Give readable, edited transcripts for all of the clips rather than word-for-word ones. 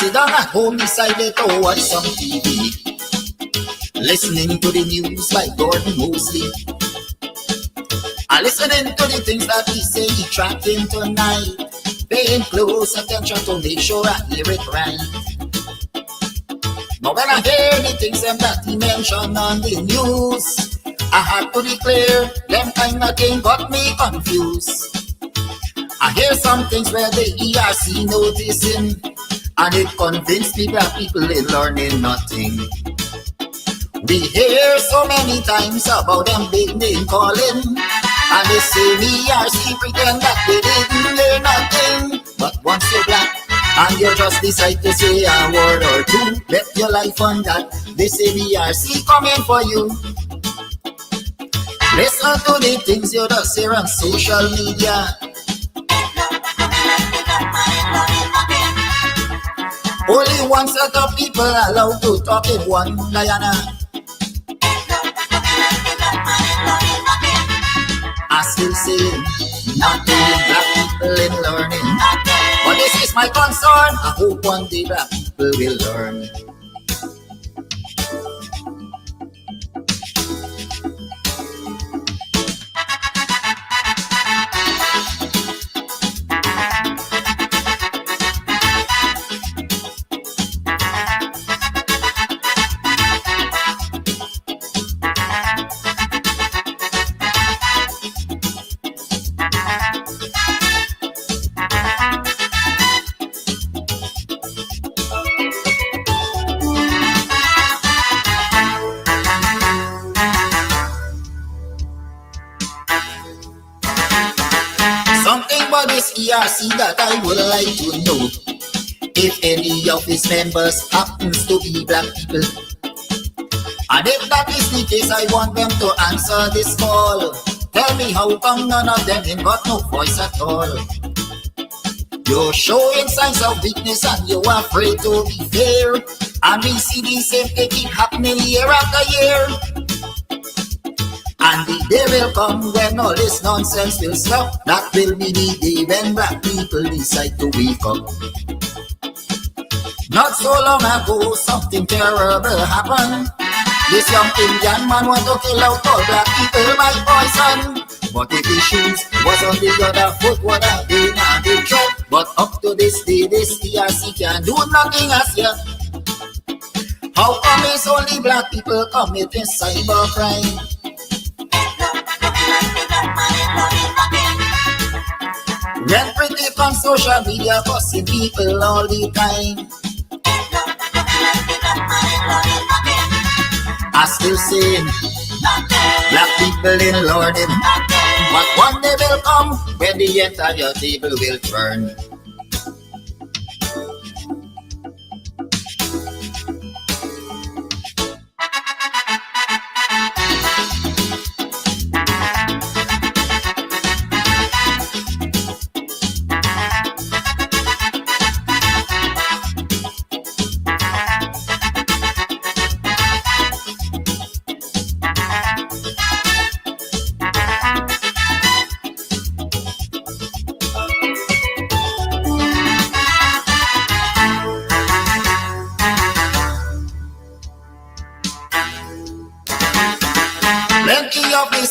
sit down at home, decided to watch some TV, listening to the news by Gordon Mosley. And listening to the things that he say he tracking tonight, paying close attention to make sure I hear it right. But when I hear the things that he mentioned on the news, I had to declare, them kind of thing got me confused. I hear some things where the ERC noticing, and it convinced me that people ain't learning nothing. We hear so many times about them big name calling, and they say ERC pretend that they didn't learn nothing. But once you're black, and you just decide to say a word or two, bet your life on that, they say ERC coming for you. Listen to the things you just hear on social media. Only one set of people allowed to talk in one Guyana. I still say nothing, black people in learning. But this is my concern, I hope one day black people will learn. ERC that I would like to know, if any of his members happens to be black people. And if that is the case, I want them to answer this call. Tell me how come none of them ain't got no voice at all. You're showing signs of weakness and you're afraid to be fair, and we see the same thing keep happening year after year. And the day will come when all this nonsense will stop. That will be the day when black people decide to wake up. Not so long ago, something terrible happened. This young Indian man want to kill out all black people by poison. But if his shoes was on the other foot, what a day and a joke. But up to this day, this ERC can do nothing as yet. How come it's only black people committing cybercrime? When pretty on social media fussing people all the time, I still saying black people in learning. But one day will come when the entire table will turn.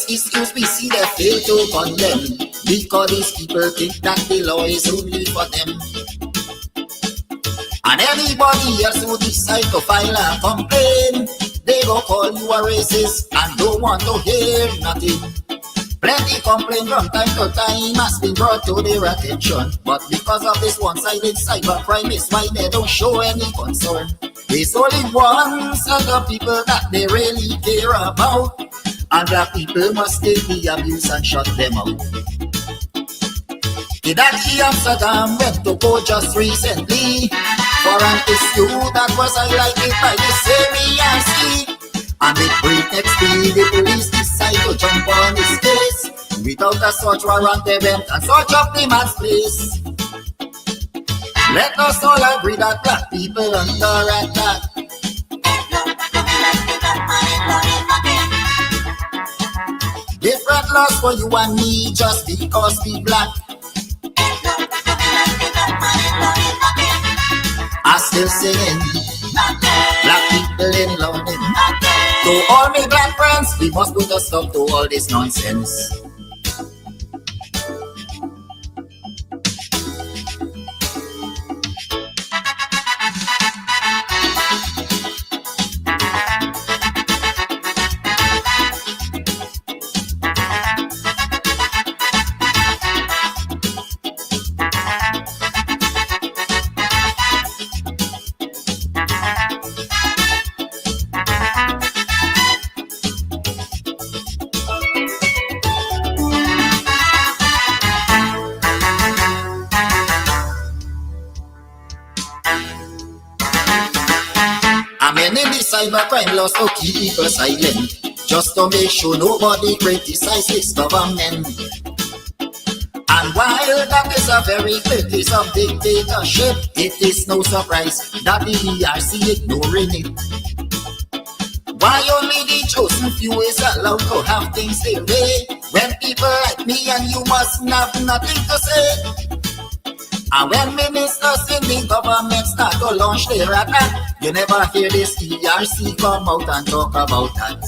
Issues we see they fail to condemn, because these people think that the law is only for them. And anybody else who decide to file a complaint, they go call you a racist and don't want to hear nothing. Plenty complaint from time to time has been brought to their attention, but because of this one-sided cybercrime is why they don't show any concern. There's only one set of people that they really care about, and black people must take the abuse and shut them out. Kidaki Amsterdam went to court just recently for an issue that was highlighted by the same ERC. And with breakneck speed, the police decide to jump on his case. Without a search warrant, they went and search up the man's place. Let us all agree that black people under attack. Different laws for you and me just because we black. are still singing. Black people in London. To all my black friends, we must put a stop to all this nonsense. Cybercrime laws to keep people silent, just to make sure nobody criticizes this government. And while that is a very clear case of dictatorship, it is no surprise that the ERC ignoring it. Why only the chosen few is allowed to have things their way, when people like me and you must have nothing to say? And when ministers in the government start to launch their attack, you never hear this ERC come out and talk about that.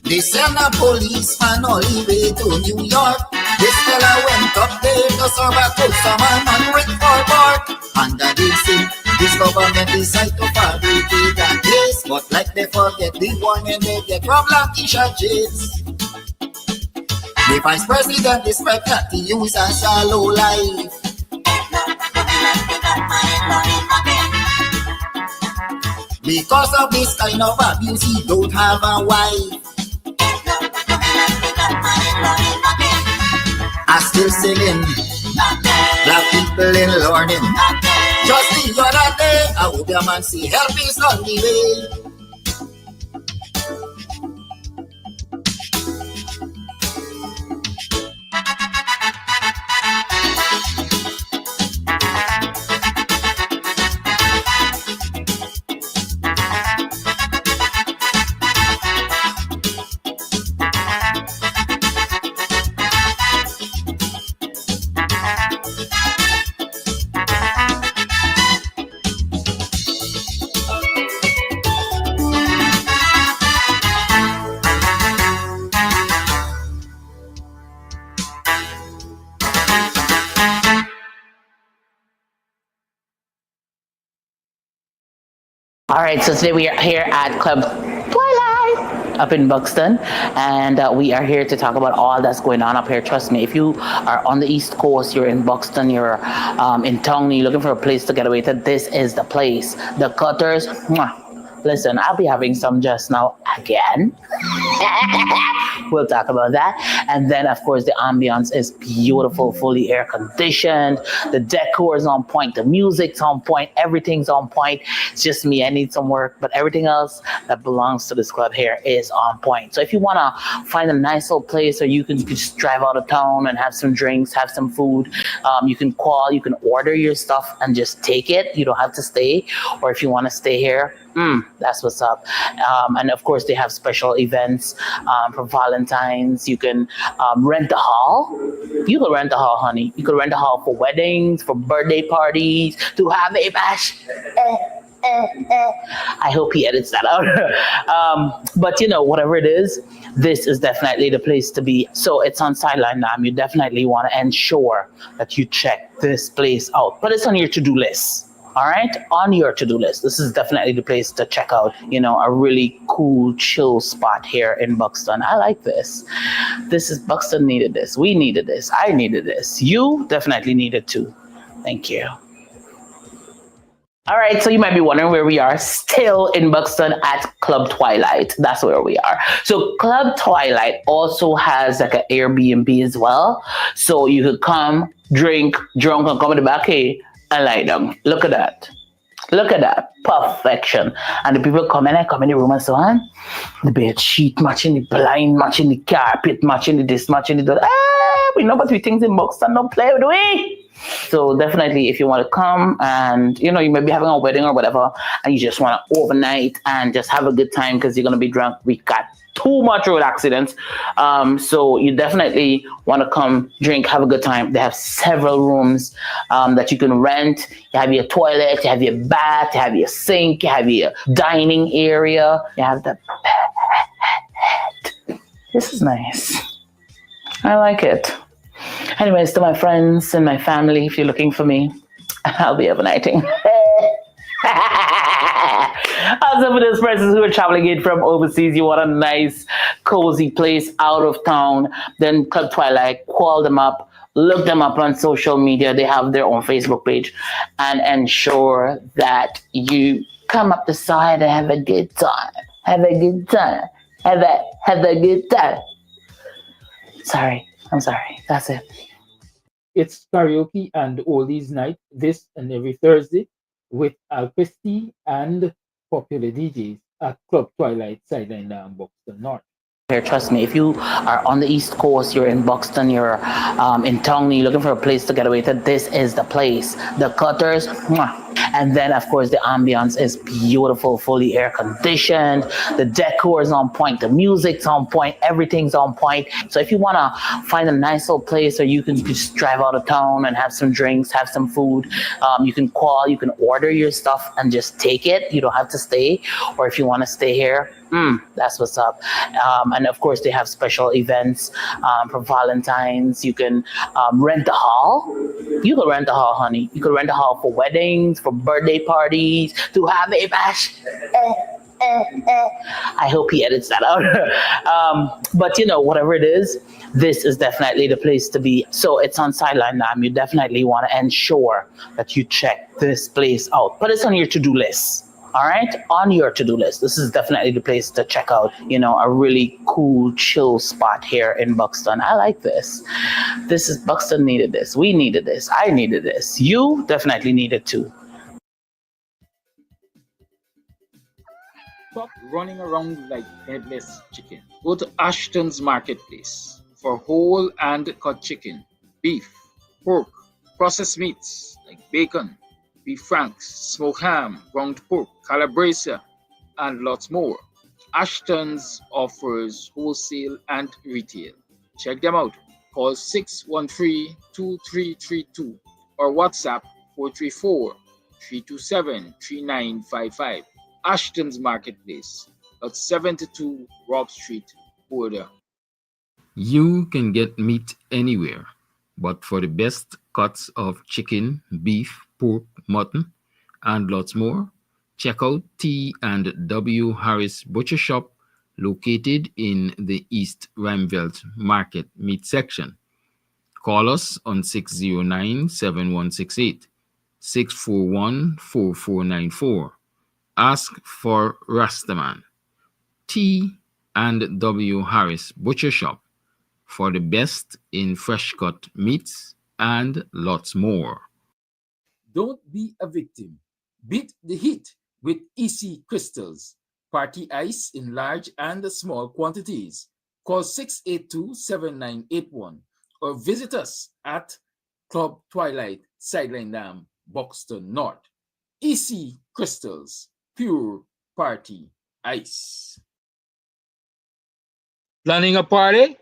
They send a policeman all the way to New York. This fella went up there to serve a cold summer man with forward. Under this thing, this government decide to fabricate a case, but like they forget the warning they get from Latisha James. The vice president described that he use as a low life. Because of this kind of abuse, he don't have a wife. I still singing. Black people in learning. Just the other day, I hope your man see help is on the way. All right, so today we are here at Club Twilight up in Buxton, and we are here to talk about all that's going on up here. Trust me, if you are on the East Coast, you're in Buxton, you're in town, you're looking for a place to get away to, this is the place. The Cutters, mwah. Listen, I'll be having some just now again. We'll talk about that. And then, of course, the ambience is beautiful, fully air conditioned. The decor is on point. The music's on point. Everything's on point. It's just me. I need some work. But everything else that belongs to this club here is on point. So if you want to find a nice little place where you can just drive out of town and have some drinks, have some food, you can call, you can order your stuff and just take it. You don't have to stay. Or if you want to stay here, that's what's up. And of course, they have special events for Valentine's. You can rent a hall. You can rent a hall, honey. You can rent a hall for weddings, for birthday parties, to have a bash. I hope he edits that out. But you know, whatever it is, this is definitely the place to be. So it's on Sideline Dam. You definitely want to ensure that you check this place out. But it's on your to-do list. All right, on your to-do list. This is definitely the place to check out, you know, a really cool, chill spot here in Buxton. I like this. This is, Buxton needed this. We needed this. I needed this. You definitely needed too. Thank you. All right, so you might be wondering where we are, still in Buxton at Club Twilight. That's where we are. So Club Twilight also has like an Airbnb as well. So you could come, drink, drunk, and come in the back here and lie down. Look at that. Look at that. Perfection. And the people come in the room and so on. The bed sheet matching the blind, matching the carpet, matching the this, matching the that. we know but we things in Buxton don't play with we. So definitely, if you want to come and you may be having a wedding or whatever, and you just want to overnight and just have a good time because you're gonna be drunk. We got too much road accidents, so you definitely want to come drink, have a good time. They have several rooms that you can rent. You have your toilet, you have your bath, you have your sink, you have your dining area, you have the bed. This is nice. I like it. Anyways, to my friends and my family, if you're looking for me, I'll be overnighting. Also, for those persons who are traveling in from overseas, you want a nice, cozy place out of town, then Club Twilight, call them up, look them up on social media. They have their own Facebook page, and ensure that you come up the side and have a good time. Have a good time. Have a good time. Sorry. I'm sorry. That's it. It's karaoke and oldies night this and every Thursday with Al Christie and popular DJs at Club Twilight, Sideline down Buxton North. Here, trust me, if you are on the East Coast, you're in Buxton, you're in Tongue, you're looking for a place to get away to, this is the place. The Cutters, mwah. And then, of course, the ambience is beautiful, fully air conditioned. The decor is on point, the music's on point, everything's on point. So if you want to find a nice little place where you can just drive out of town and have some drinks, have some food, you can call, you can order your stuff and just take it. You don't have to stay. Or if you want to stay here, that's what's up. And of course, they have special events for Valentine's. You can rent a hall. You can rent a hall, honey. You can rent a hall for weddings, for birthday parties, to have a bash. I hope he edits that out. But whatever it is, this is definitely the place to be. So it's on Sideline Dam. You definitely want to ensure that you check this place out. But it's on your to-do list. All right, on your to-do list. This is definitely the place to check out, a really cool, chill spot here in Buxton. I like this. This is Buxton needed this. We needed this. I needed this. You definitely need it too. Stop running around like headless chicken. Go to Ashton's Marketplace for whole and cut chicken, beef, pork, processed meats like bacon, beef franks, smoked ham, ground pork, calabresa, and lots more. Ashton's offers wholesale and retail. Check them out. Call 613-2332 or WhatsApp 434-327-3955. Ashton's Marketplace at 72 Rob Street, Border. You can get meat anywhere, but for the best cuts of chicken, beef, pork, mutton, and lots more, check out T and W Harris Butcher Shop, located in the East Ramvelt Market Meat section. Call us on 609-7168, 641-4494. Ask for Rastaman. T and W Harris Butcher Shop for the best in fresh cut meats and lots more. Don't be a victim. Beat the heat with EC Crystals. Party ice in large and small quantities. Call 682-7981 or visit us at Club Twilight, Sideline Dam, Buxton North. EC Crystals, pure party ice. Planning a party?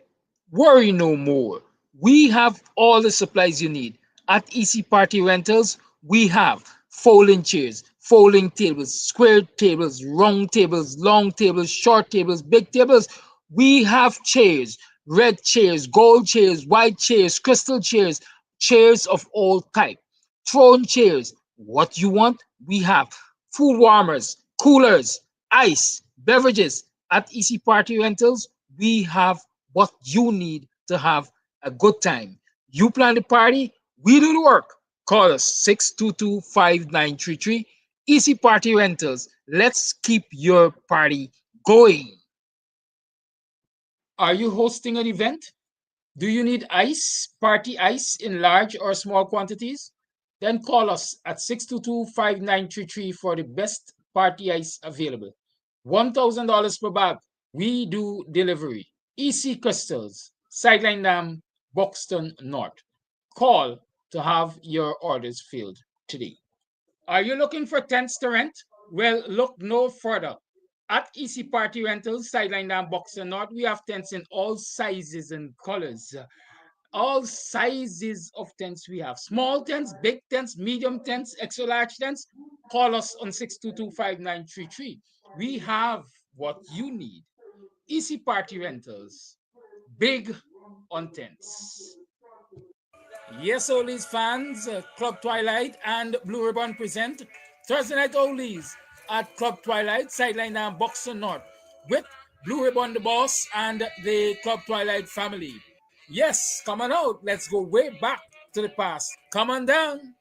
Worry no more. We have all the supplies you need. At EC Party Rentals, we have folding chairs, folding tables, square tables, round tables, long tables, short tables, big tables. We have chairs, red chairs, gold chairs, white chairs, crystal chairs, chairs of all type, throne chairs. What you want, we have. Food warmers, coolers, ice, beverages. At EC Party Rentals, we have what you need to have a good time. You plan the party, we do the work. Call us 622-5933. EC Party Rentals. Let's keep your party going. Are you hosting an event? Do you need ice, party ice in large or small quantities? Then call us at 622-5933 for the best party ice available. $1,000 per bag. We do delivery. EC Crystals, Sideline Dam, Buxton North. Call to have your orders filled today. Are you looking for tents to rent? Well, look no further. At Easy Party Rentals, Sideline and Buxton North, we have tents in all sizes and colors. All sizes of tents we have. Small tents, big tents, medium tents, extra large tents. Call us on 622-5933. We have what you need. Easy Party Rentals. Big on tents. Yes, Oldies fans, Club Twilight and Blue Ribbon present Thursday Night Oldies at Club Twilight, Sideline and Buxton North, with Blue Ribbon the boss and the Club Twilight family. Yes, come on out. Let's go way back to the past. Come on down.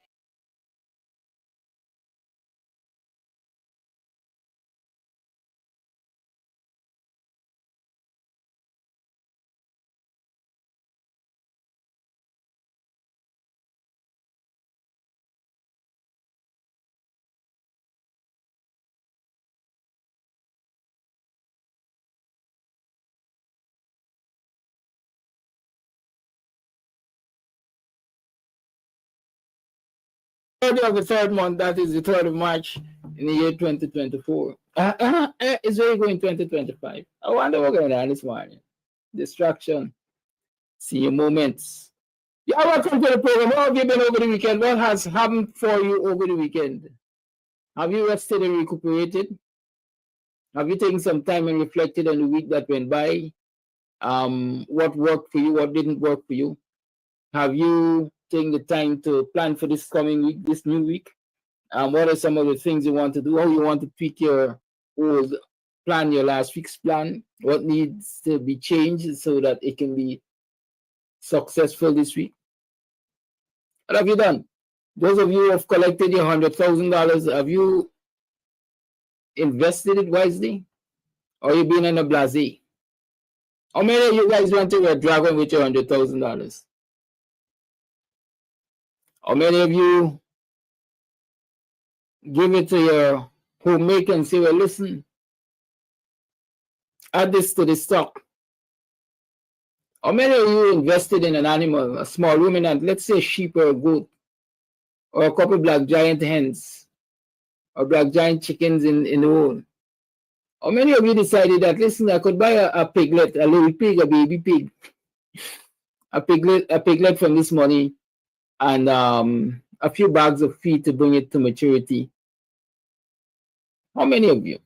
Of the third month, that is the 3rd of March in the year 2024. It's really going 2025. I wonder what's going on this morning. Distraction. See your moments. Yeah, welcome to the program. How have you been over the weekend? What has happened for you over the weekend? Have you rested and recuperated? Have you taken some time and reflected on the week that went by? What worked for you? What didn't work for you? Have you taken the time to plan for this coming week, this new week? What are some of the things you want to do? How you want to tweak your old plan, your last week's plan? What needs to be changed so that it can be successful this week? What have you done? Those of you who have collected your $100,000, have you invested it wisely? Or you been in a blasé? How many of you guys went to a dragon with your $100,000? How many of you give it to your homemaker and say, well, listen, add this to the stock? How many of you invested in an animal, a small ruminant, let's say a sheep or a goat, or a couple black giant hens, or black giant chickens in the hole? How many of you decided that, listen, I could buy a piglet, a little pig, a baby pig, a piglet from this money, and a few bags of feed to bring it to maturity? How many of you?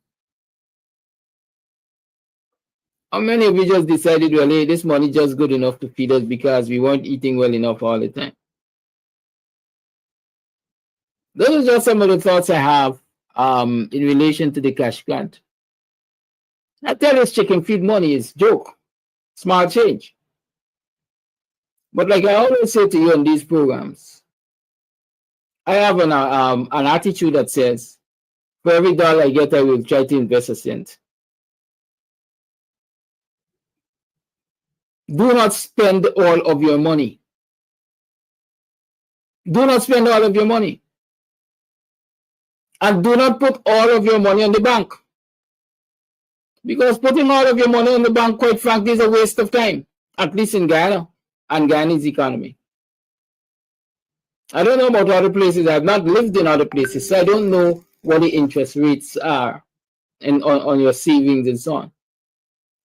How many of you just decided, well, hey, this money just good enough to feed us because we weren't eating well enough all the time? Those are just some of the thoughts I have in relation to the cash grant. I tell this chicken feed money is joke, small change. But like I always say to you on these programs, I have an attitude that says, for every dollar I get, I will try to invest a cent. Do not spend all of your money. Do not spend all of your money. And do not put all of your money in the bank. Because putting all of your money in the bank, quite frankly, is a waste of time, at least in Guyana and Guyanese economy. I don't know about other places. I have not lived in other places, so I don't know what the interest rates are on your savings and so on.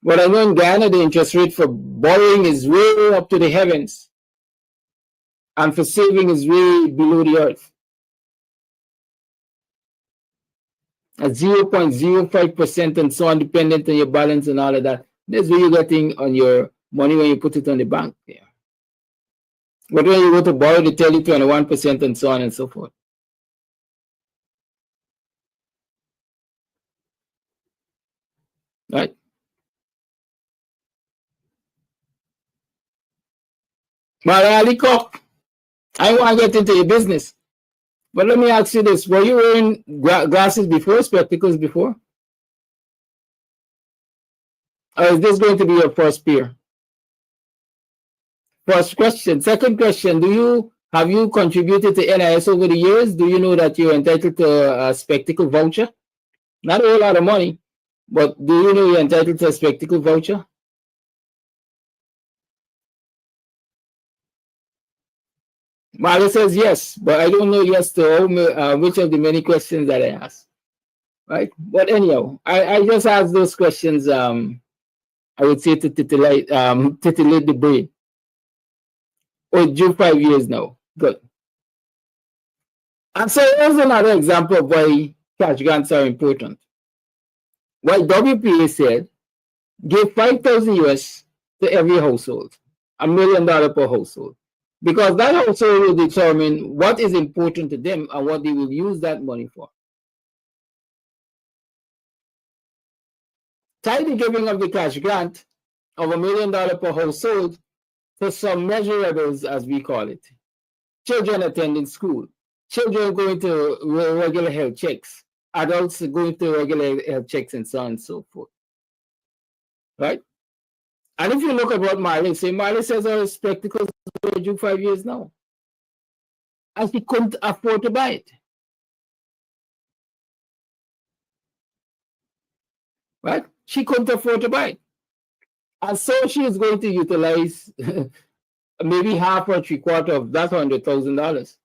But I know in Guyana, the interest rate for borrowing is way up to the heavens, and for saving is way below the earth. At 0.05% and so on, dependent on your balance and all of that. That's what you're getting on your money when you put it on the bank. Yeah. But when you go to borrow, they tell you 21% and so on and so forth. Right? Malayali Cock, I want to get into your business. But let me ask you this. Were you wearing glasses before, spectacles before? Or is this going to be your first pair? First question. Second question, have you contributed to NIS over the years? Do you know that you're entitled to a spectacle voucher? Not a whole lot of money, but do you know you're entitled to a spectacle voucher? Marla says yes, but I don't know yes to which of the many questions that I asked. Right? But anyhow, I just asked those questions, I would say to titillate the brain. Oh, due 5 years now. Good. And so here's another example of why cash grants are important. Why WPA said give 5,000 US to every household, $1 million per household, because that household will determine what is important to them and what they will use that money for. Tie the giving of the cash grant of $1 million per household to some measurables, as we call it. Children attending school, children going to regular health checks, adults going to regular health checks, and so on and so forth. Right? And if you look at what Marley says, Marley says her spectacles were due 5 years now. And she couldn't afford to buy it. Right? She couldn't afford to buy it. And so she is going to utilize maybe half or three quarter of that $100,000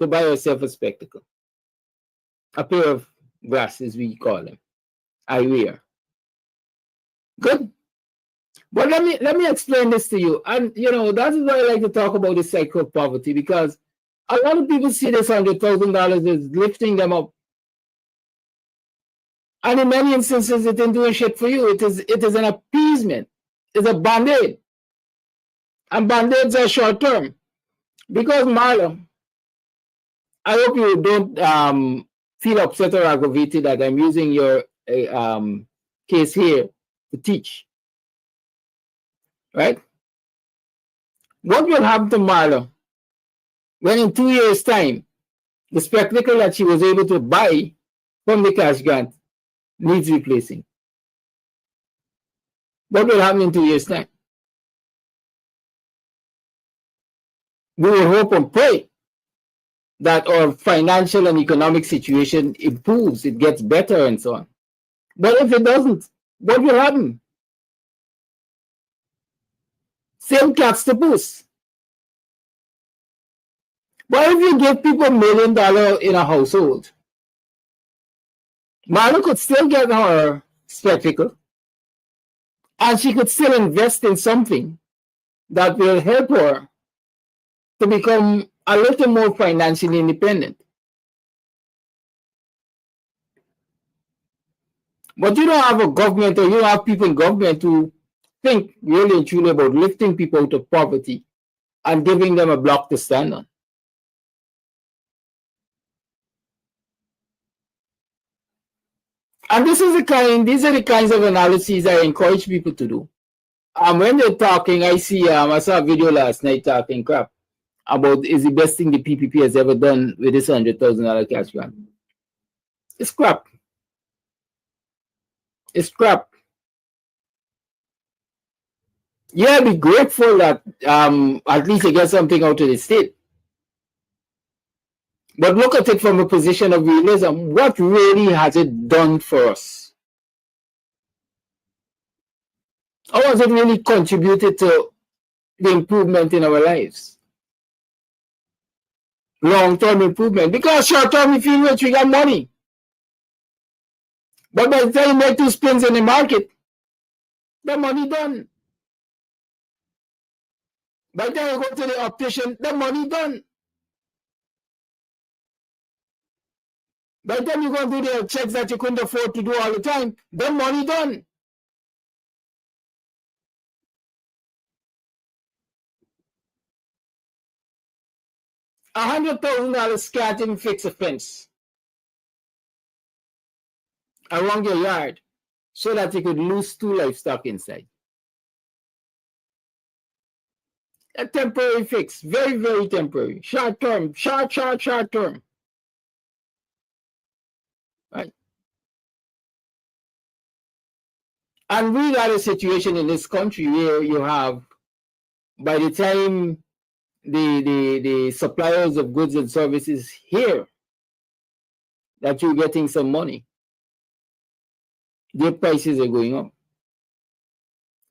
to buy herself a spectacle. A pair of glasses, we call them. Eyewear. Good. But let me explain this to you. And that is why I like to talk about the cycle of poverty, because a lot of people see this $100,000 as lifting them up. And in many instances, it isn't doing shit for you. It is an appeasement. It's a band-aid. And band-aids are short term. Because Marlon, I hope you don't feel upset or aggravated that I'm using your case here to teach. Right? What will happen to Marla when in 2 years' time, the spectacle that she was able to buy from the cash grant needs replacing? What will happen in 2 years' time? We will hope and pray that our financial and economic situation improves, it gets better, and so on. But if it doesn't, what will happen? Same cats to puss. But if you give people $1 million in a household, Marla could still get her spectacle, and she could still invest in something that will help her to become a little more financially independent. But you don't have a government, or you don't have people in government who think really and truly about lifting people out of poverty and giving them a block to stand on. And these are the kinds of analyses I encourage people to do. When they're talking, I saw a video last night talking crap about is the best thing the PPP has ever done with this $100,000 cash grant. It's crap. It's crap. Yeah, be grateful that at least you get something out of the state. But look at it from a position of realism. What really has it done for us? How has it really contributed to the improvement in our lives? Long-term improvement. Because short-term, we feel rich, we got money. But by the time you make two spins in the market, the money done. By the time you go to the optician, the money done. By the time you go do the checks that you couldn't afford to do all the time, the money done. $100,000 can't even fix a fence around your yard so that you could lose 2 livestock inside. A temporary fix, very, very temporary, short term, short term. Right? And we got a situation in this country where you have, by the time the suppliers of goods and services hear that you're getting some money, their prices are going up.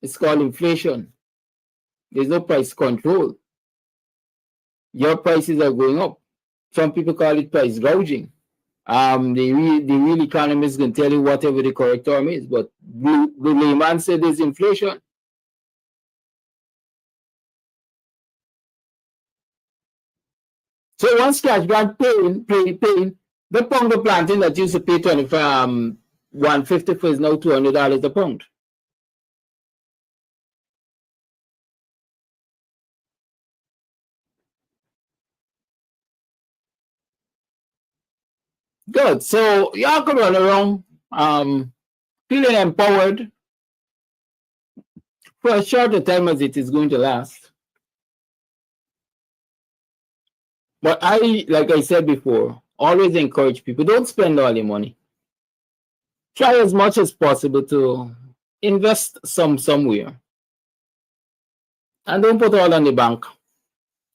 It's called inflation. There's no price control. your prices are going up. Some people call it price gouging. The real economists can tell you whatever the correct term is, but the layman said there's inflation. So once cash grant paying, the pound of plantain that used to pay 150 for is now $200 a pound. Good. So y'all can run around feeling empowered for as short a time as it is going to last. But like I said before, always encourage people, don't spend all your money. Try as much as possible to invest somewhere. And don't put all on the bank,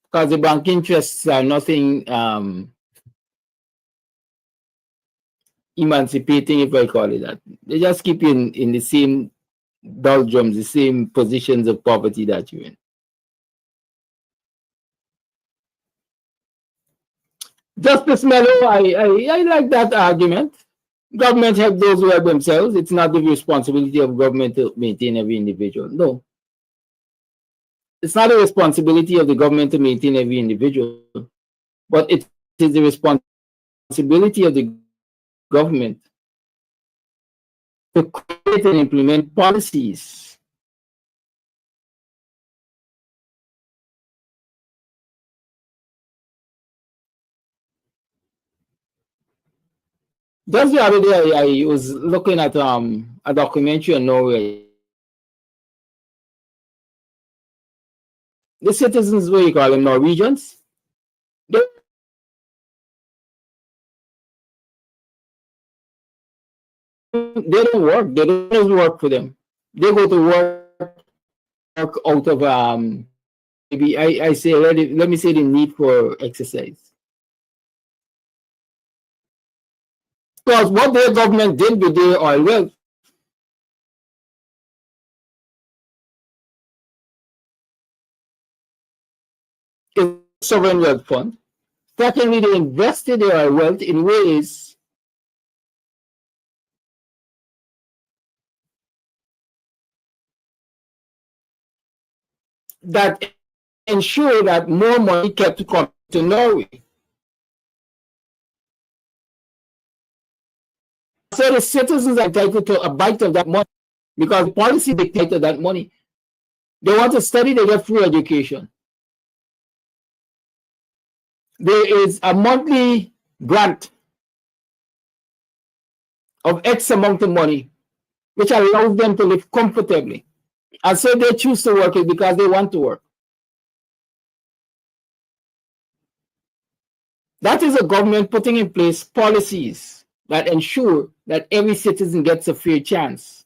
because the bank interests are nothing emancipating, if I call it that. They just keep you in the same doldrums, the same positions of poverty that you're in. Justice Mello, I like that argument. Government help those who help themselves. It's not the responsibility of government to maintain every individual. No. It's not the responsibility of the government to maintain every individual, but it is the responsibility of the government to create and implement policies just the other day I was looking at a documentary in Norway. The citizens, what you call them, Norwegians, they don't work. They don't work for them. They go to work out of maybe I say let me say the need for exercise. Because what their government did with their oil wealth, is sovereign wealth fund. Secondly, they invested their wealth in ways that ensure that more money kept coming to Norway. So the citizens are entitled to a bite of that money because policy dictated that money. They want to study, they get free education. There is a monthly grant of X amount of money, which allows them to live comfortably. And so they choose to work it because they want to work. That is a government putting in place policies that ensure that every citizen gets a fair chance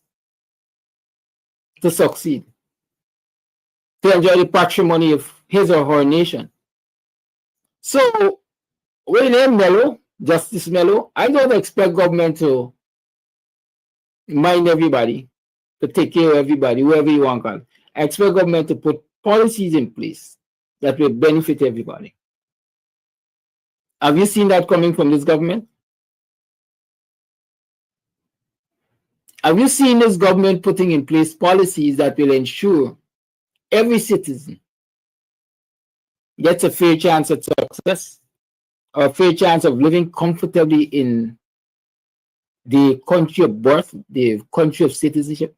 to succeed, to enjoy the patrimony of his or her nation. So, William Mello, Justice Mello, I don't expect government to mind everybody, to take care of everybody, whoever you want to call. I expect government to put policies in place that will benefit everybody. Have you seen that coming from this government? Have you seen this government putting in place policies that will ensure every citizen gets a fair chance at success, or a fair chance of living comfortably in the country of birth, the country of citizenship?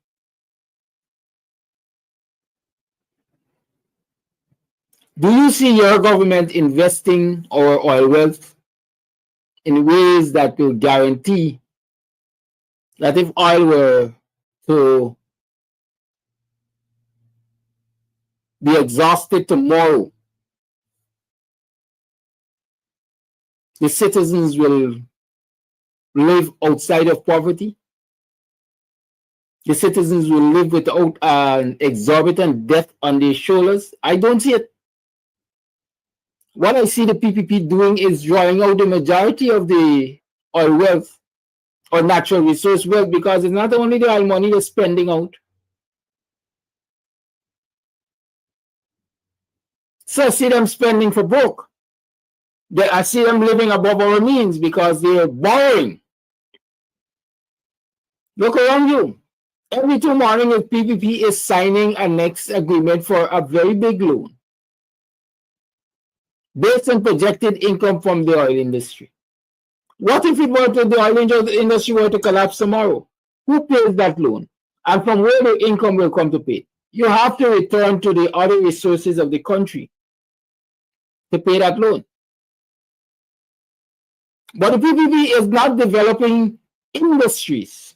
Do you see your government investing our oil wealth in ways that will guarantee that if oil were to be exhausted tomorrow, the citizens will live outside of poverty? The citizens will live without an exorbitant debt on their shoulders? I don't see it. What I see the PPP doing is drawing out the majority of the oil wealth or natural resource wealth, because it's not only the oil money they're spending out. So I see them spending for broke. I see them living above our means because they're borrowing. Look around you. Every 2 mornings, PPP is signing a next agreement for a very big loan based on projected income from the oil industry. What if the oil industry were to collapse tomorrow? Who pays that loan? And from where the income will come to pay? You have to return to the other resources of the country to pay that loan. But the PPP is not developing industries.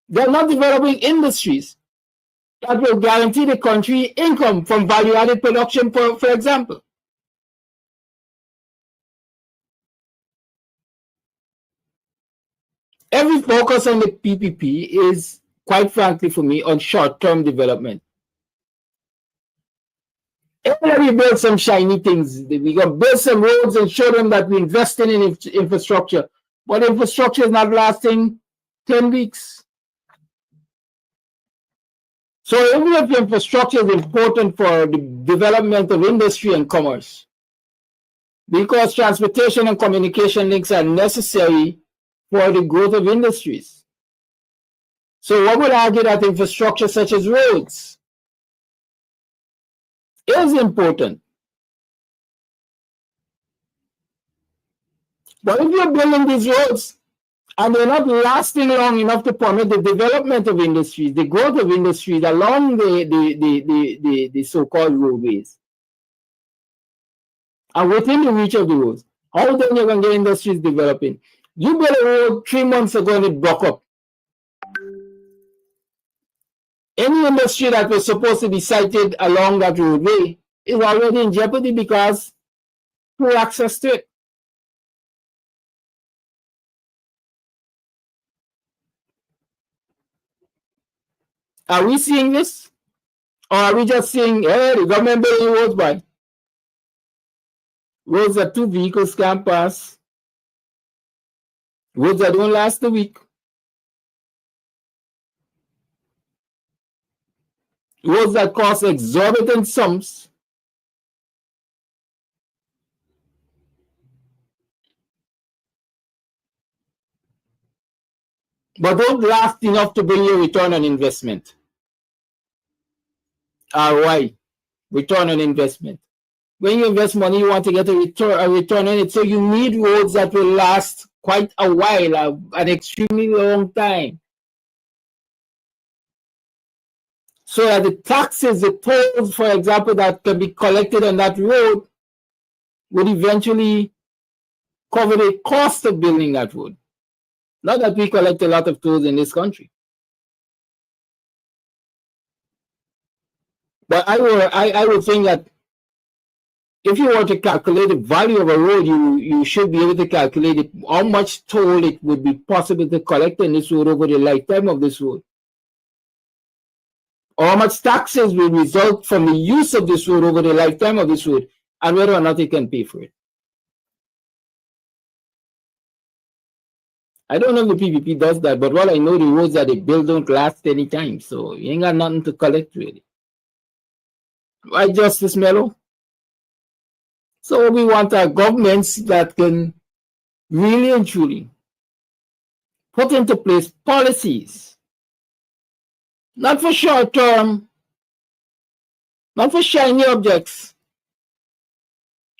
They're not developing industries that will guarantee the country income from value-added production, for example. Every focus on the PPP is, quite frankly for me, on short-term development. If we build some shiny things, we can build some roads and show them that we're investing in infrastructure. But infrastructure is not lasting 10 weeks. So even if infrastructure is important for the development of industry and commerce, because transportation and communication links are necessary for the growth of industries. So one would argue that infrastructure such as roads is important. But if you're building these roads and they're not lasting long enough to permit the development of industries, the growth of industries along the so-called roadways, and within the reach of the roads, how then you can get industries developing? You built a road 3 months ago and it broke up. Any industry that was supposed to be sited along that roadway is already in jeopardy because poor access to it. Are we seeing this? Or are we just seeing, hey, the government building roads by? Roads that 2 vehicles can pass. Roads that don't last a week. Roads that cost exorbitant sums. But don't last enough to bring you return on investment. ROI, return on investment. When you invest money, you want to get a return on it. So you need roads that will last quite a while, an extremely long time. So that the taxes, the tolls, for example, that can be collected on that road would eventually cover the cost of building that road. Not that we collect a lot of tolls in this country. But I would think that if you were to calculate the value of a road, you should be able to calculate how much toll it would be possible to collect on this road over the lifetime of this road. Or how much taxes will result from the use of this road over the lifetime of this road, and whether or not it can pay for it. I don't know if the PPP does that, but what I know, the roads that they build don't last any time, so you ain't got nothing to collect really. Right, Justice Mello? So we want our governments that can really and truly put into place policies, not for short term, not for shiny objects,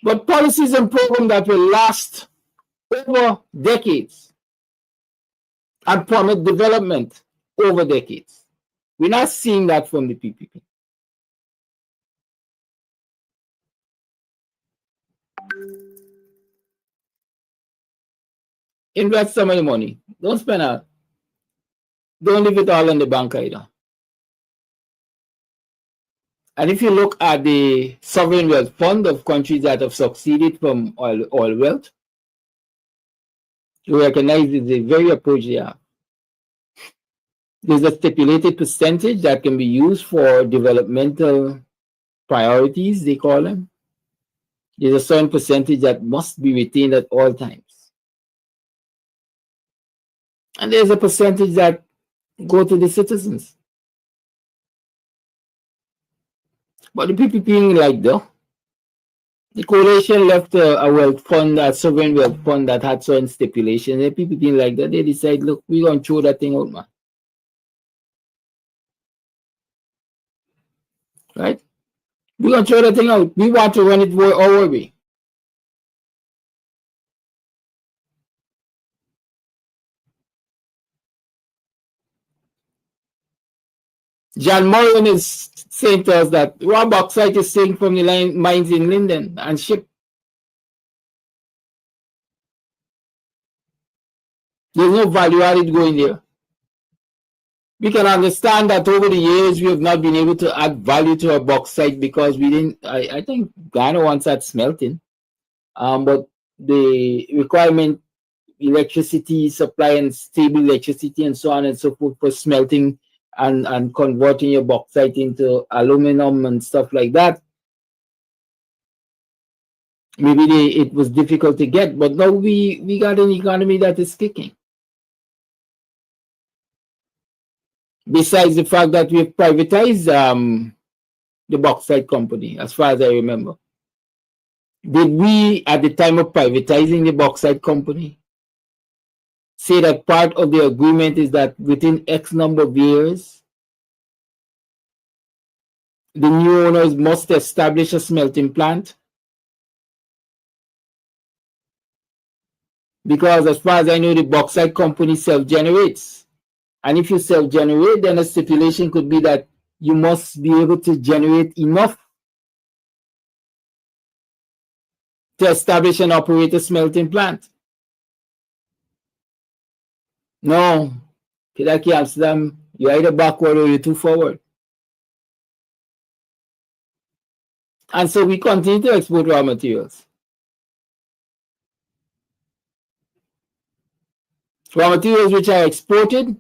but policies and programs that will last over decades and permit development over decades. We're not seeing that from the PPP. Invest some of the money. Don't spend out. Don't leave it all in the bank either. And if you look at the sovereign wealth fund of countries that have succeeded from oil wealth, you recognize the very approach they have. There's a stipulated percentage that can be used for developmental priorities, they call them. There's a certain percentage that must be retained at all times. And there's a percentage that go to the citizens. But the PPP ain't like though. The coalition left a wealth fund, a sovereign wealth fund that had certain stipulations. The PPP ain't like that. They decide, look, we're going to throw that thing out, man. Right? We're going to throw that thing out. We want to run it our way. John Moran is saying to us that raw bauxite is taken from the mines in Linden and shipped. There's no value added going there. We can understand that over the years we have not been able to add value to our bauxite because we didn't. I think Ghana wants that smelting, but the requirement, electricity supply and stable electricity and so on and so forth for smelting and converting your bauxite into aluminum and stuff like that. Maybe it was difficult to get, but now we got an economy that is kicking. Besides the fact that we've privatized the bauxite company, as far as I remember. Did we, at the time of privatizing the bauxite company, say that part of the agreement is that within X number of years, the new owners must establish a smelting plant? Because as far as I know, the bauxite company self-generates. And if you self-generate, then a stipulation could be that you must be able to generate enough to establish and operate a smelting plant. No, Kidaki Amsterdam, you're either backward or you're too forward. And so we continue to export raw materials. Raw materials which are exported,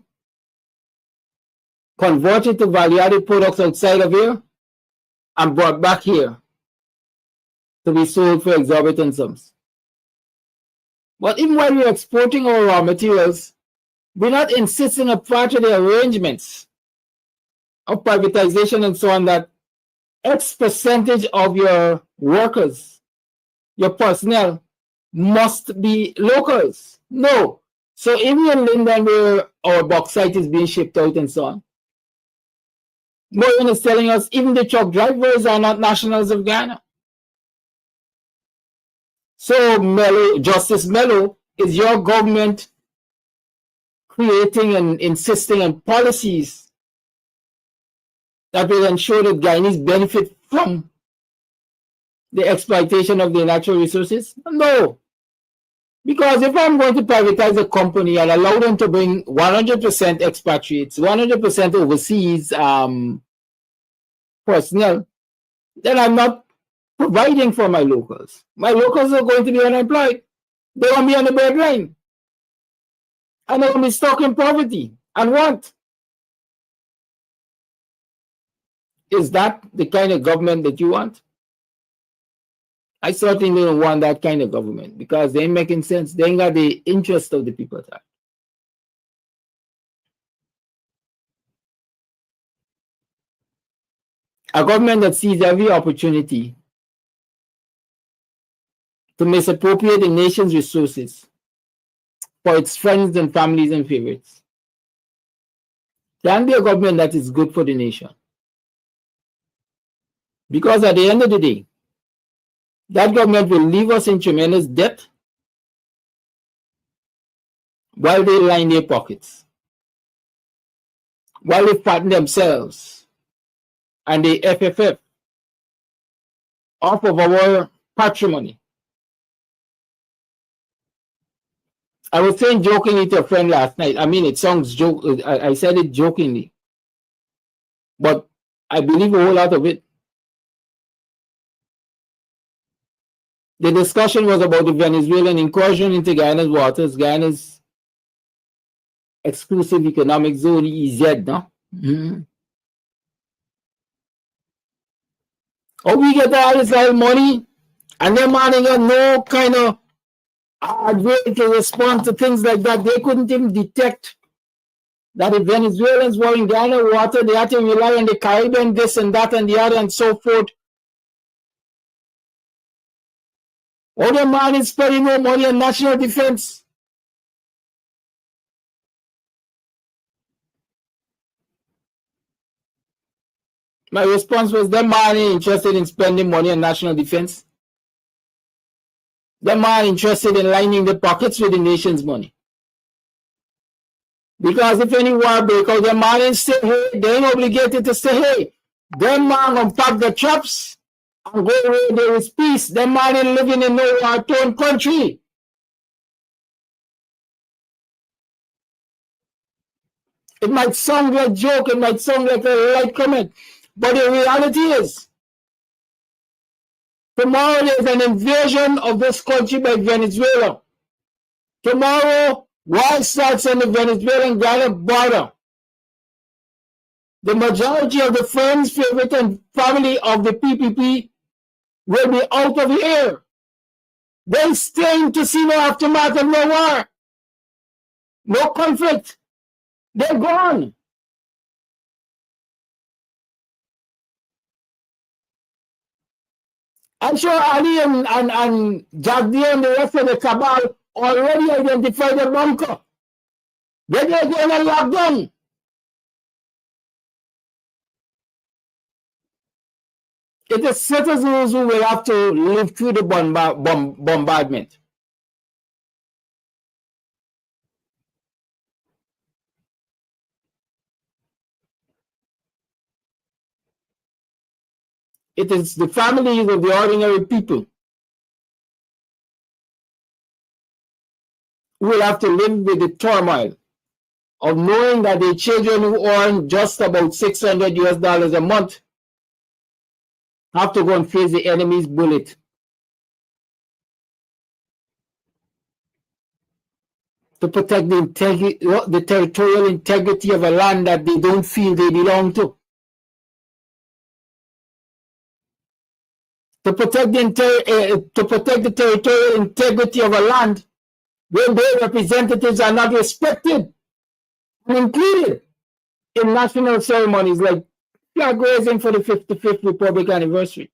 converted to value-added products outside of here, and brought back here to be sold for exorbitant sums. But even while we're exporting our raw materials, we're not insisting on part of the arrangements of privatization and so on that X percentage of your workers, your personnel, must be locals. No. So even in Linden, where our bauxite is being shipped out and so on, Moran is telling us even the truck drivers are not nationals of Ghana. So Justice Mello, is your government creating and insisting on policies that will ensure that Guyanese benefit from the exploitation of their natural resources? No. Because if I'm going to privatize a company and allow them to bring 100% expatriates, 100% overseas personnel, then I'm not providing for my locals. My locals are going to be unemployed. They're going to be on the breadline. And they're going to be stuck in poverty and want. Is that the kind of government that you want? I certainly don't want that kind of government because they ain't making sense. They ain't got the interest of the people at heart. A government that sees every opportunity to misappropriate the nation's resources for its friends and families and favorites can be a government that is good for the nation. Because at the end of the day, that government will leave us in tremendous debt while they line their pockets, while they fatten themselves and the FFF off of our patrimony. I was saying jokingly to a friend last night. I mean, it sounds joke. I said it jokingly, but I believe a whole lot of it. The discussion was about the Venezuelan incursion into Guyana's waters, Guyana's exclusive economic zone, EZ, no? Mm-hmm. Oh, we get all this money, and them man ain't got no kind of hard way to respond to things like that. They couldn't even detect that the Venezuelans were in Ghana water, they had to rely on the Caribbean, this and that and the other and so forth. All the money is spending more money on national defense. My response was, them money interested in spending money on national defense. Them money interested in lining the pockets with the nation's money. Because if any war break out, them money stay here, they ain't obligated to stay here. Them man gonna pack the traps and go where there is peace. Them money living in no war-torn country. It might sound like a joke, it might sound like a light comment, but the reality is, tomorrow there's an invasion of this country by Venezuela. Tomorrow, war starts on the Venezuelan-Ghana border. The majority of the friends, favorite, and family of the PPP will be out of here. They're staying to see no aftermath of no war, no conflict. They're gone. I'm sure Ali and Jagdi and the rest of the cabal already identified the bunker. They're going to lock down. It is citizens who will have to live through the bombardment. It is the families of the ordinary people who will have to live with the turmoil of knowing that the children who earn just about $600 a month have to go and face the enemy's bullet. To protect the territorial integrity of a land that they don't feel they belong to. To protect the territorial integrity of a land where their representatives are not respected and included in national ceremonies like flag raising for the 55th Republic anniversary.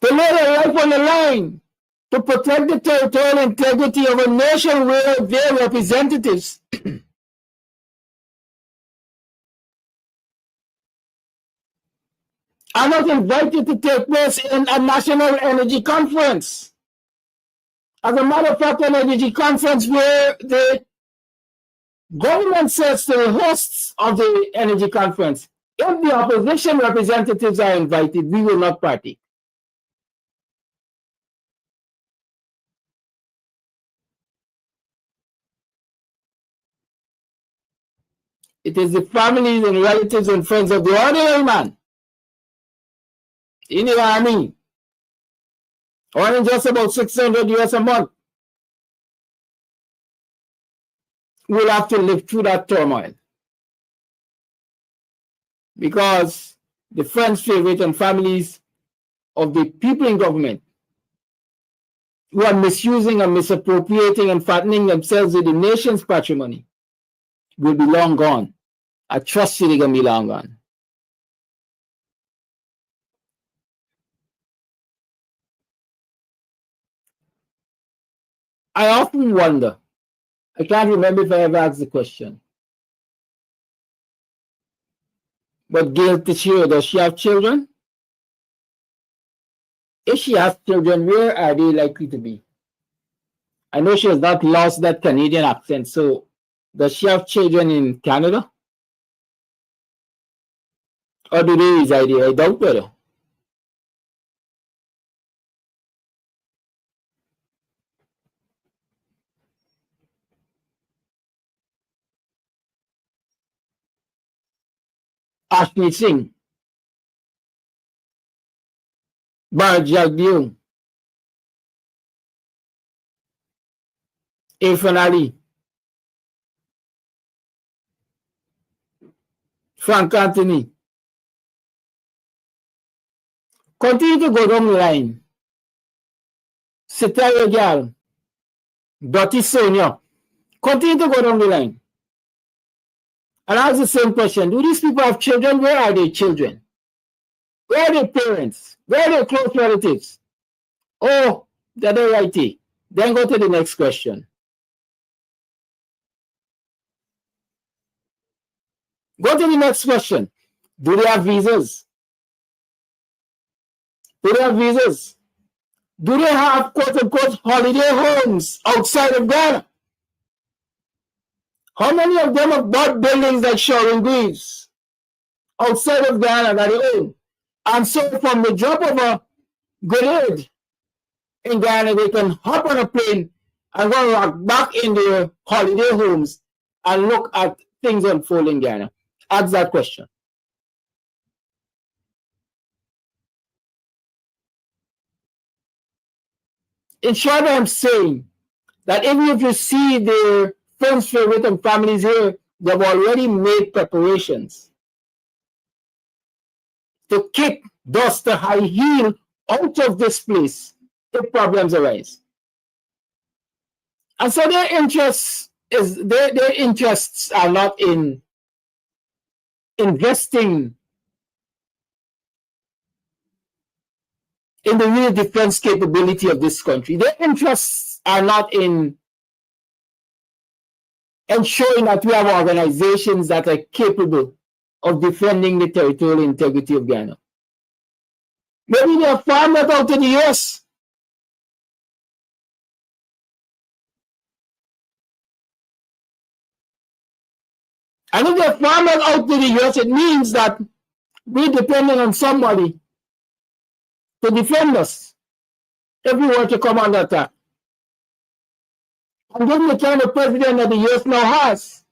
To lay their life on the line to protect the territorial integrity of a nation where their representatives are not invited to take place in a national energy conference. As a matter of fact, an energy conference where the government says to the hosts of the energy conference, if the opposition representatives are invited, we will not partake. It is the families and relatives and friends of the ordinary man in the army, earning just about $600 a month, will have to live through that turmoil. Because the friends, favorite, and families of the people in government who are misusing and misappropriating and fattening themselves with the nation's patrimony will be long gone. I trust you they're going to be long gone. I often wonder, I can't remember if I ever asked the question, but Gail Teixeira, does she have children? If she has children, where are they likely to be? I know she has not lost that Canadian accent, so does she have children in Canada? Or do they reside here? I doubt it. Ashley Singh, Barjagdiu, Irfan Ali, Frank Anthony. Continue to go down the line. Sitayo Gal, Dottie Sonia, continue to go down the line. And ask the same question. Do these people have children? Where are their children? Where are their parents? Where are their close relatives? Oh, they're the righty. Then go to the next question. Go to the next question. Do they have visas? Do they have visas? Do they have quote-unquote holiday homes outside of Ghana? How many of them have bought buildings like Sharon Greaves outside of Ghana that they own? And so from the drop of a grenade in Ghana, they can hop on a plane and go back in their holiday homes and look at things unfold in Ghana. Ask that question. In short, I'm saying that even if you see their friends, favorite, and families here, they've already made preparations to kick dust, the high heel out of this place if problems arise. And so their interests are not in investing in the real defense capability of this country. Their interests are not in ensuring that we have organizations that are capable of defending the territorial integrity of Ghana. Maybe they're farmed out to the US. And if they're farmed out to the US, it means that we're depending on somebody to defend us if we were to come under attack. And given the kind of president that the US now has,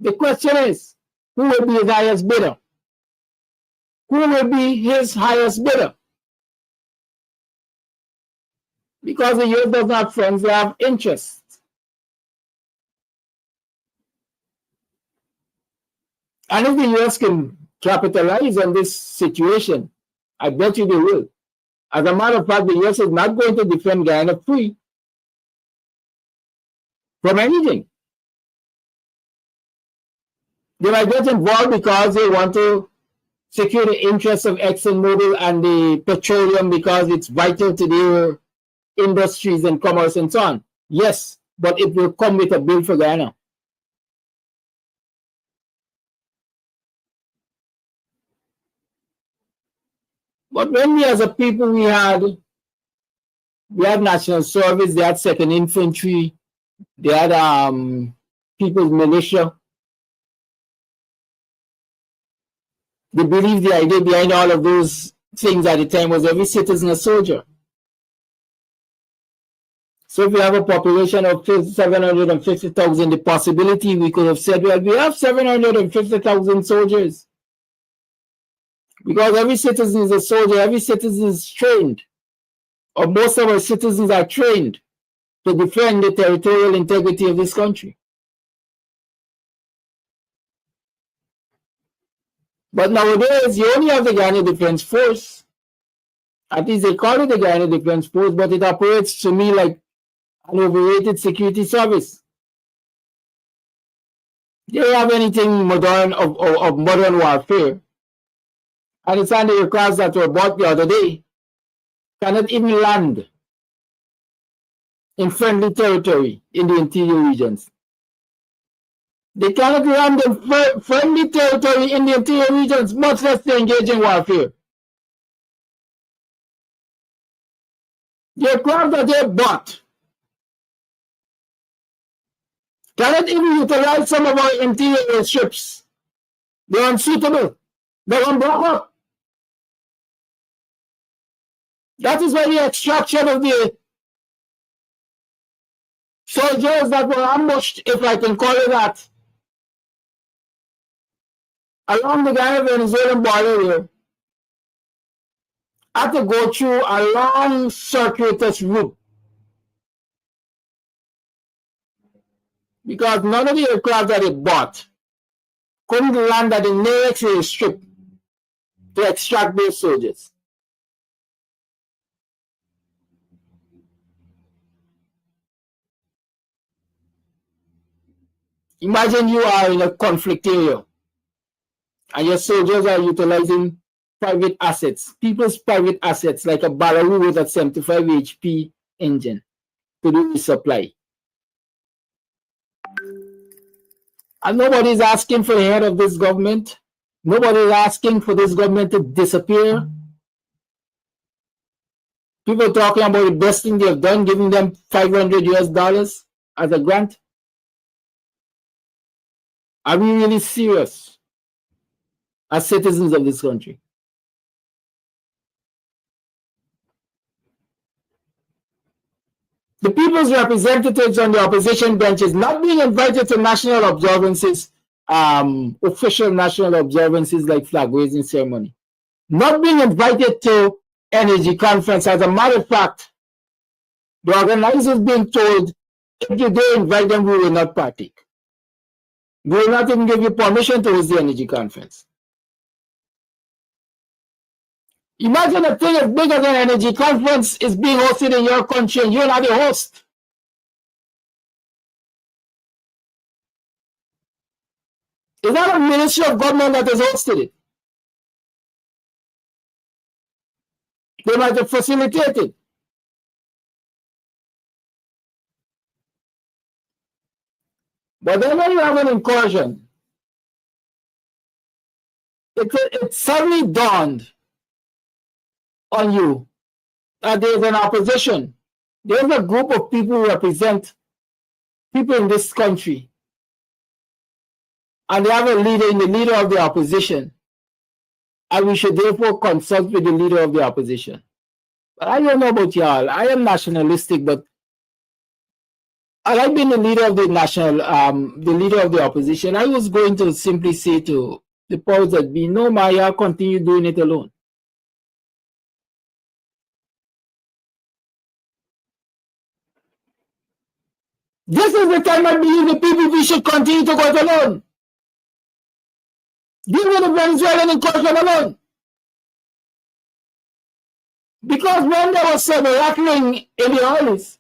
the question is, who will be his highest bidder? Who will be his highest bidder? Because the US does not have friends, they have interests. And if the US can capitalize on this situation, I bet you they will. As a matter of fact, the US is not going to defend Guyana free from anything. They might get involved because they want to secure the interests of ExxonMobil and the petroleum because it's vital to their industries and commerce and so on. Yes, but it will come with a bill for Guyana. But when we as a people, we had National Service, they had Second Infantry, they had People's Militia. They believed the idea behind all of those things at the time was every citizen a soldier. So if we have a population of 750,000, the possibility we could have said, well, we have 750,000 soldiers. Because every citizen is a soldier, every citizen is trained, or most of our citizens are trained to defend the territorial integrity of this country. But nowadays, you only have the Guyana Defense Force. At least they call it the Guyana Defense Force, but it operates to me like an overrated security service. They don't have anything modern of modern warfare. And it's on the aircraft that were bought the other day cannot even land in friendly territory in the interior regions. They cannot land in friendly territory in the interior regions, much less to engage in warfare. The aircraft that they bought cannot even utilize some of our interior ships. They're unsuitable. They're unbroken. That is why the extraction of the soldiers that were ambushed, if I can call it that, along the Guyana-Venezuelan border here, had to go through a long circuitous route. Because none of the aircraft that it bought couldn't land at the nearest strip to extract those soldiers. Imagine you are in a conflict area and your soldiers are utilizing private assets, people's private assets, like a Balaroo with a 75 HP engine to do the supply. And nobody's asking for the head of this government. Nobody's asking for this government to disappear. People talking about the best thing they've done, giving them $500 as a grant. Are we really serious as citizens of this country? The people's representatives on the opposition benches not being invited to national observances, official national observances like flag raising ceremony, not being invited to energy conference. As a matter of fact, the organizers being told, if you don't invite them, we will not partake. We will not even give you permission to host the energy conference. Imagine a thing as big as an energy conference is being hosted in your country and you're not the host. Is that a ministry of government that has hosted it? They might have facilitated. But then when you have an incursion, it suddenly dawned on you that there's an opposition. There's a group of people who represent people in this country. And they have a leader in the leader of the opposition. And we should therefore consult with the leader of the opposition. But I don't know about y'all. I am nationalistic, but I like being the leader of the the leader of the opposition. I was going to simply say to the powers that be, no, Maya, continue doing it alone. This is the time I believe the PPP should continue to go it alone. Deal with the Venezuelan incursion alone. Because when there was some rattling in the earlies,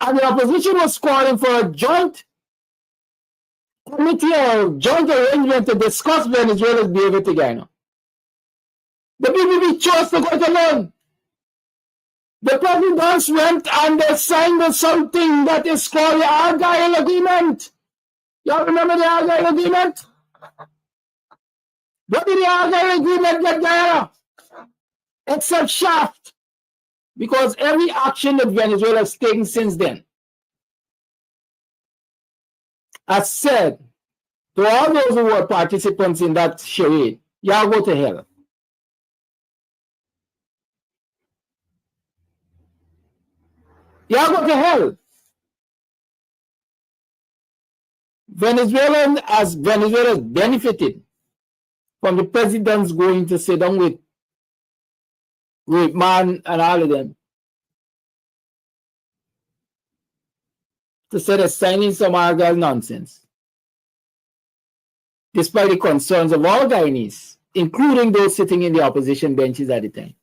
and the opposition was calling for a joint committee or joint arrangement to discuss Venezuela's behavior to Guyana, the PPP chose to go it alone. The presidents went and they signed something that is called the Argyle Agreement. Y'all remember the Argyle Agreement? What did the Argyle Agreement get Guyana? Except shaft. Because every action that Venezuela has taken since then has said to all those who were participants in that charade, y'all go to hell. Y'all go to hell. Venezuela has benefited from the presidents going to sit down with man and all of them to say they're signing some Argyle nonsense, despite the concerns of all Guyanese, including those sitting in the opposition benches at the time.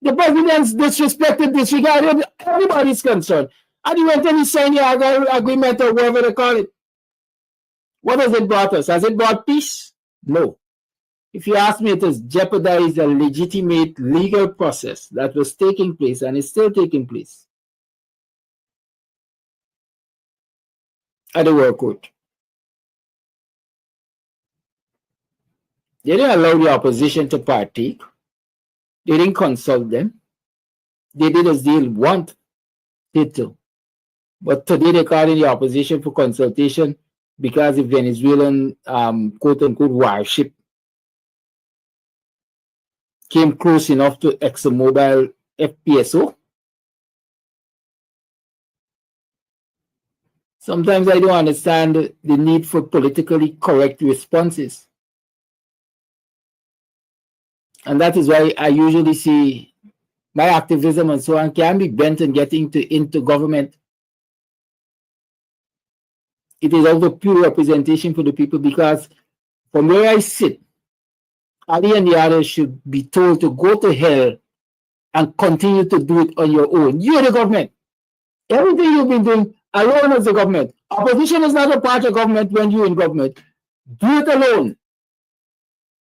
The presidents disrespected, disregarded everybody's concern. And he went and he signed the Argyle Agreement or whatever they call it. What has it brought us? Has it brought peace? No. If you ask me, it has jeopardized a legitimate legal process that was taking place and is still taking place at the World Court. They didn't allow the opposition to partake. They didn't consult them. They did as they wanted to. But today they're calling the opposition for consultation because the Venezuelan quote-unquote warship came close enough to ExxonMobil FPSO. Sometimes I don't understand the need for politically correct responses. And that is why I usually see my activism and so on can be bent and getting into government. It is also pure representation for the people, because from where I sit, Ali and the others should be told to go to hell and continue to do it on your own. You're the government. Everything you've been doing alone as the government. Opposition is not a part of government when you're in government. Do it alone.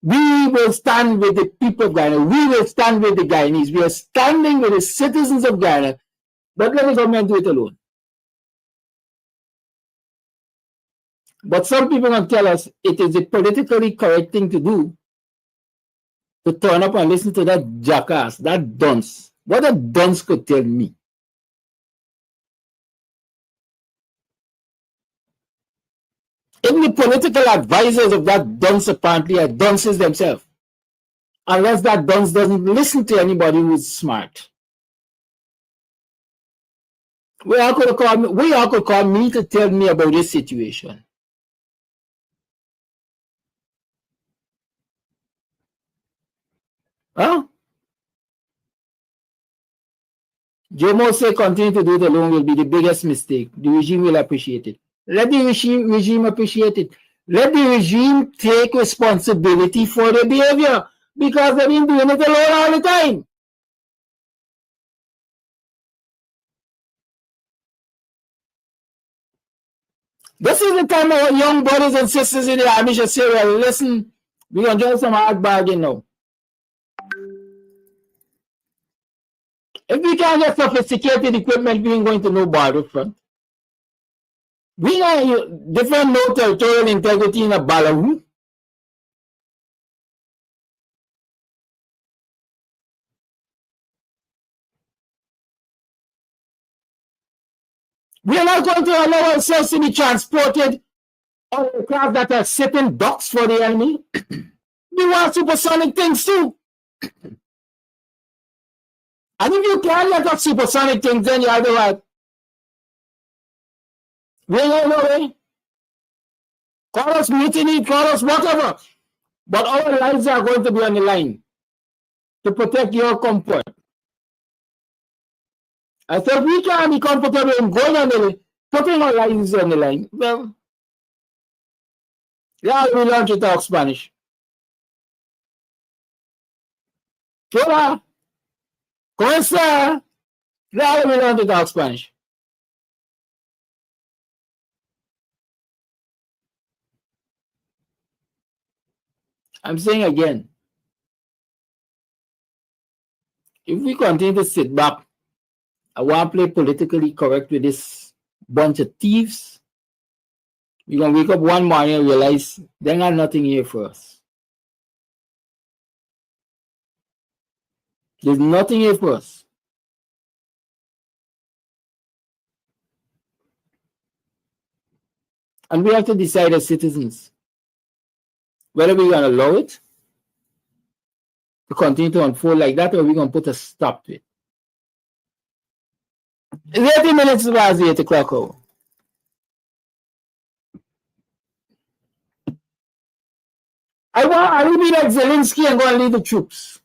We will stand with the people of Guyana. We will stand with the Guyanese. We are standing with the citizens of Guyana. But let the government do it alone. But some people will tell us it is a politically correct thing to do to turn up and listen to that jackass, that dunce. What a dunce could tell me. Even the political advisors of that dunce apparently are dunces themselves. Unless that dunce doesn't listen to anybody who's smart. We all could call me to tell me about this situation. Huh? Jomo say continue to do it alone will be the biggest mistake. The regime will appreciate it. Let the regime appreciate it. Let the regime take responsibility for their behavior because they've been doing it alone all the time. This is the time our young brothers and sisters in the army should say, well, listen, we're going to do some hard bargain now. If we can't get sophisticated equipment, we ain't going to no border front. We got different no territorial integrity in a balloon. We are not going to allow ourselves to be transported on aircraft that are setting ducks for the enemy. We want supersonic things too. And if you can't let us supersonic things, then you have the right. We ain't going no way. Call us mutiny, call us whatever. But our lives are going to be on the line to protect your comfort. I said we can't be comfortable in going on the line, putting our lives on the line. Well, yeah, we learn to talk Spanish. Hola. ¿Cómo está? Now we learn to talk Spanish. I'm saying again, if we continue to sit back, I want to play politically correct with this bunch of thieves, we're going to wake up one morning and realize they got nothing here for us. There's nothing here for us. And we have to decide as citizens whether we're going to allow it to continue to unfold like that or we're going to put a stop to it. It's 80 minutes past the 8 o'clock hour. I will be like Zelensky and go and lead the troops.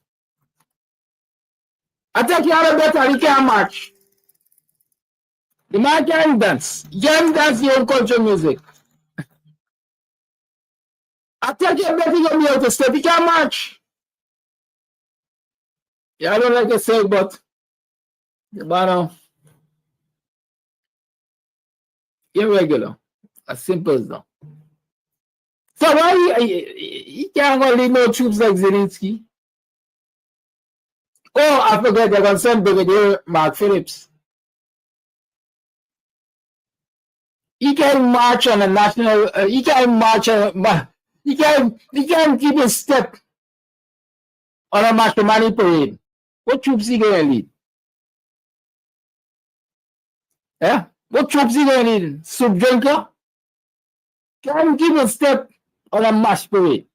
I think you have a better, he can't march. The man can't dance. You can't dance your own culture music. I think you better go be able to step, he can't march. Yeah, I don't like to say, but irregular. As simple as that. So why he can't go lead no troops like Zelensky? Oh, I forget they're going to send Brigadier Mark Phillips. He can march on a national. He can march on. He can keep his step on a Mashomani parade. What troops he going to lead? Yeah, what troops he going to lead? Soup drinker? Can keep a step on a mash parade.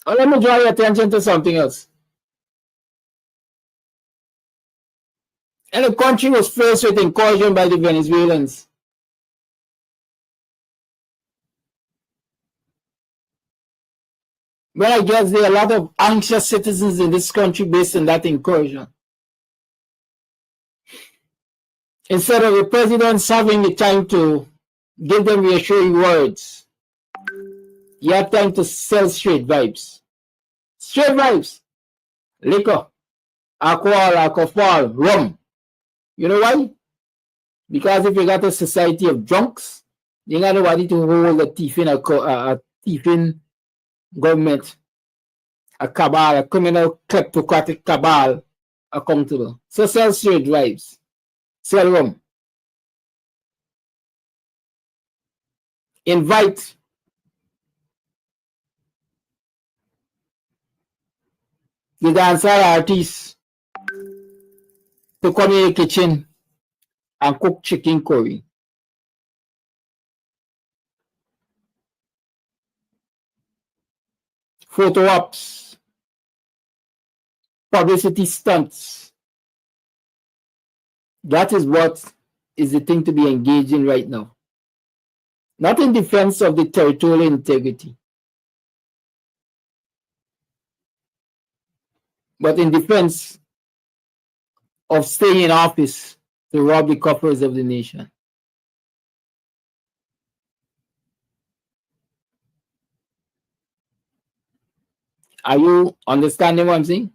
Oh, let me draw your attention to something else. And the country was faced with incursion by the Venezuelans. Well, I guess there are a lot of anxious citizens in this country based on that incursion. Instead of the president having the time to give them reassuring words, you have time to sell straight vibes. Straight vibes. Liquor, alcohol, rum. You know why? Because if you got a society of drunks, you got nobody to hold a thief in a thief in government, a cabal, a criminal kleptocratic cabal accountable. So sell straight drives, sell rum, invite the dancehall artists to come in the kitchen and cook chicken curry. Photo ops, publicity stunts. That is what is the thing to be engaged in right now. Not in defense of the territorial integrity, but in defense of staying in office to rob the coffers of the nation. Are you understanding what I'm saying?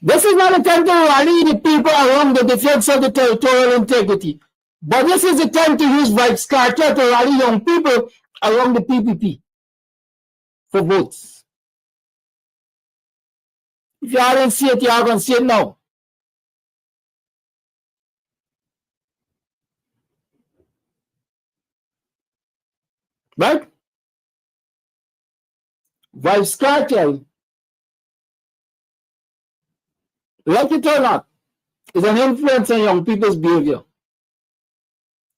This is not a time to rally the people around the defense of the territorial integrity, but this is a time to use Vibes Cartel to rally young people around the PPP for votes. If you haven't seen it, you are going to see it now. Right? Vibes Cartel, like it or not, is an influence on young people's behavior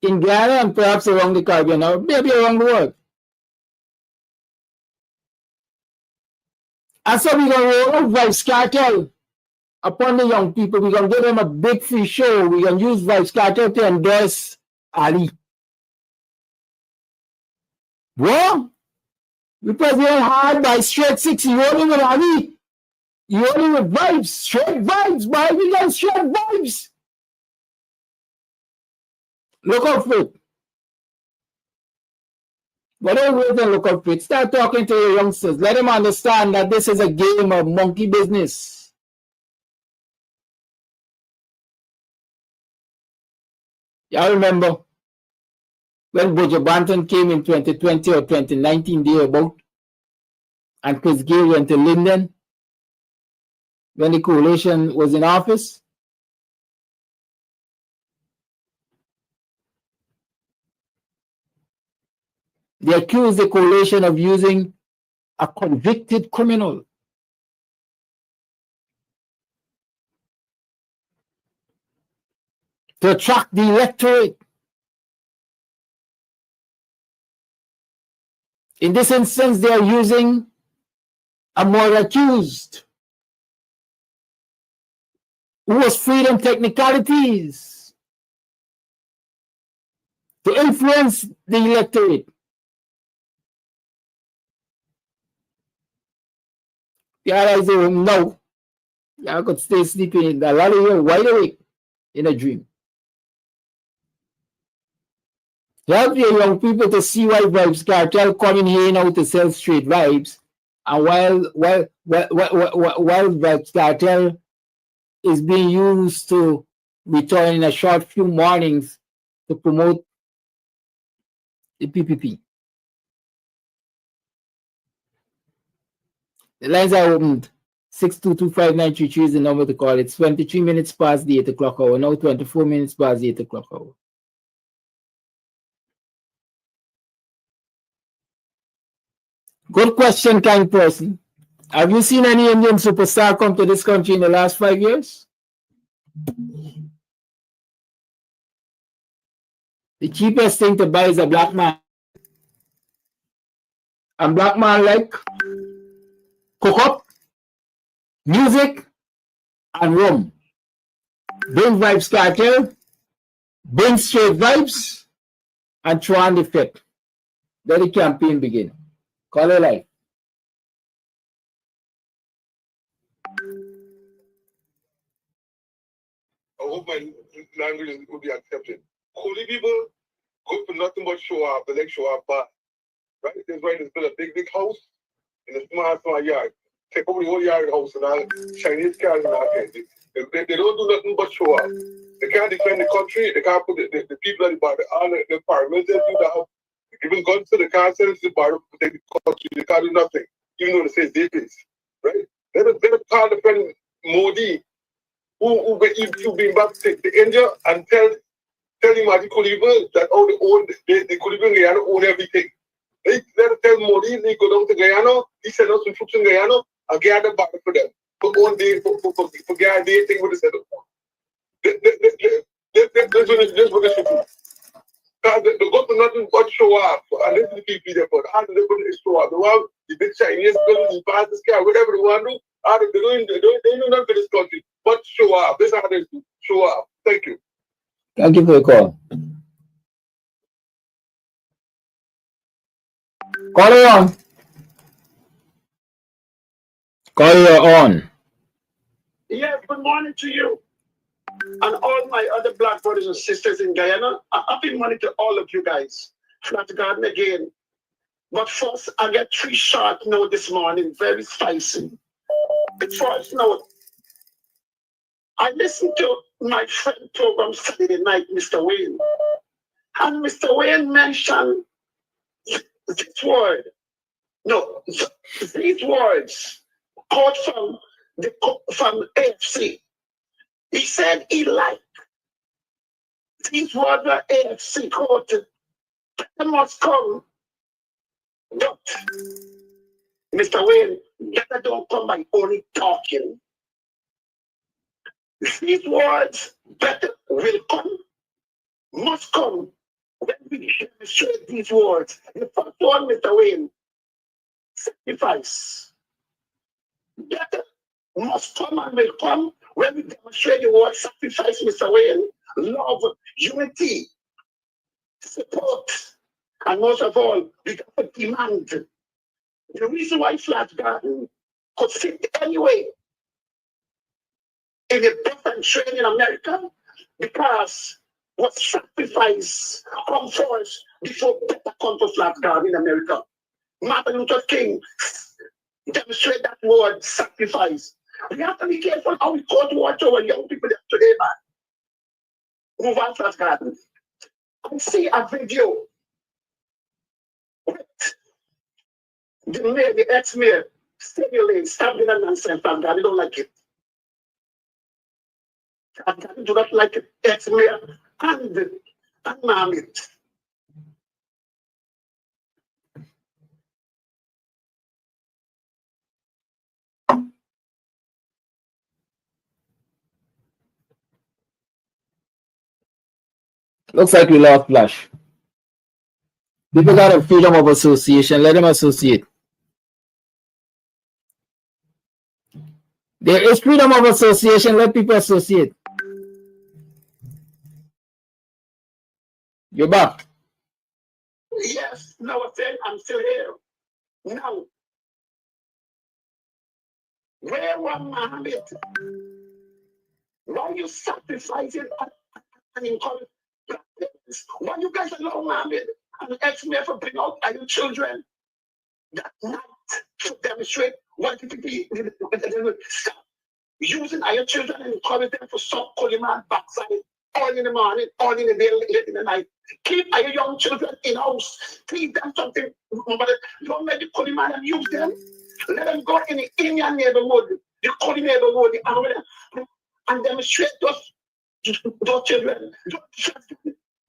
in Guyana and perhaps around the Caribbean or maybe around the world. And so we're going to roll out Vibes Cartel upon the young people. We're going to give them a big free show. We're going to use Vibes Cartel to endorse Ali. Well, because they're hard by straight six, you only with Ali. You only with vibes, straight vibes, boy. We got straight vibes. Look out for it. But don't wait and look out for it. Start talking to your youngsters. Let them understand that this is a game of monkey business. Y'all remember when Bojo Banton came in 2020 or 2019 thereabout, and Chris Gale went to Linden when the coalition was in office? They accused the coalition of using a convicted criminal to attract the electorate. In this instance, they are using a more accused who was freed on technicalities to influence the electorate. The other say, no, y'all could stay sleeping. A lot of you wide awake in a dream. Help your young people to see why Vibes Cartel coming here now to sell straight vibes, and while Vibes Cartel is being used to return in a short few mornings to promote the PPP. The lines are opened. 6225933 is the number to call. It's 23 minutes past the 8 o'clock hour. Now 24 minutes past the 8 o'clock hour. Good question, kind person. Have you seen any Indian superstar come to this country in the last 5 years? The cheapest thing to buy is a black man. And black man like cook up, music, and rum. Bring Vibes Cartel, bring straight vibes, and throw on the fit. Let the campaign begin. Call it live. I hope my language will be accepted. Holy people good for nothing but show off, the leg show off, but right? This right, there's been a big house in a small yard. take over the whole yard house and all Chinese cars and all that. They don't do nothing but show up. They can't defend the country. They can't put the people at the border. All the paramilitary do that. Giving guns to the car to the border to protect the country. They can't do nothing, even though they say they face. Right? Let us call the friend Modi, who been back to India and tell him at the Koliba that all the Koliba Guyana own everything. Let us tell Modi they go down to Guyana, he send us some troops in Guyana and get the border for them. For one day, for Guyana, thing with the setup. That's what they should do. The government nothing but show off, and this is the people there for. All the government is show off. The one, the big Chinese girl, the fastest car, whatever they want to do, they do nothing for this country but show off. This is how they do. Show off. Thank you. Thank you for your call. Caller on. Caller on. Yes, good morning to you and all my other black brothers and sisters in Guyana. A happy morning to all of you guys. Flat garden again. But first, I get 3 short notes this morning, very spicy. The first note, I listened to my friend program Saturday night, Mr. Wayne. And Mr. Wayne mentioned this word. No, these words quote from AFC. He said he liked these words were AFC quoted. They must come, but Mr. Wayne, better don't come by only talking. These words better will come, must come when we demonstrate these words. The first one, Mr. Wayne, sacrifice. Better must come and will come when we demonstrate the word sacrifice, Mr. Wayne. Love, unity, support, and most of all, we got to demand. The reason why Flat Garden could fit anyway in a different train in America, because what sacrifice come first before better come to Flat Garden in America. Martin Luther King demonstrate that word sacrifice. We have to be careful how we go to watch our young people today, man. Move on, Flat Garden. I see a video with the mayor, the ex-mayor, stimulating, stabbing and nonsense, Flat Garden. Don't like it. Flat Garden do not like it. Ex-mayor and Mohammed. Looks like we lost Flash. People got a freedom of association. Let them associate. There is freedom of association. Let people associate. You're back. Yes, no, I'm still here. Now, where were Mohammed? Why are you sacrificing and encouraging? Why you guys allow Mohammed and ex-mayor for bring out your children that night to demonstrate what people stop using our children and encourage them to suck Coleman backside all in the morning, all in the day, late in the night. Keep our young children in house. Teach them something, but don't let the Coleman and use them. Let them go in the Indian neighborhood, the Coleman neighborhood, and demonstrate those children.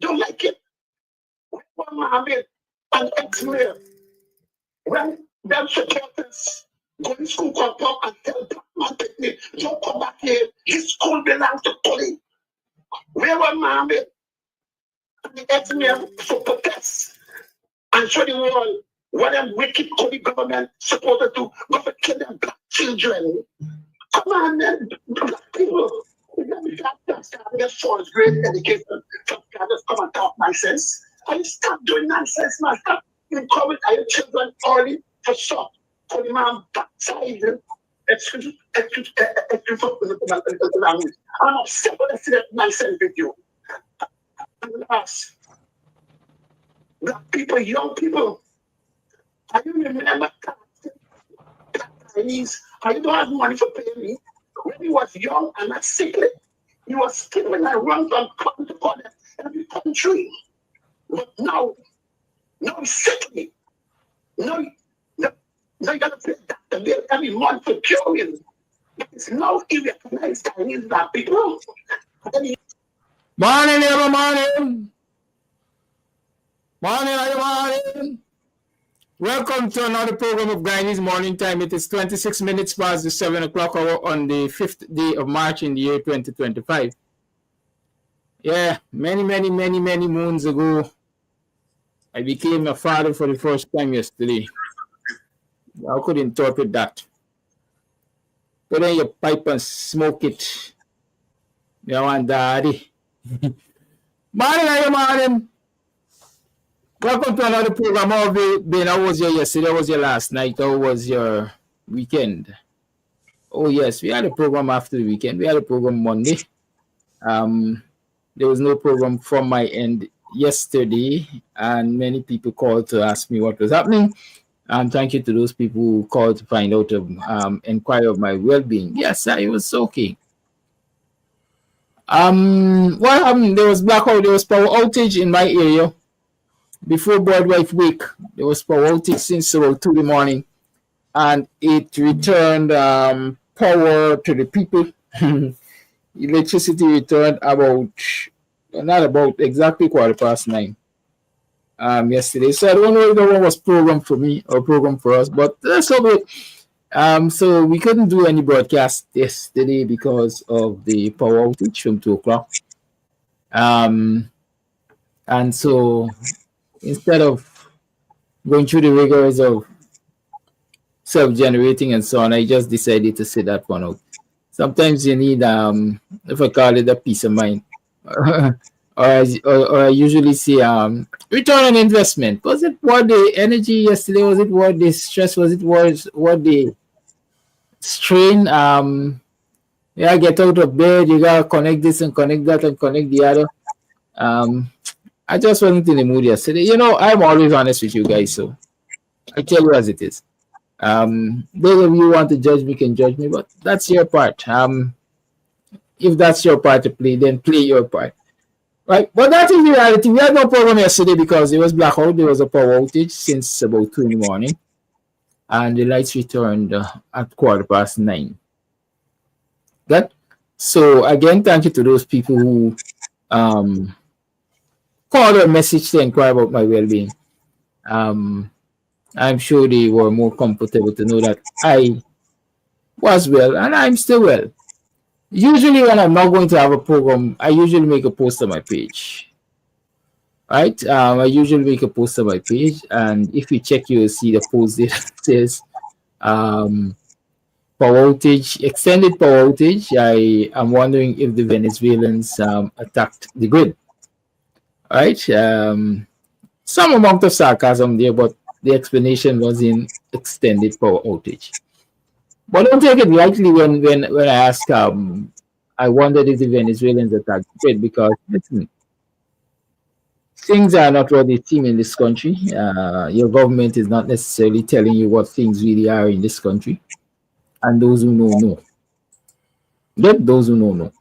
Don't like it. When Mohammed and ex-mayor, when them supporters go to school compound and tell Batman Picnic, don't come back here. His school belongs to Colin. Where were Mohammed and the ex-mayor for protests and show the world what them wicked Colin government supported to go for kill them black children? Come on, man, black people. We got to get fourth grade education. Just come and talk nonsense. And stop doing nonsense, man. Stop encouraging our children early for shop. For the man backside. Excuse the language. I'm upset when I see that nonsense video. And last, black people, young people, I remember Chinese, and you don't have money to pay me. When you was young and not sickly, you was skipping and run from country to country, every country. But now it's sickly. Now you gotta pay doctor bill every month for curing. It's now irrecognized Chinese that people. Morning, every morning. Morning. Welcome to another program of Guyanese Morning Time. It is 26 minutes past the 7 o'clock hour on the 5th day of March in the year 2025. Yeah, many moons ago, I became a father for the first time yesterday. I could interpret that. Put in your pipe and smoke it. You want daddy. Morning. Welcome to another program. How have you been? How was your yesterday? How was your last night? How was your weekend? Oh yes, we had a program after the weekend. We had a program Monday. There was no program from my end yesterday, and many people called to ask me what was happening. Thank you to those people who called to find out, inquire of my well-being. Yes, it was okay. What happened? There was blackout. There was power outage in my area. Before Board Wife Week, there was power outage since about 2 in the morning, and it returned power to the people. Electricity returned exactly 9:15 yesterday. So I don't know if that was programmed for me or programmed for us, but that's all good. So we couldn't do any broadcast yesterday because of the power outage from 2 o'clock. And so instead of going through the rigors of self-generating and so on, I just decided to sit that one out. Sometimes you need, if I call it, a peace of mind. or I usually say, return on investment. Was it worth the energy yesterday? Was it worth the stress? Was it worth the strain? Get out of bed. You gotta connect this and connect that and connect the other. I just wasn't in the mood yesterday. You know, I'm always honest with you guys, so I tell you as it is. Those of you who want to judge me can judge me, but that's your part. If that's your part to play, then play your part. Right? But that is the reality. We had no program yesterday because it was blackout. There was a power outage since about 2 in the morning. And the lights returned at 9:15. Good? So again, thank you to those people who called or message to inquire about my well-being. I'm sure they were more comfortable to know that I was well and I'm still well. Usually when I'm not going to have a program, I usually make a post on my page. Right? I usually make a post on my page, and if you check, you will see the post that says power outage, extended power outage. I am wondering if the Venezuelans attacked the grid. Right? Some amount of sarcasm there, but the explanation was in extended power outage. But don't take it lightly when I ask, I wondered if the Venezuelans attacked the grid, because listen, things are not what they seem in this country. Your government is not necessarily telling you what things really are in this country. And those who know. Let those who know.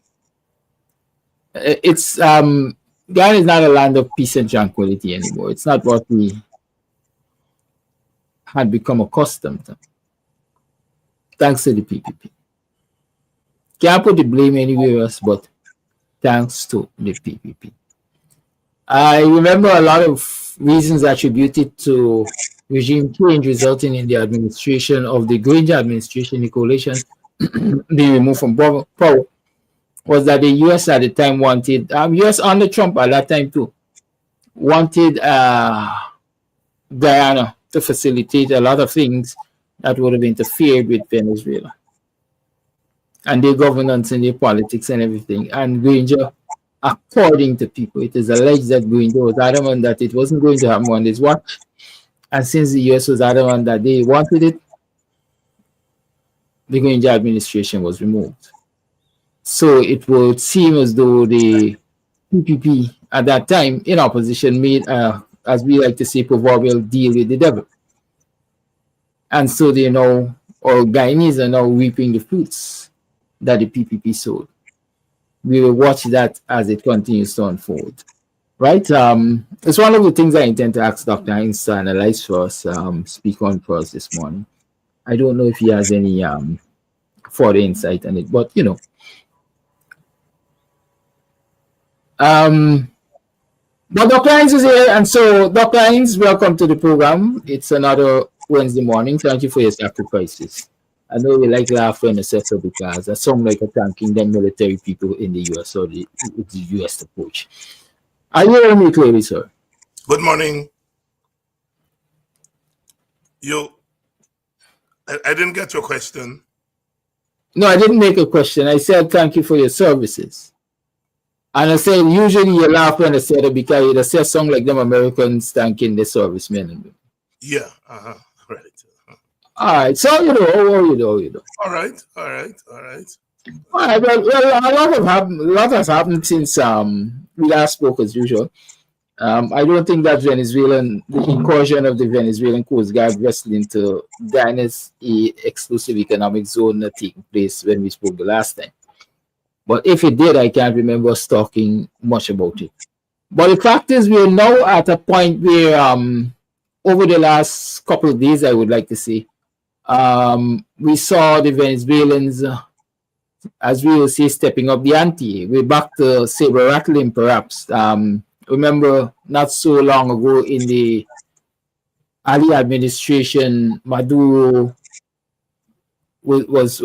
It's Ghana is not a land of peace and tranquility anymore. It's not what we had become accustomed to. Thanks to the PPP. Can't put the blame anywhere else but thanks to the PPP. I remember a lot of reasons attributed to regime change resulting in the administration of the Granger administration, the coalition being removed from power, was that the US at the time wanted, US under Trump at that time too, wanted Guyana to facilitate a lot of things that would have interfered with Venezuela and their governance and their politics and everything. And Granger, according to people, it is alleged that Granger was adamant that it wasn't going to happen on his watch. And since the US was adamant that they wanted it, the Granger administration was removed. So it would seem as though the PPP at that time in opposition made, as we like to say, proverbial deal with the devil. And so they now or Guyanese are now reaping the fruits that the PPP sowed. We will watch that as it continues to unfold. Right? It's one of the things I intend to ask Dr. Hines to analyze for us, speak on for us this morning. I don't know if he has any further insight on it, but but Dr. Hines is here, and so Dr. Hines, welcome to the program. It's another Wednesday morning. Thank you for your sacrifices. I know we like laughing in the sector because that sounds like a thanking them military people in the US or the US approach. Are you hearing me clearly, sir? Good morning. I didn't get your question. No, I didn't make a question. I said thank you for your services. And I said usually you laugh when I said it because you say something like them Americans thanking the servicemen and women. Yeah, right. All right, so how you do. All right. All right. Well, a lot has happened since we last spoke as usual. I don't think that the incursion of the Venezuelan Coast Guard vessel into Guyanese's exclusive economic zone taking place when we spoke the last time. But if it did, I can't remember us talking much about it. But the fact is, we're now at a point where, over the last couple of days, I would like to say, we saw the Venezuelans, as we will say, stepping up the ante. We're back to saber rattling, perhaps. Remember, not so long ago in the Ali administration, Maduro was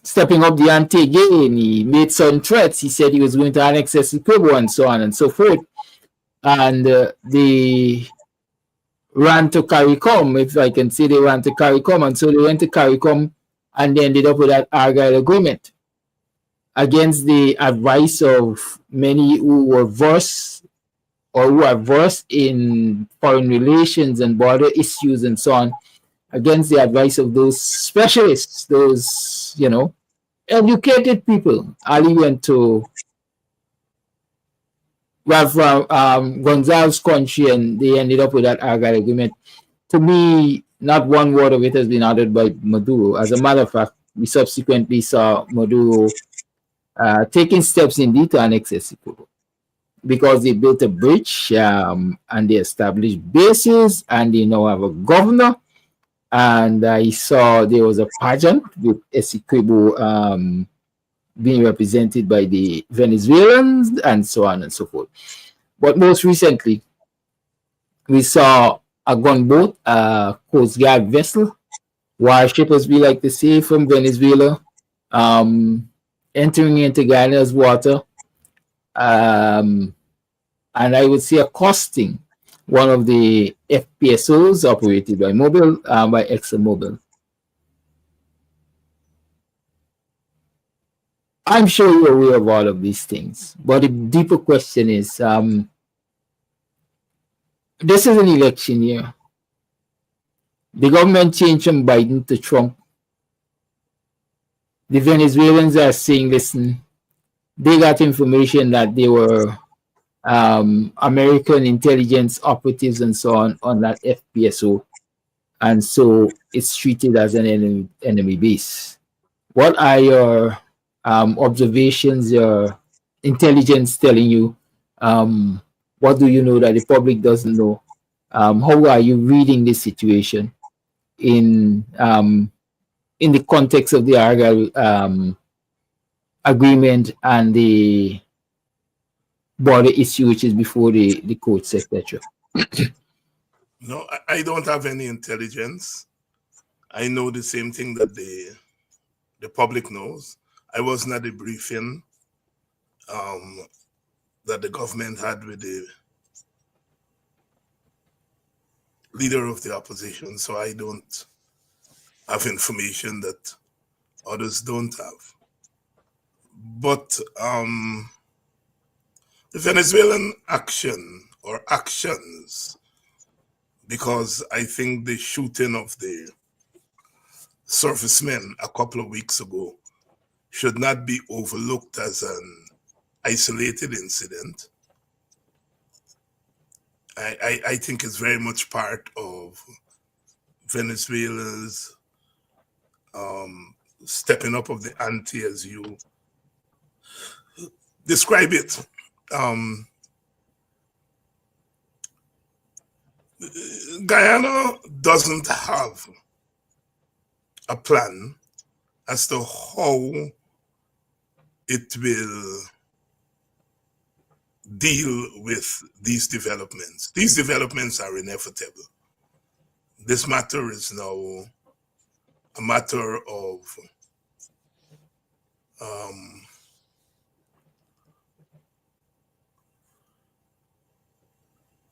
stepping up the ante again. He made some threats. He said he was going to annex Essequibo and so on and so forth. And they ran to CARICOM, if I can say they ran to CARICOM. And so they went to CARICOM and they ended up with that Argyle agreement against the advice of many who were versed or who are versed in foreign relations and border issues and so on, against the advice of those specialists, those, educated people. Ali went to Gonzalez's country and they ended up with that Argyle agreement. To me, not one word of it has been uttered by Maduro. As a matter of fact, we subsequently saw Maduro taking steps indeed to annex Essequibo because they built a bridge and they established bases and they now have a governor. And I saw there was a pageant with Essequibo being represented by the Venezuelans and so on and so forth. But most recently, we saw a gunboat, a Coast Guard vessel, warshippers, we like to say, from Venezuela, entering into Guyanese's water, and I would say accosting one of the FPSOs operated by by ExxonMobil. I'm sure you're aware of all of these things, but the deeper question is, this is an election year. The government changed from Biden to Trump. The Venezuelans are saying, listen, they got information that they were American intelligence operatives and so on that FPSO. And so it's treated as an enemy base. What are your observations, your intelligence telling you? What do you know that the public doesn't know? How are you reading this situation in the context of the Argyle agreement and the border issue, which is before the courts, etc.? No, I don't have any intelligence. I know the same thing that the public knows. I wasn't at the briefing that the government had with the leader of the opposition, so I don't have information that others don't have. But the Venezuelan action or actions, because I think the shooting of the servicemen a couple of weeks ago should not be overlooked as an isolated incident. I think it's very much part of of Venezuela's stepping up of the ante, as you describe it. Guyana doesn't have a plan as to how it will deal with these developments. These developments are inevitable. This matter is now a matter of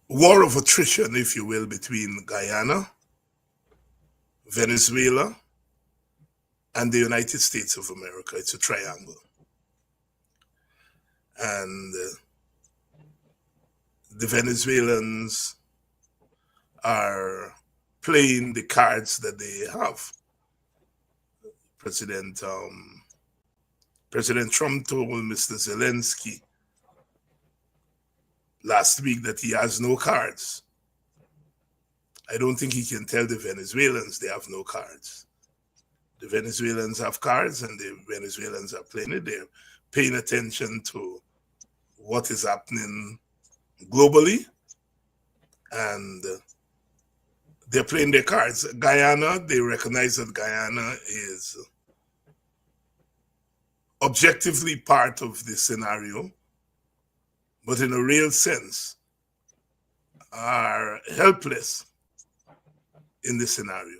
war of attrition, if you will, between Guyana, Venezuela, and the United States of America. It's a triangle. And the Venezuelans are playing the cards that they have. President Trump told Mr. Zelensky last week that he has no cards. I don't think he can tell the Venezuelans they have no cards. The Venezuelans have cards, and the Venezuelans are playing it. They're paying attention to what is happening globally, and they're playing their cards. Guyana, they recognize that Guyana is objectively part of the scenario, but in a real sense are helpless in the scenario.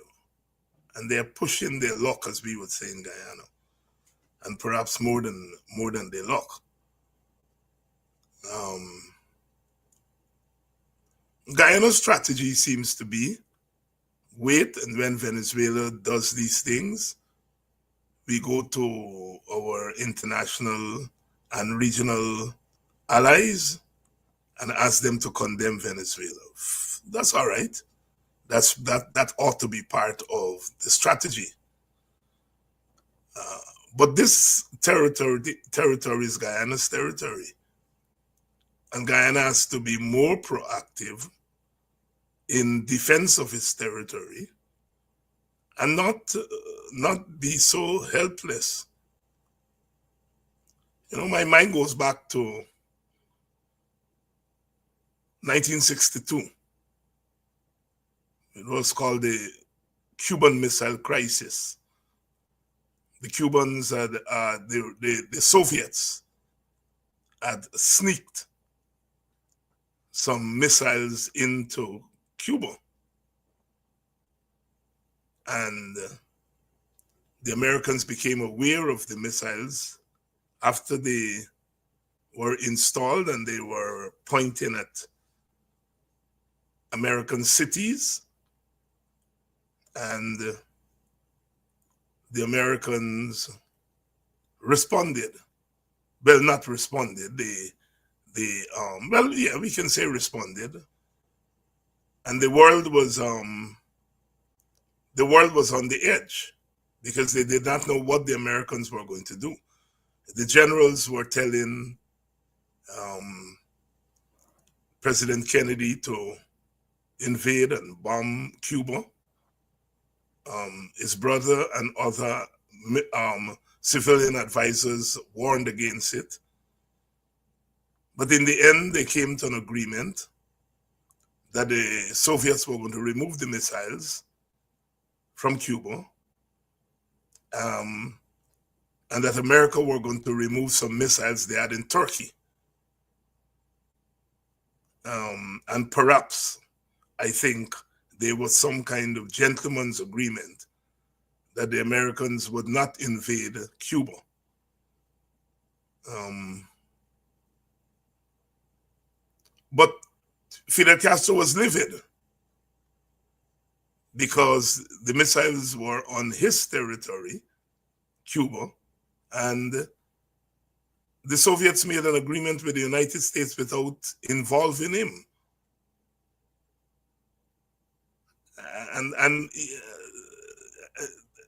And they're pushing their luck, as we would say in Guyana, and perhaps more than their luck. Guyana's strategy seems to be wait, and when Venezuela does these things, we go to our international and regional allies and ask them to condemn Venezuela. That's all right. That ought to be part of the strategy. But this territory is Guyana's territory. And Guyana has to be more proactive in defense of its territory and not be so helpless. You know, my mind goes back to 1962. It was called the Cuban Missile Crisis. The Cubans had, the Soviets had sneaked some missiles into Cuba. And the Americans became aware of the missiles after they were installed, and they were pointing at American cities. And the Americans responded. Well, not responded. Well, yeah, we can say responded. And the world was on the edge because they did not know what the Americans were going to do. The generals were telling President Kennedy to invade and bomb Cuba. His brother and other civilian advisors warned against it. But in the end, they came to an agreement that the Soviets were going to remove the missiles from Cuba, and that America were going to remove some missiles they had in Turkey. And perhaps, I think, there was some kind of gentleman's agreement that the Americans would not invade Cuba. But Fidel Castro was livid because the missiles were on his territory, Cuba, and the Soviets made an agreement with the United States without involving him. And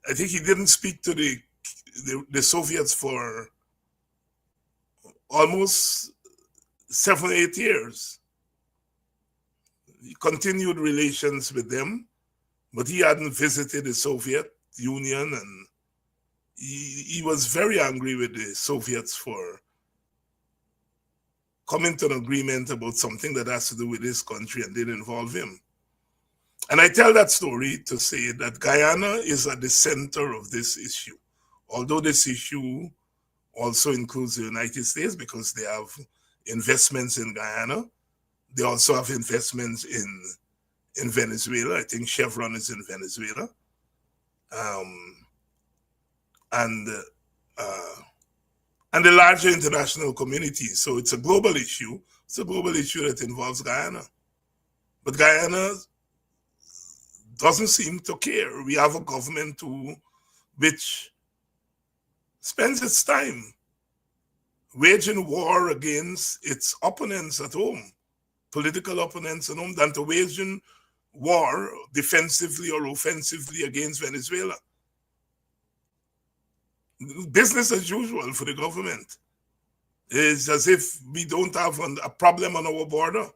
I think he didn't speak to the Soviets for almost 7 or 8 years. He continued relations with them, but he hadn't visited the Soviet Union, and he was very angry with the Soviets for coming to an agreement about something that has to do with his country and didn't involve him. And I tell that story to say that Guyana is at the center of this issue, although this issue also includes the United States because they have investments in Guyana. They also have investments in Venezuela. I think Chevron is in Venezuela. And the larger international community. So it's a global issue. It's a global issue that involves Guyana. But Guyana doesn't seem to care. We have a government which spends its time waging war against its opponents at home, political opponents at home, than to waging war defensively or offensively against Venezuela. Business as usual for the government. It's as if we don't have a problem on our border.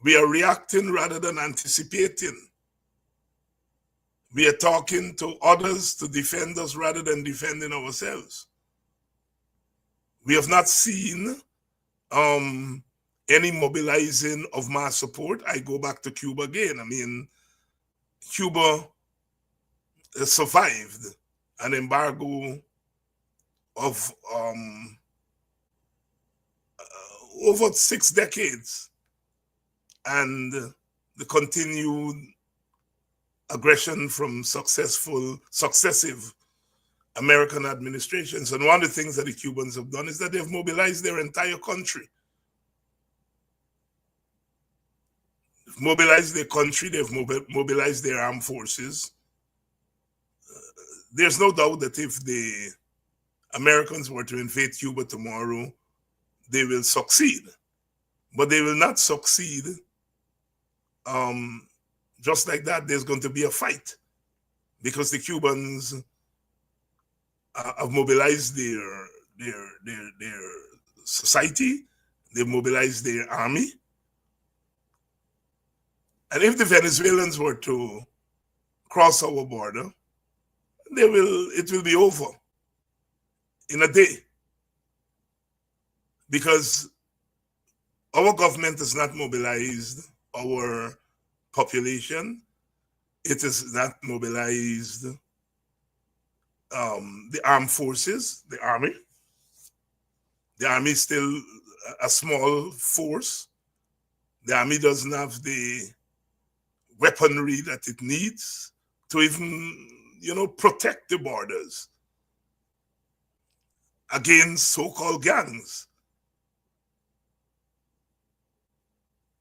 We are reacting rather than anticipating. We are talking to others to defend us rather than defending ourselves. We have not seen any mobilizing of mass support. I go back to Cuba again. I mean, Cuba survived an embargo of over 6 decades, and the continued aggression from successive American administrations. And one of the things that the Cubans have done is that they've mobilized their entire country. They've mobilized their country, they've mobilized their armed forces. There's no doubt that if the Americans were to invade Cuba tomorrow, they will succeed. But they will not succeed just like that. There's going to be a fight because the Cubans have mobilized their society, they've mobilized their army. And if the Venezuelans were to cross our border, it will be over in a day, because our government has not mobilized our population. It has not mobilized the armed forces, the army. The army is still a small force. The army doesn't have the weaponry that it needs to even, protect the borders against so-called gangs.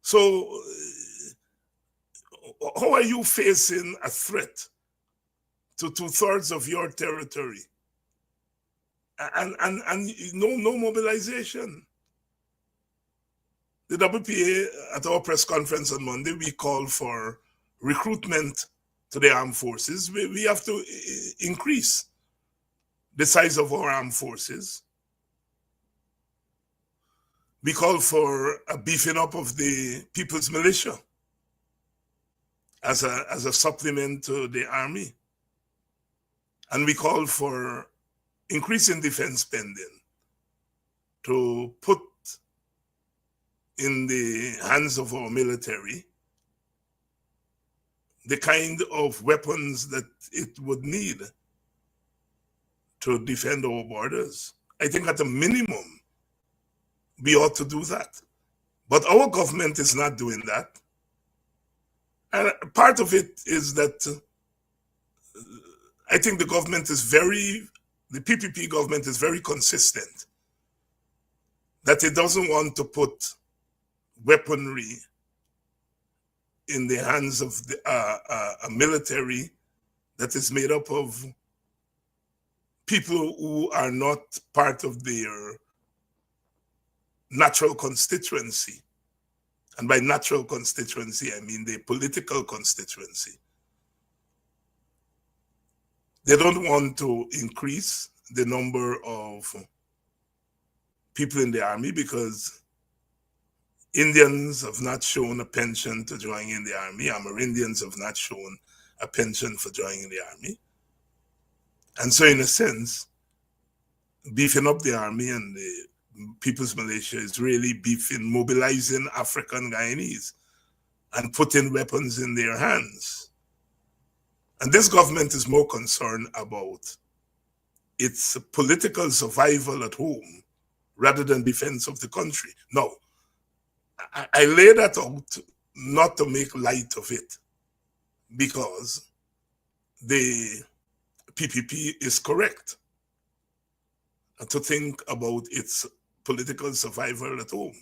So how are you facing a threat to 2/3 of your territory and no mobilization? The WPA, at our press conference on Monday, we called for recruitment to the armed forces. We have to increase the size of our armed forces. We called for a beefing up of the People's Militia as a supplement to the army. And we called for increasing defense spending to put in the hands of our military the kind of weapons that it would need to defend our borders. I think at a minimum, we ought to do that. But our government is not doing that. And part of it is that I think the PPP government is very consistent, that it doesn't want to put weaponry in the hands of a military that is made up of people who are not part of their natural constituency. And by natural constituency, I mean the political constituency. They don't want to increase the number of people in the army because Indians have not shown a penchant to join in the army. Amerindians have not shown a penchant for joining the army. And so in a sense, beefing up the army and the People's Militia is really mobilizing African Guyanese and putting weapons in their hands. And this government is more concerned about its political survival at home rather than defense of the country. Now, I lay that out not to make light of it, because the PPP is correct to think about its political survival at home.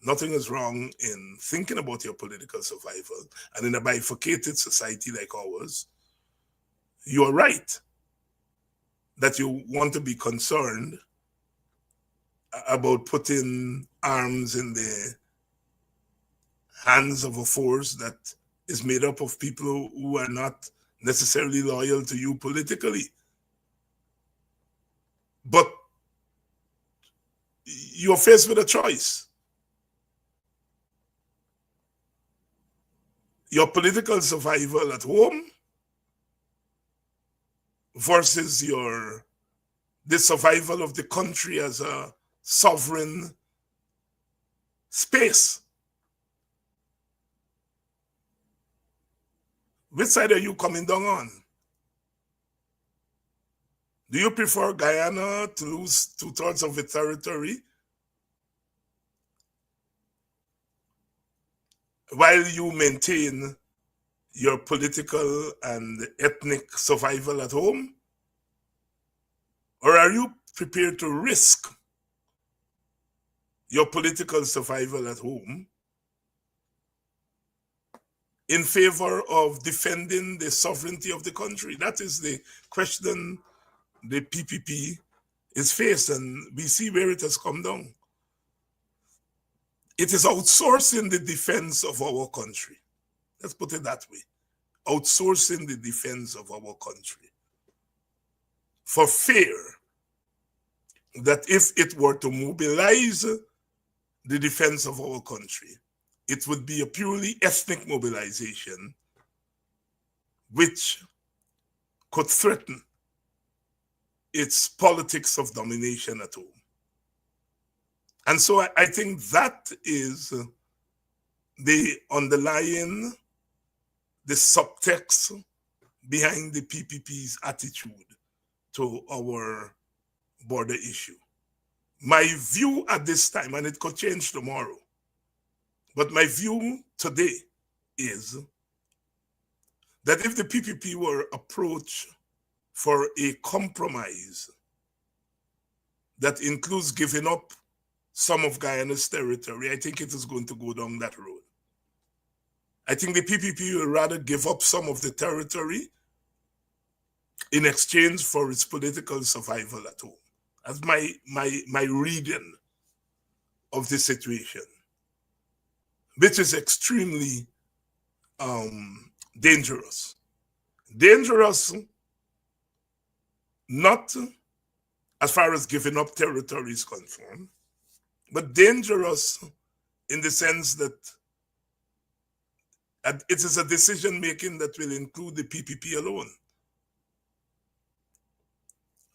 Nothing is wrong in thinking about your political survival. And in a bifurcated society like ours, you are right that you want to be concerned about putting arms in the hands of a force that is made up of people who are not necessarily loyal to you politically. But you're faced with a choice. Your political survival at home versus the survival of the country as a sovereign space. Which side are you coming down on? Do you prefer Guyana to lose 2/3 of its territory while you maintain your political and ethnic survival at home? Or are you prepared to risk your political survival at home in favor of defending the sovereignty of the country? That is the question the PPP is faced, and we see where it has come down. It is outsourcing the defense of our country. Let's put it that way. Outsourcing the defense of our country for fear that if it were to mobilize the defense of our country, it would be a purely ethnic mobilization which could threaten its politics of domination at home. And so I think that is the underlying, the subtext behind the PPP's attitude to our border issue. My view at this time, and it could change tomorrow, but my view today is that if the PPP were approached for a compromise that includes giving up some of Guyana's territory, I think it is going to go down that road. I think the PPP will rather give up some of the territory in exchange for its political survival at home. That's my reading of the situation, which is extremely dangerous. Dangerous not as far as giving up territory is concerned, but dangerous in the sense that it is a decision making that will include the PPP alone.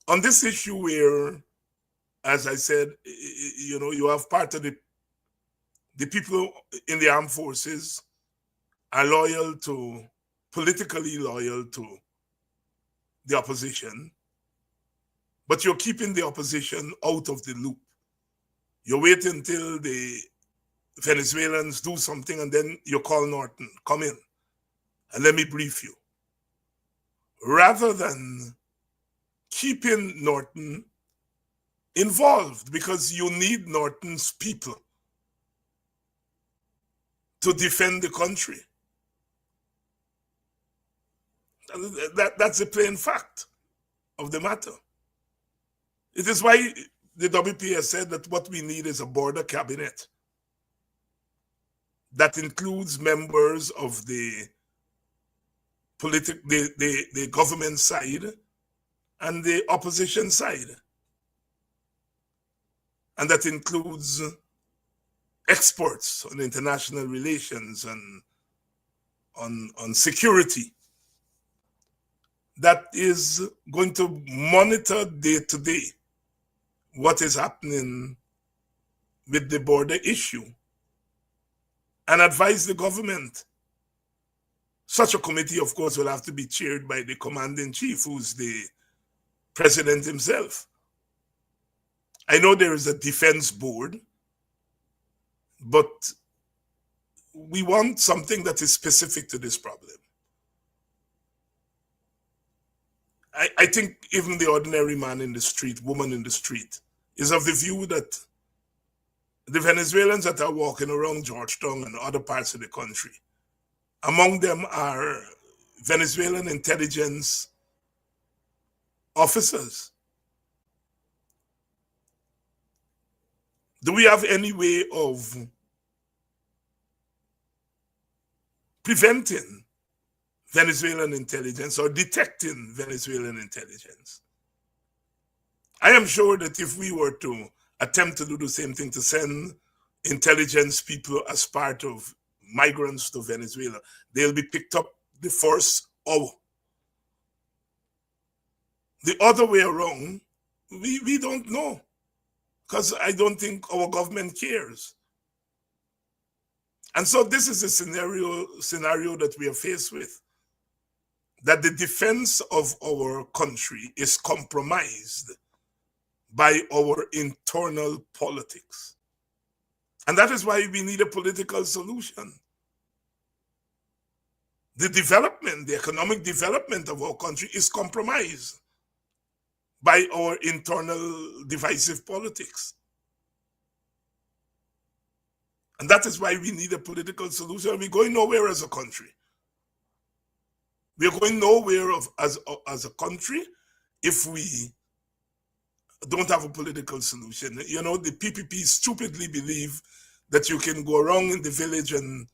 On this issue where, as I said, you have part of the people in the armed forces are politically loyal to the opposition, but you're keeping the opposition out of the loop. You wait until the Venezuelans do something and then you call Norton, come in and let me brief you. Rather than keeping Norton involved, because you need Norton's people to defend the country. That's the plain fact of the matter. It is why the WP has said that what we need is a border cabinet that includes members of the government side and the opposition side. And that includes experts on international relations and on security that is going to monitor day to day what is happening with the border issue and advise the government. Such a committee, of course, will have to be chaired by the commander-in-chief, who's the president himself. I know there is a defense board, but we want something that is specific to this problem. I think even the ordinary man in the street, woman in the street, is of the view that the Venezuelans that are walking around Georgetown and other parts of the country, among them are Venezuelan intelligence officers. Do we have any way of preventing Venezuelan intelligence or detecting Venezuelan intelligence? I am sure that if we were to attempt to do the same thing, to send intelligence people as part of migrants to Venezuela, they'll be picked up the first hour. The other way around, we don't know, because I don't think our government cares. And so this is a scenario that we are faced with, that the defense of our country is compromised by our internal politics. And that is why we need a political solution. The development, the economic development of our country is compromised by our internal divisive politics. And that is why we need a political solution. We're going nowhere as a country. We're going nowhere as a country if we don't have a political solution. You know, the PPP stupidly believe that you can go around in the village and,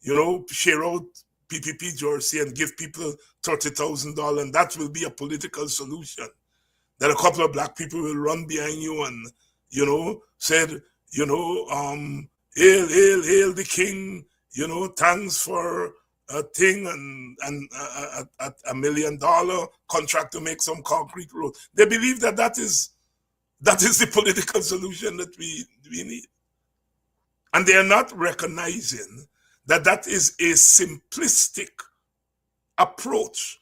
you know, share out PPP jersey and give people $30,000, and that will be a political solution. That a couple of black people will run behind you and, you know, said, you know, hail, hail, hail the king, you know, thanks for a thing and $1 million contract to make some concrete road. They believe that is the political solution that we need. And they are not recognizing that is a simplistic approach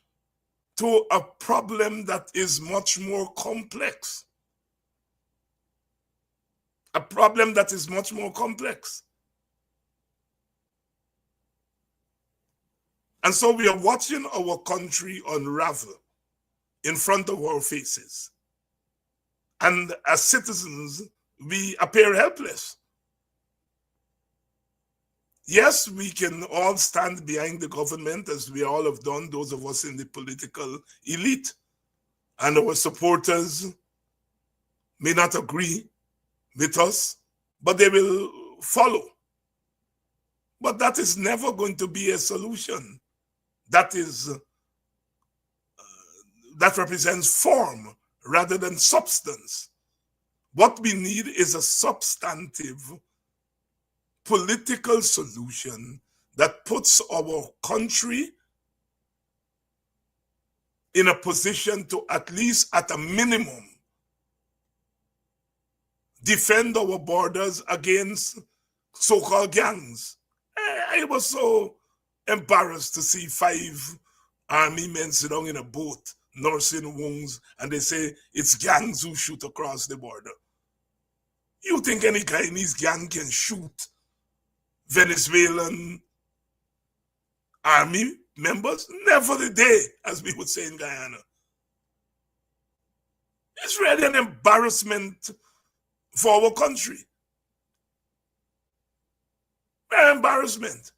to a problem that is much more complex. A problem that is much more complex. And so we are watching our country unravel in front of our faces. And as citizens, we appear helpless. Yes, we can all stand behind the government, as we all have done, those of us in the political elite. And our supporters may not agree with us, but they will follow. But that is never going to be a solution. That represents form rather than substance. What we need is a substantive political solution that puts our country in a position to, at least at a minimum, defend our borders against so-called gangs. I was so embarrassed to see 5 army men sit down in a boat nursing wounds, and they say it's gangs who shoot across the border. You think any Guyanese gang can shoot Venezuelan army members? Never the day, as we would say in Guyana. It's really an embarrassment for our country. An embarrassment.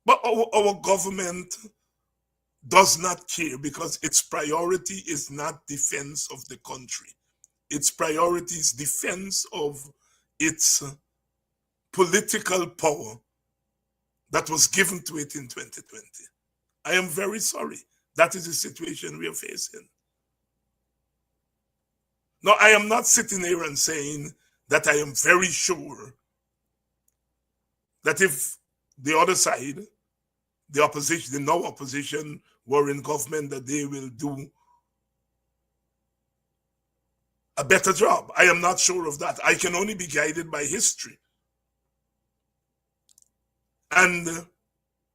But our government does not care, because its priority is not defense of the country. Its priority is defense of its political power that was given to it in 2020. I am very sorry. That is the situation we are facing. Now, I am not sitting here and saying that I am very sure that if the other side, the opposition, the no opposition, were in government, that they will do a better job. I am not sure of that. I can only be guided by history. And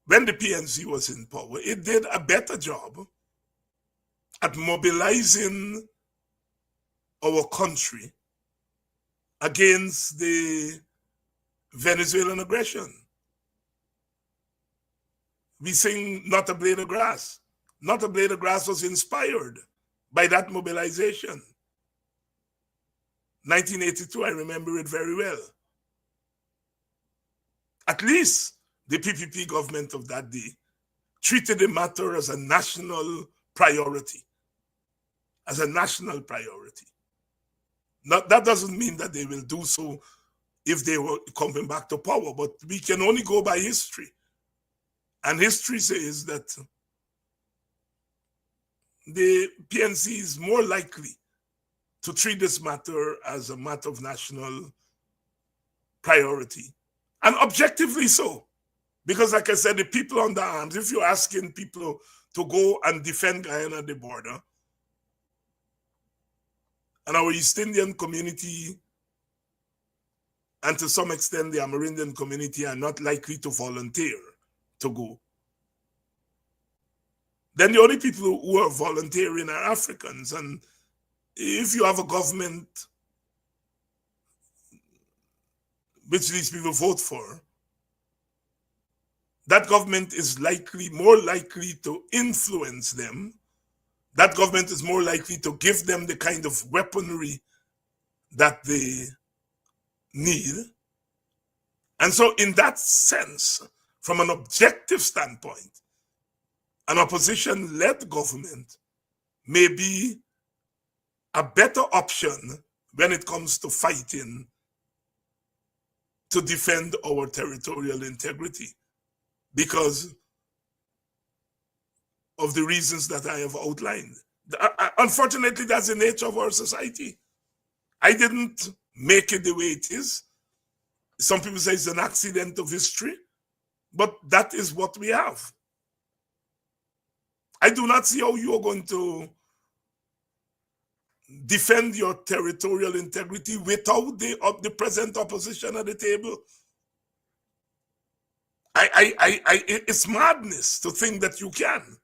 when the PNC was in power, it did a better job at mobilizing our country against the Venezuelan aggression. We sing Not a Blade of Grass. Not a Blade of Grass was inspired by that mobilization. 1982, I remember it very well. At least the PPP government of that day treated the matter as a national priority. As a national priority. Not, that doesn't mean that they will do so if they were coming back to power, but we can only go by history. And history says that the PNC is more likely to treat this matter as a matter of national priority. And objectively so. Because like I said, the people under arms, if you're asking people to go and defend Guyana at the border, and our East Indian community, and to some extent the Amerindian community, are not likely to volunteer to go, then the only people who are volunteering are Africans. And if you have a government which these people vote for, that government is more likely to influence them. That government is more likely to give them the kind of weaponry that they need. And so in that sense, from an objective standpoint, an opposition-led government may be a better option when it comes to fighting to defend our territorial integrity, because of the reasons that I have outlined. Unfortunately, that's the nature of our society. I didn't make it the way it is. Some people say it's an accident of history, but that is what we have. I do not see how you are going to defend your territorial integrity without the present opposition at the table. It's madness to think that you can.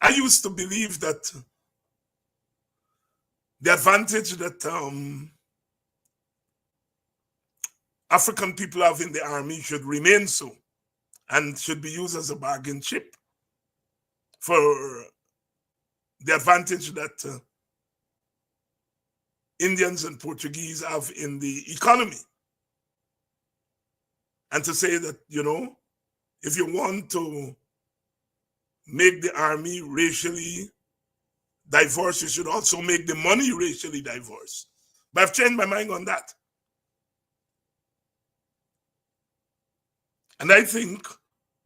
I used to believe that the advantage that African people have in the army should remain so, and should be used as a bargain chip for the advantage that Indians and Portuguese have in the economy. And to say that, you know, if you want to make the army racially diverse, you should also make the money racially diverse. But I've changed my mind on that. And I think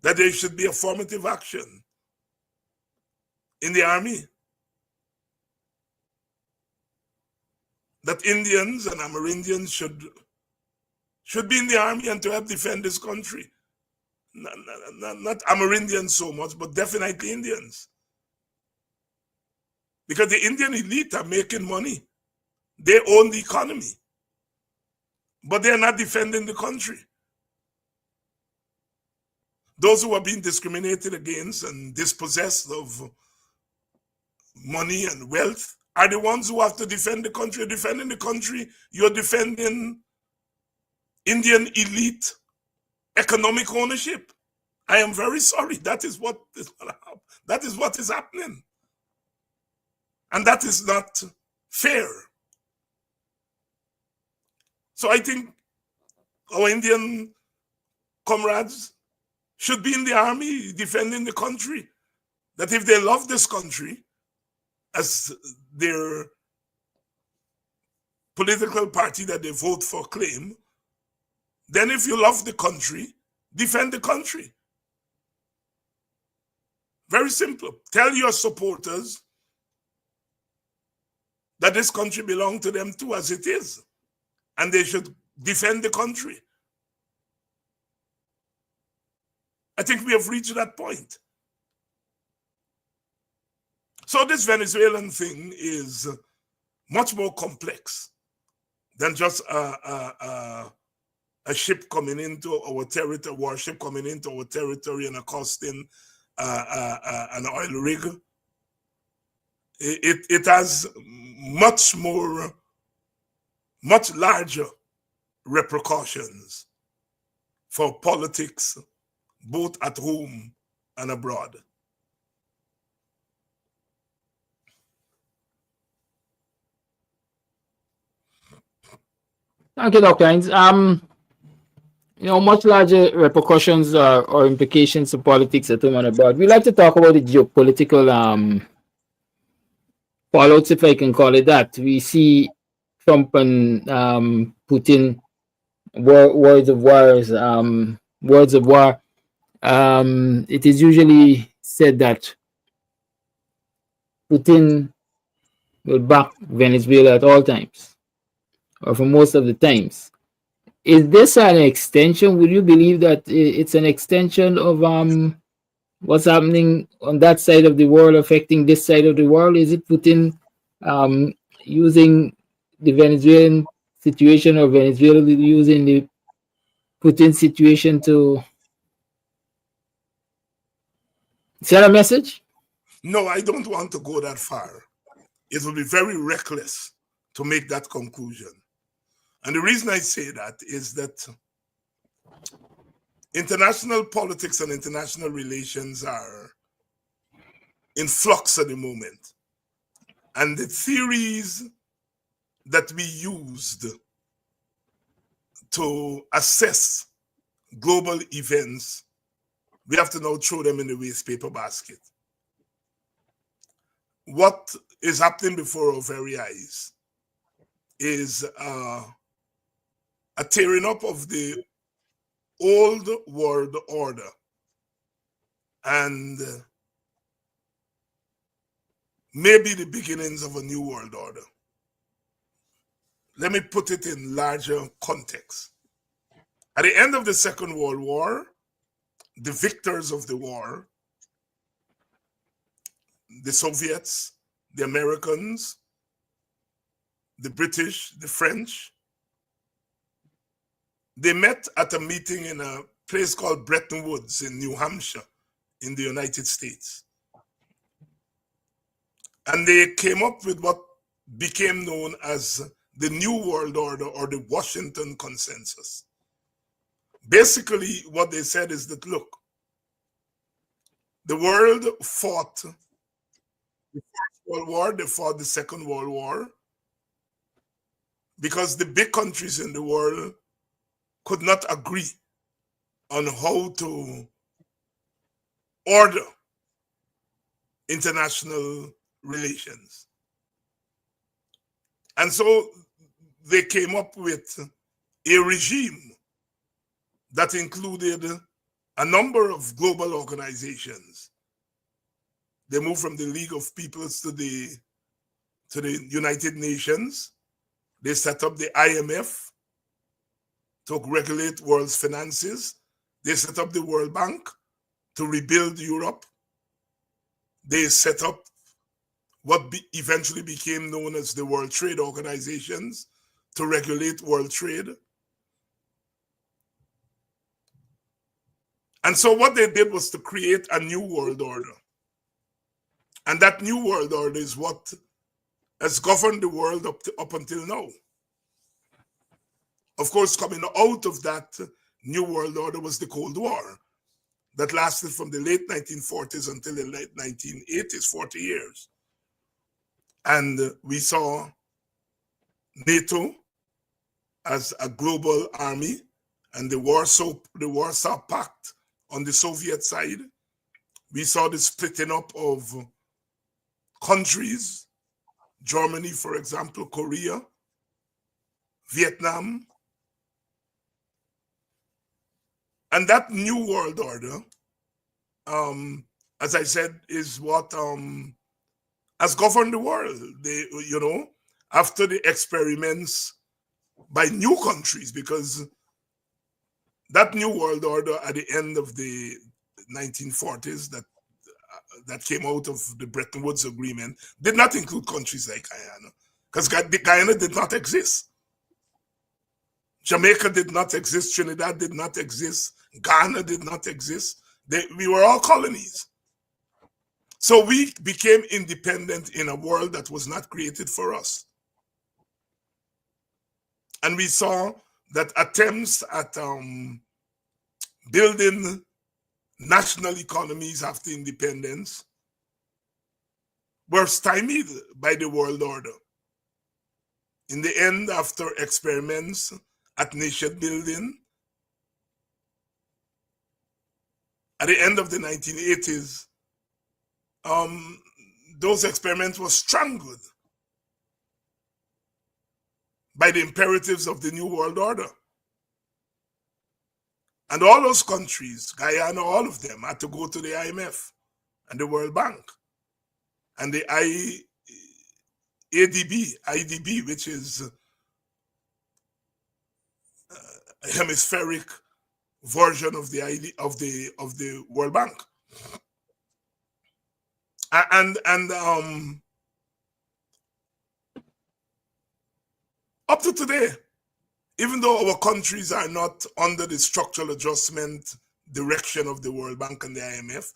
that there should be affirmative action in the army. That Indians and Amerindians should be in the army and to help defend this country. Not Amerindians so much, but definitely Indians. Because the Indian elite are making money. They own the economy. But they're not defending the country. Those who are being discriminated against and dispossessed of money and wealth are the ones who have to defend the country. You're defending the country, you're defending Indian elite economic ownership. I am very sorry. That is what is happening. And that is not fair. So I think our Indian comrades should be in the army defending the country. That if they love this country, as their political party that they vote for claim, then if you love the country, defend the country. Very simple. Tell your supporters that this country belongs to them too, as it is, and they should defend the country. I think we have reached that point. So this Venezuelan thing is much more complex than just a ship coming into our territory, warship coming into our territory and accosting an oil rig. It has much larger repercussions for politics, both at home and abroad. Thank you, Dr. Hines. Much larger repercussions or implications to politics at home and abroad. We like to talk about the geopolitical fallouts, if I can call it that. We see Trump and Putin words of war. It is usually said that Putin will back Venezuela at all times, or for most of the times. Is this an extension? Would you believe that it's an extension of what's happening on that side of the world affecting this side of the world? Is it Putin using the Venezuelan situation, or Venezuela using the Putin situation to send a message? No, I don't want to go that far. It would be very reckless to make that conclusion. And the reason I say that is that international politics and international relations are in flux at the moment. And the theories that we used to assess global events, we have to now throw them in the waste paper basket. What is happening before our very eyes is a tearing up of the old world order and maybe the beginnings of a new world order. Let me put it in larger context. At the end of the Second World War, the victors of the war, the Soviets, the Americans, the British, the French, they met at a meeting in a place called Bretton Woods in New Hampshire in the United States. And they came up with what became known as the New World Order, or the Washington Consensus. Basically, what they said is that, look, the world fought the First World War, they fought the Second World War, because the big countries in the world could not agree on how to order international relations. And so they came up with a regime that included a number of global organizations. They moved from the League of Peoples to the United Nations. They set up the IMF to regulate world's finances. They set up the World Bank to rebuild Europe. They set up what eventually became known as the World Trade Organizations to regulate world trade. And so what they did was to create a new world order. And that new world order is what has governed the world up until now. Of course, coming out of that new world order was the Cold War that lasted from the late 1940s until the late 1980s, 40 years. And we saw NATO as a global army and the Warsaw Pact on the Soviet side. We saw the splitting up of countries, Germany, for example, Korea, Vietnam. And that new world order, as I said, is what has governed the world. after the experiments by new countries, because that new world order at the end of the 1940s that came out of the Bretton Woods Agreement did not include countries like Guyana, because Guyana did not exist. Jamaica did not exist. Trinidad did not exist. Ghana did not exist. We were all colonies. So we became independent in a world that was not created for us. And we saw that attempts at building national economies after independence were stymied by the world order. In the end, after experiments at nation building, at the end of the 1980s, those experiments were strangled by the imperatives of the New World Order. And all those countries, Guyana, all of them, had to go to the IMF and the World Bank and the IDB, which is a hemispheric version of the World Bank. And up to today, even though our countries are not under the structural adjustment direction of the World Bank and the IMF,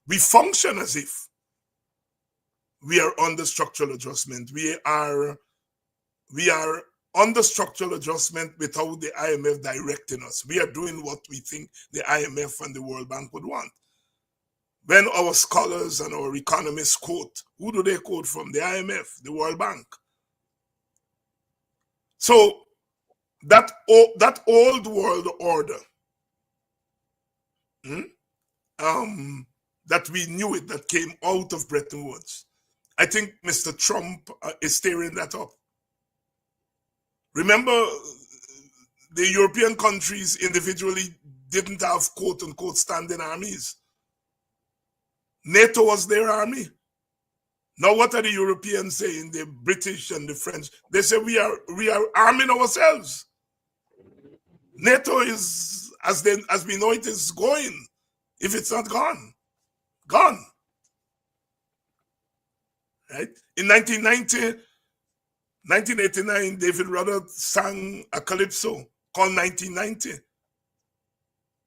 we function as if we are under structural adjustment. We are under structural adjustment without the IMF directing us. We are doing what we think the IMF and the World Bank would want. When our scholars and our economists quote, who do they quote from? The IMF, the World Bank. So that old world order, that we knew it, that came out of Bretton Woods, I think Mr. Trump is stirring that up. Remember, the European countries individually didn't have quote unquote standing armies. NATO was their army. Now what are the Europeans saying? The British and the French, they say we are arming ourselves. NATO is, as we know it, is going, if it's not gone. Right? In 1989, David Rudder sang a calypso called 1990.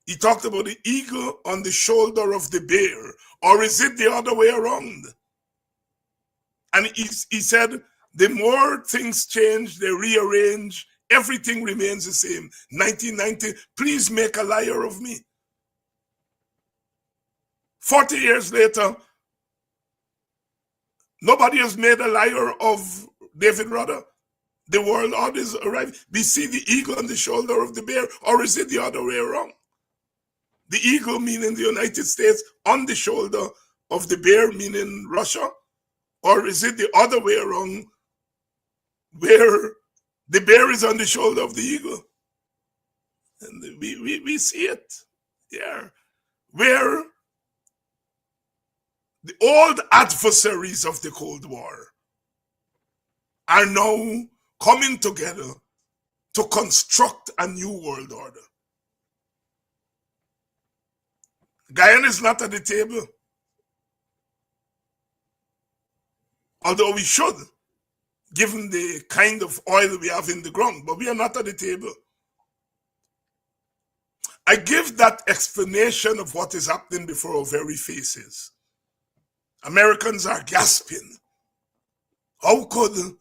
He talked about the eagle on the shoulder of the bear, or is it the other way around? And he said, the more things change, they rearrange, everything remains the same. 1990, please make a liar of me. 40 years later, nobody has made a liar of David Rudder. The world order is arrived. We see the eagle on the shoulder of the bear, or is it the other way around? The eagle meaning the United States on the shoulder of the bear meaning Russia, or is it the other way around, where the bear is on the shoulder of the eagle? And we see it here, where the old adversaries of the Cold War are now coming together to construct a new world order. Guyana is not at the table, although we should, given the kind of oil we have in the ground, but we are not at the table. I give that explanation of what is happening before our very faces. Americans are gasping. How could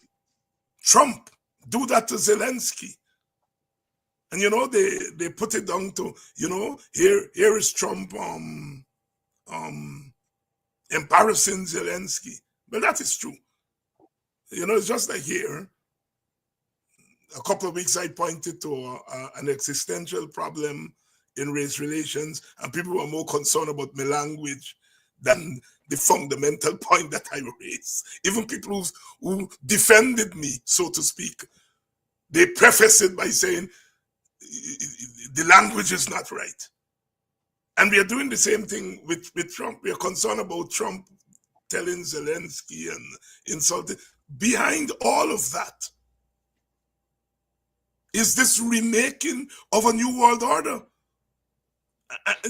Trump do that to Zelensky? And they put it down to, here is Trump embarrassing Zelensky. But that is true. It's just like here. A couple of weeks I pointed to an existential problem in race relations, and people were more concerned about my language than the fundamental point that I raised. Even people who defended me, so to speak, they preface it by saying the language is not right. And we are doing the same thing with Trump. We are concerned about Trump telling Zelensky and insulting. behind all of that is this remaking of a new world order.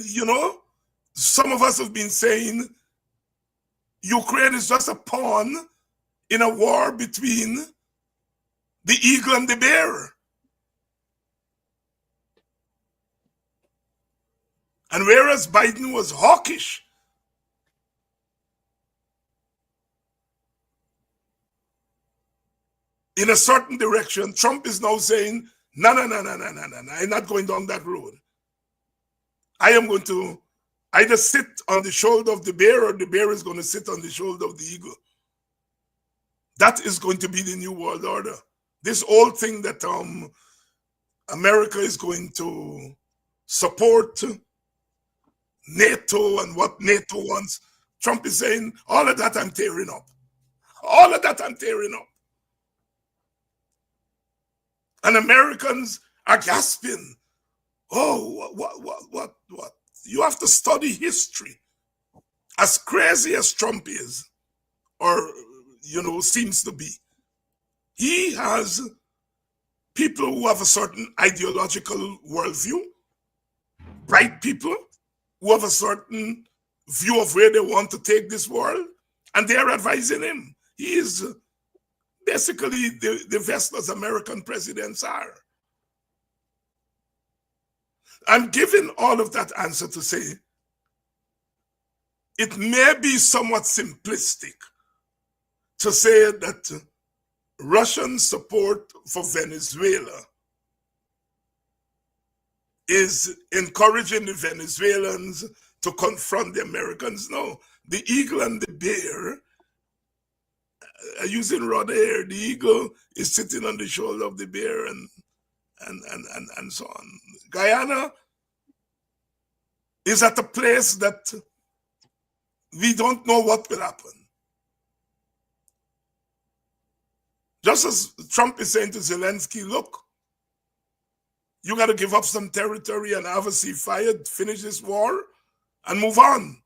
You know, some of us have been saying Ukraine is just a pawn in a war between the eagle and the bear. And whereas Biden was hawkish, in a certain direction, Trump is now saying, no, I'm not going down that road. I am going to either sit on the shoulder of the bear, or the bear is going to sit on the shoulder of the eagle. That is going to be the new world order. This old thing that America is going to support NATO and what NATO wants. Trump is saying, all of that I'm tearing up. All of that I'm tearing up. And Americans are gasping. Oh, what? You have to study history. As crazy as Trump is, or, seems to be, he has people who have a certain ideological worldview, bright people who have a certain view of where they want to take this world, and they're advising him. He is basically the vessel as American presidents are. I'm giving all of that answer to say it may be somewhat simplistic to say that Russian support for Venezuela is encouraging the Venezuelans to confront the Americans. No, the eagle and the bear are using rod here. The eagle is sitting on the shoulder of the bear and so on. Guyana is at a place that we don't know what will happen. Just as Trump is saying to Zelensky, look, you got to give up some territory and have a ceasefire, finish this war, and move on.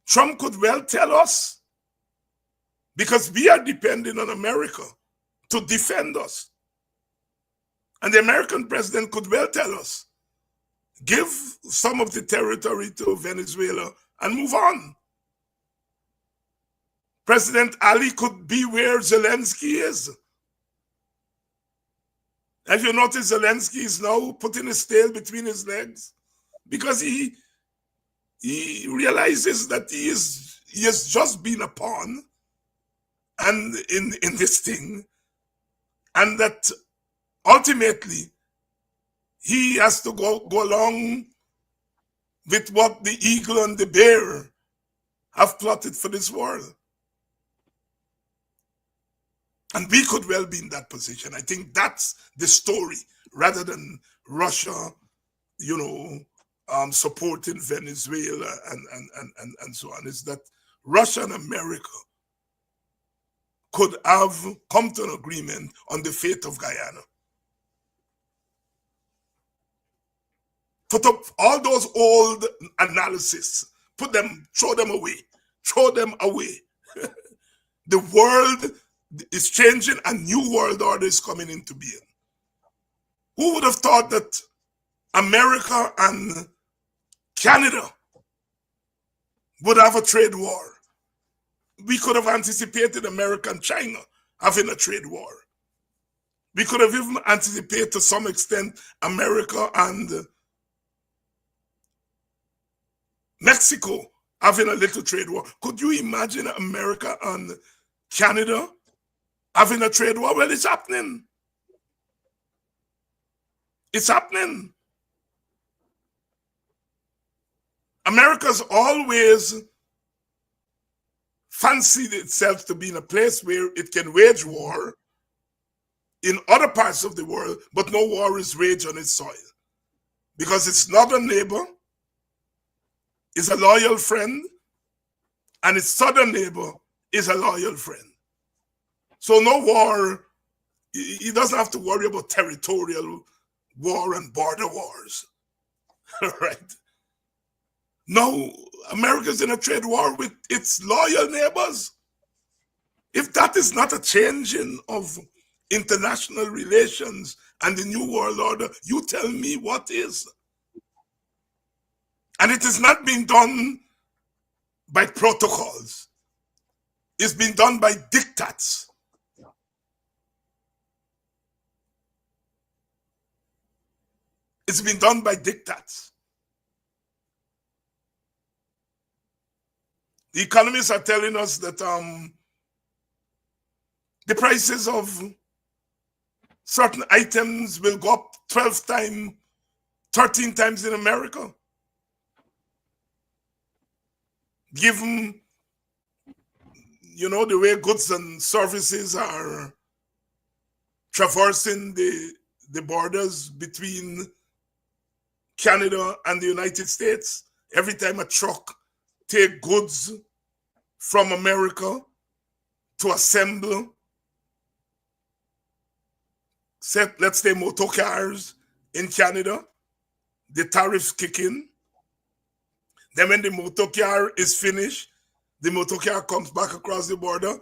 Trump could well tell us, because we are depending on America to defend us. And the American president could well tell us, give some of the territory to Venezuela and move on. President Ali could be where Zelensky is. Have you noticed Zelensky is now putting his tail between his legs? Because he realizes that he has just been a pawn and in this thing, and that ultimately he has to go along with what the eagle and the bear have plotted for this world. And we could well be in that position. I think that's the story, rather than Russia, supporting Venezuela and so on, is that Russia and America could have come to an agreement on the fate of Guyana. Put up all those old analysis, throw them away. The world is changing, a new world order is coming into being. Who would have thought that America and Canada would have a trade war? We could have anticipated America and China having a trade war. We could have even anticipated, to some extent, America and Mexico having a little trade war. Could you imagine America and Canada having a trade war? Well, it's happening. It's happening. America's always fancied itself to be in a place where it can wage war in other parts of the world, but no war is waged on its soil. Because its northern neighbor is a loyal friend, and its southern neighbor is a loyal friend. So no war, he doesn't have to worry about territorial war and border wars, right? No, America's in a trade war with its loyal neighbors. If that is not a changing of international relations and the New World Order, you tell me what is. And it is not being done by protocols. It's been done by diktats. It's been done by diktats. The economists are telling us that the prices of certain items will go up 12 times, 13 times in America. Given, the way goods and services are traversing the borders between Canada and the United States, every time a truck take goods from America to assemble, let's say motor cars in Canada, the tariffs kick in. Then when the motor car is finished, the motor car comes back across the border,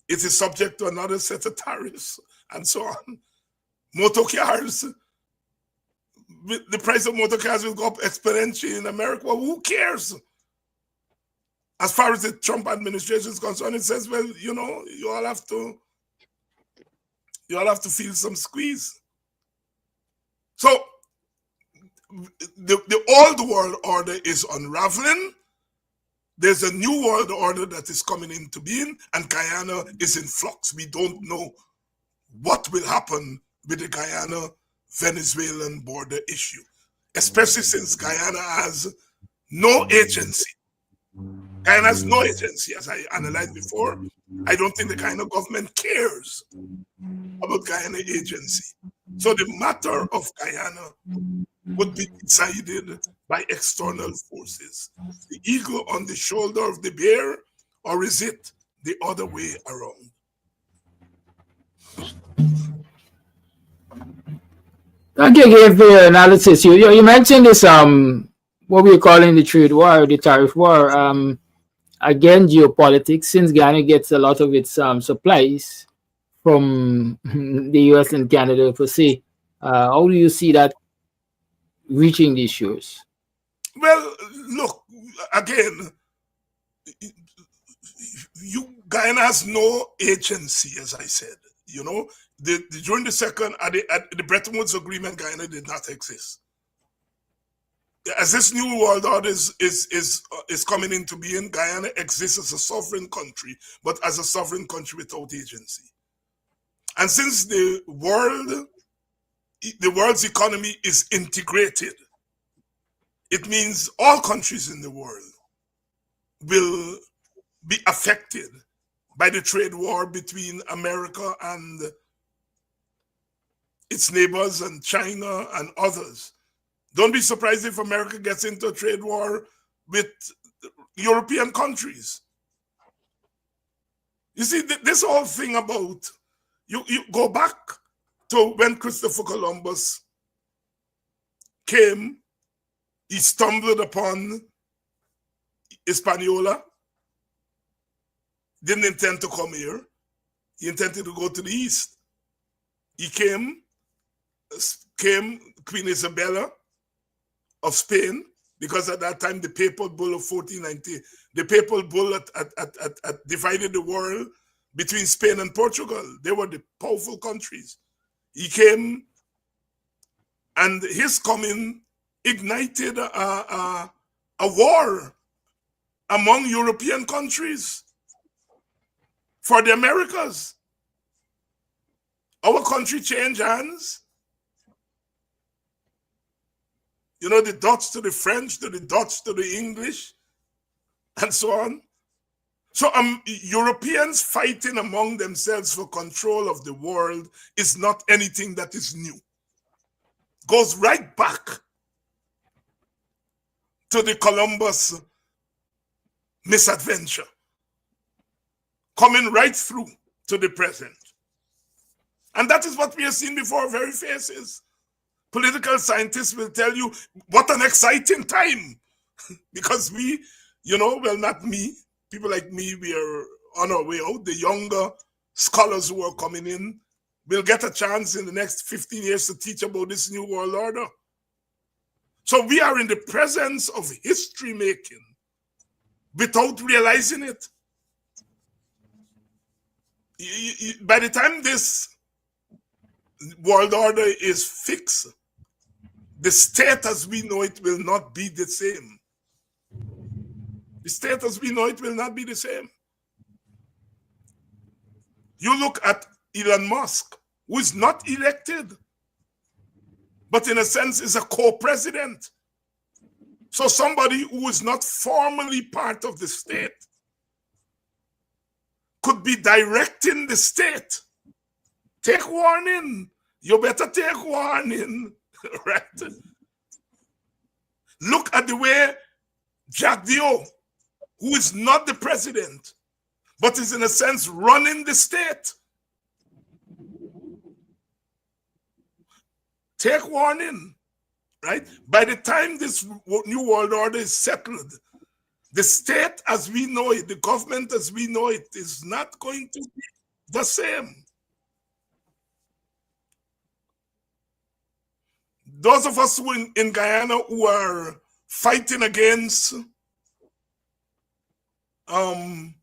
it is subject to another set of tariffs and so on. Motor cars, the price of motor cars will go up exponentially in America. Well, who cares? As far as the Trump administration is concerned, it says, well, you all have to feel some squeeze. So the old world order is unraveling. There's a new world order that is coming into being, and Guyana is in flux. We don't know what will happen with the Guyana-Venezuelan border issue, especially since Guyana has no agency. Guyana has no agency, as I analyzed before. I don't think the Guyana government cares about Guyana agency. So the matter of Guyana would be decided by external forces. The eagle on the shoulder of the bear, or is it the other way around? Thank you again for your analysis. You mentioned this what we're calling the trade war, the tariff war. Again, geopolitics, since Ghana gets a lot of its supplies from the US and Canada per se, how do you see that reaching these shores? Well, look, again, Guyana has no agency, as I said. During the second, at the Bretton Woods Agreement, Guyana did not exist. As this new world order is coming into being, Guyana exists as a sovereign country, but as a sovereign country without agency. And since the world's economy is integrated, it means all countries in the world will be affected by the trade war between America and its neighbors and China and others. Don't be surprised if America gets into a trade war with European countries. You see, this whole thing about, you go back to when Christopher Columbus came, he stumbled upon Hispaniola, didn't intend to come here. He intended to go to the east. He came Queen Isabella of Spain, because at that time the papal bull of 1490, the papal bull at divided the world between Spain and Portugal. They were the powerful countries. He came, and his coming ignited a war among European countries for the Americas. Our country changed hands. The Dutch to the French, to the Dutch to the English, and so on. So Europeans fighting among themselves for control of the world is not anything that is new. Goes right back to the Columbus misadventure, coming right through to the present. And that is what we have seen before our very faces. Political scientists will tell you what an exciting time, because we, well, not me, people like me, we are on our way out. The younger scholars who are coming in will get a chance in the next 15 years to teach about this new world order. So we are in the presence of history making without realizing it. By the time this world order is fixed, the state as we know it will not be the same. The state as we know it will not be the same. You look at Elon Musk, who is not elected, but in a sense is a co-president. So somebody who is not formally part of the state could be directing the state. Take warning. You better take warning, right? Look at the way Jack Dio, who is not the president, but is in a sense running the state. Take warning, right? By the time this new world order is settled, the state as we know it, the government as we know it, is not going to be the same. Those of us who in Guyana who are fighting against the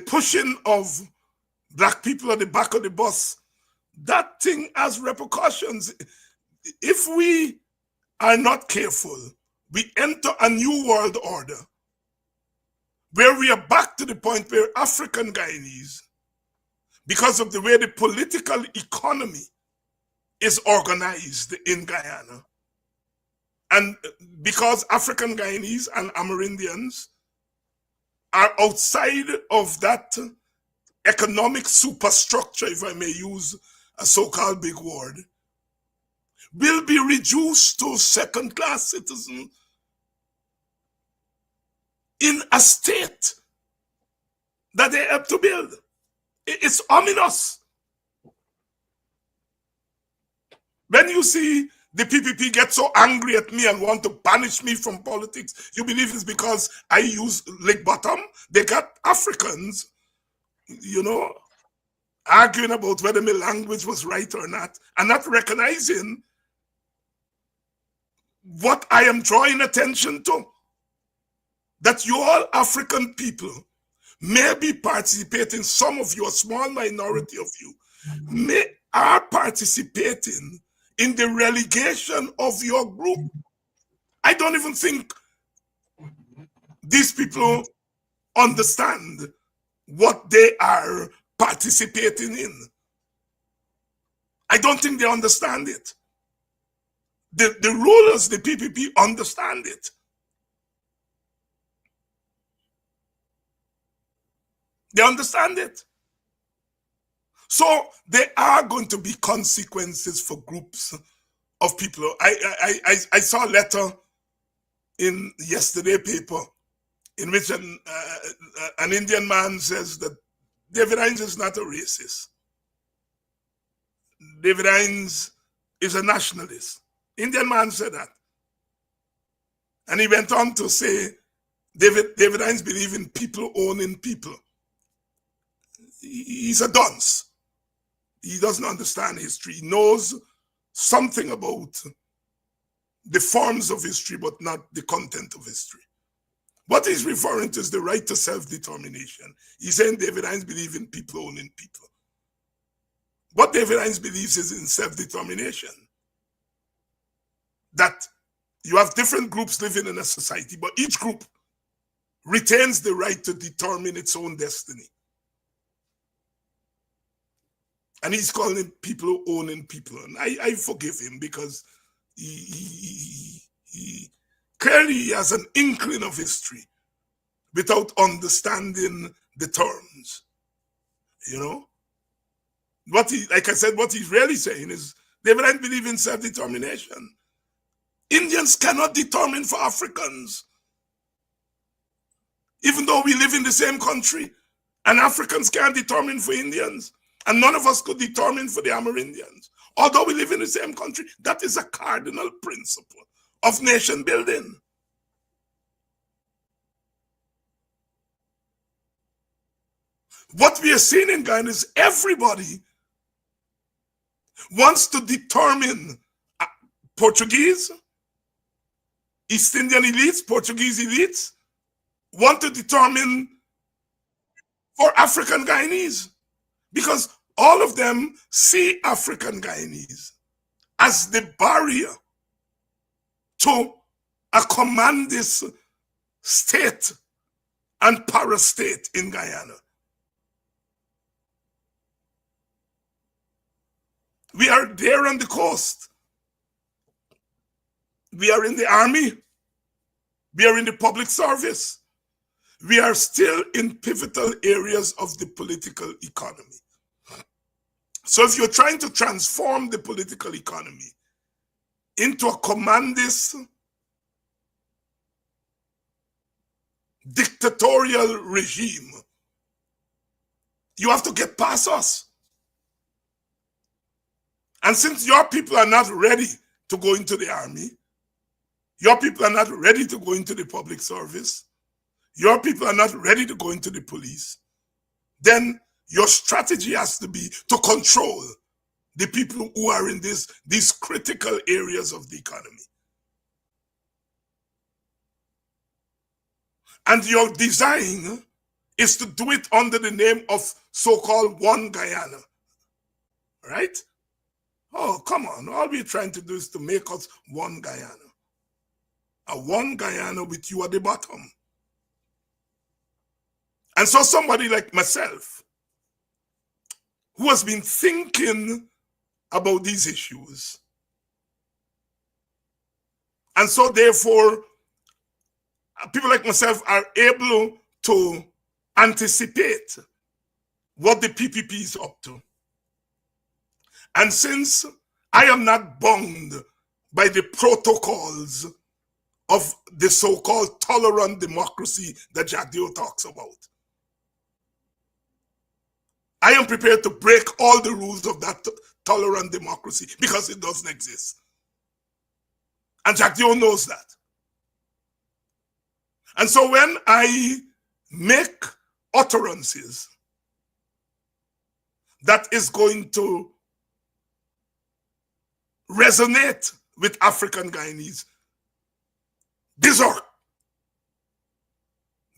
pushing of black people at the back of the bus, that thing has repercussions. If we are not careful, we enter a new world order where we are back to the point where African Guyanese, because of the way the political economy is organized in Guyana, and because African Guyanese and Amerindians are outside of that economic superstructure, if I may use a so-called big word, will be reduced to second-class citizens in a state that they have to build. It's ominous. When you see the PPP get so angry at me and want to banish me from politics, you believe it's because I use Lake Bottom? They got Africans, you know, arguing about whether my language was right or not, and not recognizing what I am drawing attention to. That you all African people may be participating, some of you, a small minority of you, are participating in the relegation of your group. I don't even think these people understand what they are participating in. I don't think they understand it. The rulers, the PPP, understand it. They understand it. So there are going to be consequences for groups of people. I saw a letter in yesterday paper in which an Indian man says that David Hines is not a racist. David Hines is a nationalist. Indian man said that. And he went on to say David Hines believes in people owning people. He's a dunce. He doesn't understand history. He knows something about the forms of history, but not the content of history. What he's referring to is the right to self-determination. He's saying David Hines believes in people owning people. What David Hines believes is in self-determination. That you have different groups living in a society, but each group retains the right to determine its own destiny. And he's calling it people owning people. And I forgive him because he clearly has an inkling of history without understanding the terms. You know? Like I said, what he's really saying is David Hines believes in self-determination. Indians cannot determine for Africans. Even though we live in the same country, and Africans can't determine for Indians. And none of us could determine for the Amerindians. Although we live in the same country, that is a cardinal principle of nation building. What we are seeing in Guyana is everybody wants to determine Portuguese, East Indian elites, Portuguese elites, want to determine for African Guyanese, because all of them see African Guyanese as the barrier to a commandist state and parastate in Guyana. We are there on the coast. We are in the army. We are in the public service. We are still in pivotal areas of the political economy. So if you're trying to transform the political economy into a commandist, dictatorial regime, you have to get past us. And since your people are not ready to go into the army, your people are not ready to go into the public service, your people are not ready to go into the police, then your strategy has to be to control the people who are in these critical areas of the economy. And your design is to do it under the name of so-called One Guyana, right? Oh, come on. All we're trying to do is to make us one Guyana. A one Guyana with you at the bottom. And so somebody like myself, who has been thinking about these issues, and so therefore, people like myself are able to anticipate what the PPP is up to. And since I am not bound by the protocols of the so-called tolerant democracy that Jagdeo talks about, I am prepared to break all the rules of that tolerant democracy because it doesn't exist. And Jagdeo knows that. And so when I make utterances that is going to resonate with African Guyanese, berserk.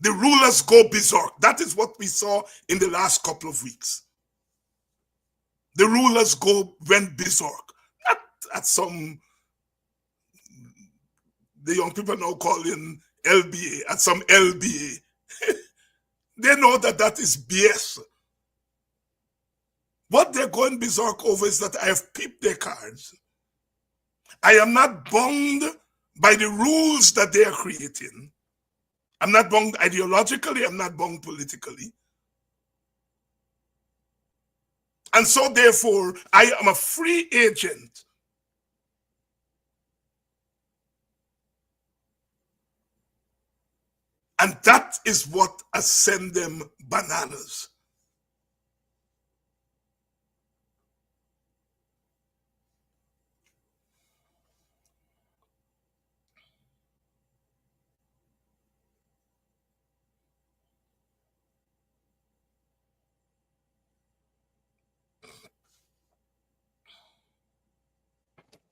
The rulers go berserk. That is what we saw in the last couple of weeks. The rulers went berserk. Not at some, the young people now calling LBA, at some LBA. They know that that is BS. What they're going berserk over is that I have peeped their cards. I am not bound by the rules that they are creating. I'm not bound ideologically, I'm not bound politically. And so therefore, I am a free agent. And that is what has sent them bananas.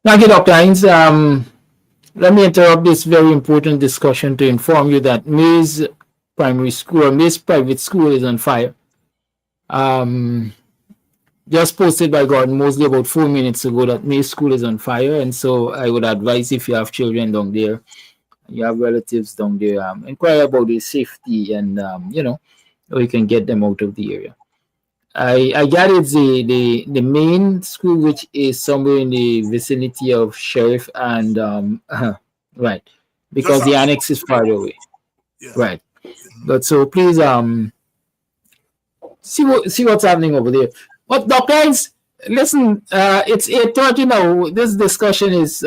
Thank you, Dr. Hines. Let me interrupt this very important discussion to inform you that Mays Primary School, or Mays Private School, is on fire. Just posted by Gordon Mosley about 4 minutes ago that Mays School is on fire, and so I would advise, if you have children down there, you have relatives down there, inquire about their safety and or you can get them out of the area. I got it's the main school, which is somewhere in the vicinity of Sheriff and right, because the annex is far away. Yeah. Right. But so please see what's happening over there. But Dr. Hines, listen, it's 8:30 now. This discussion is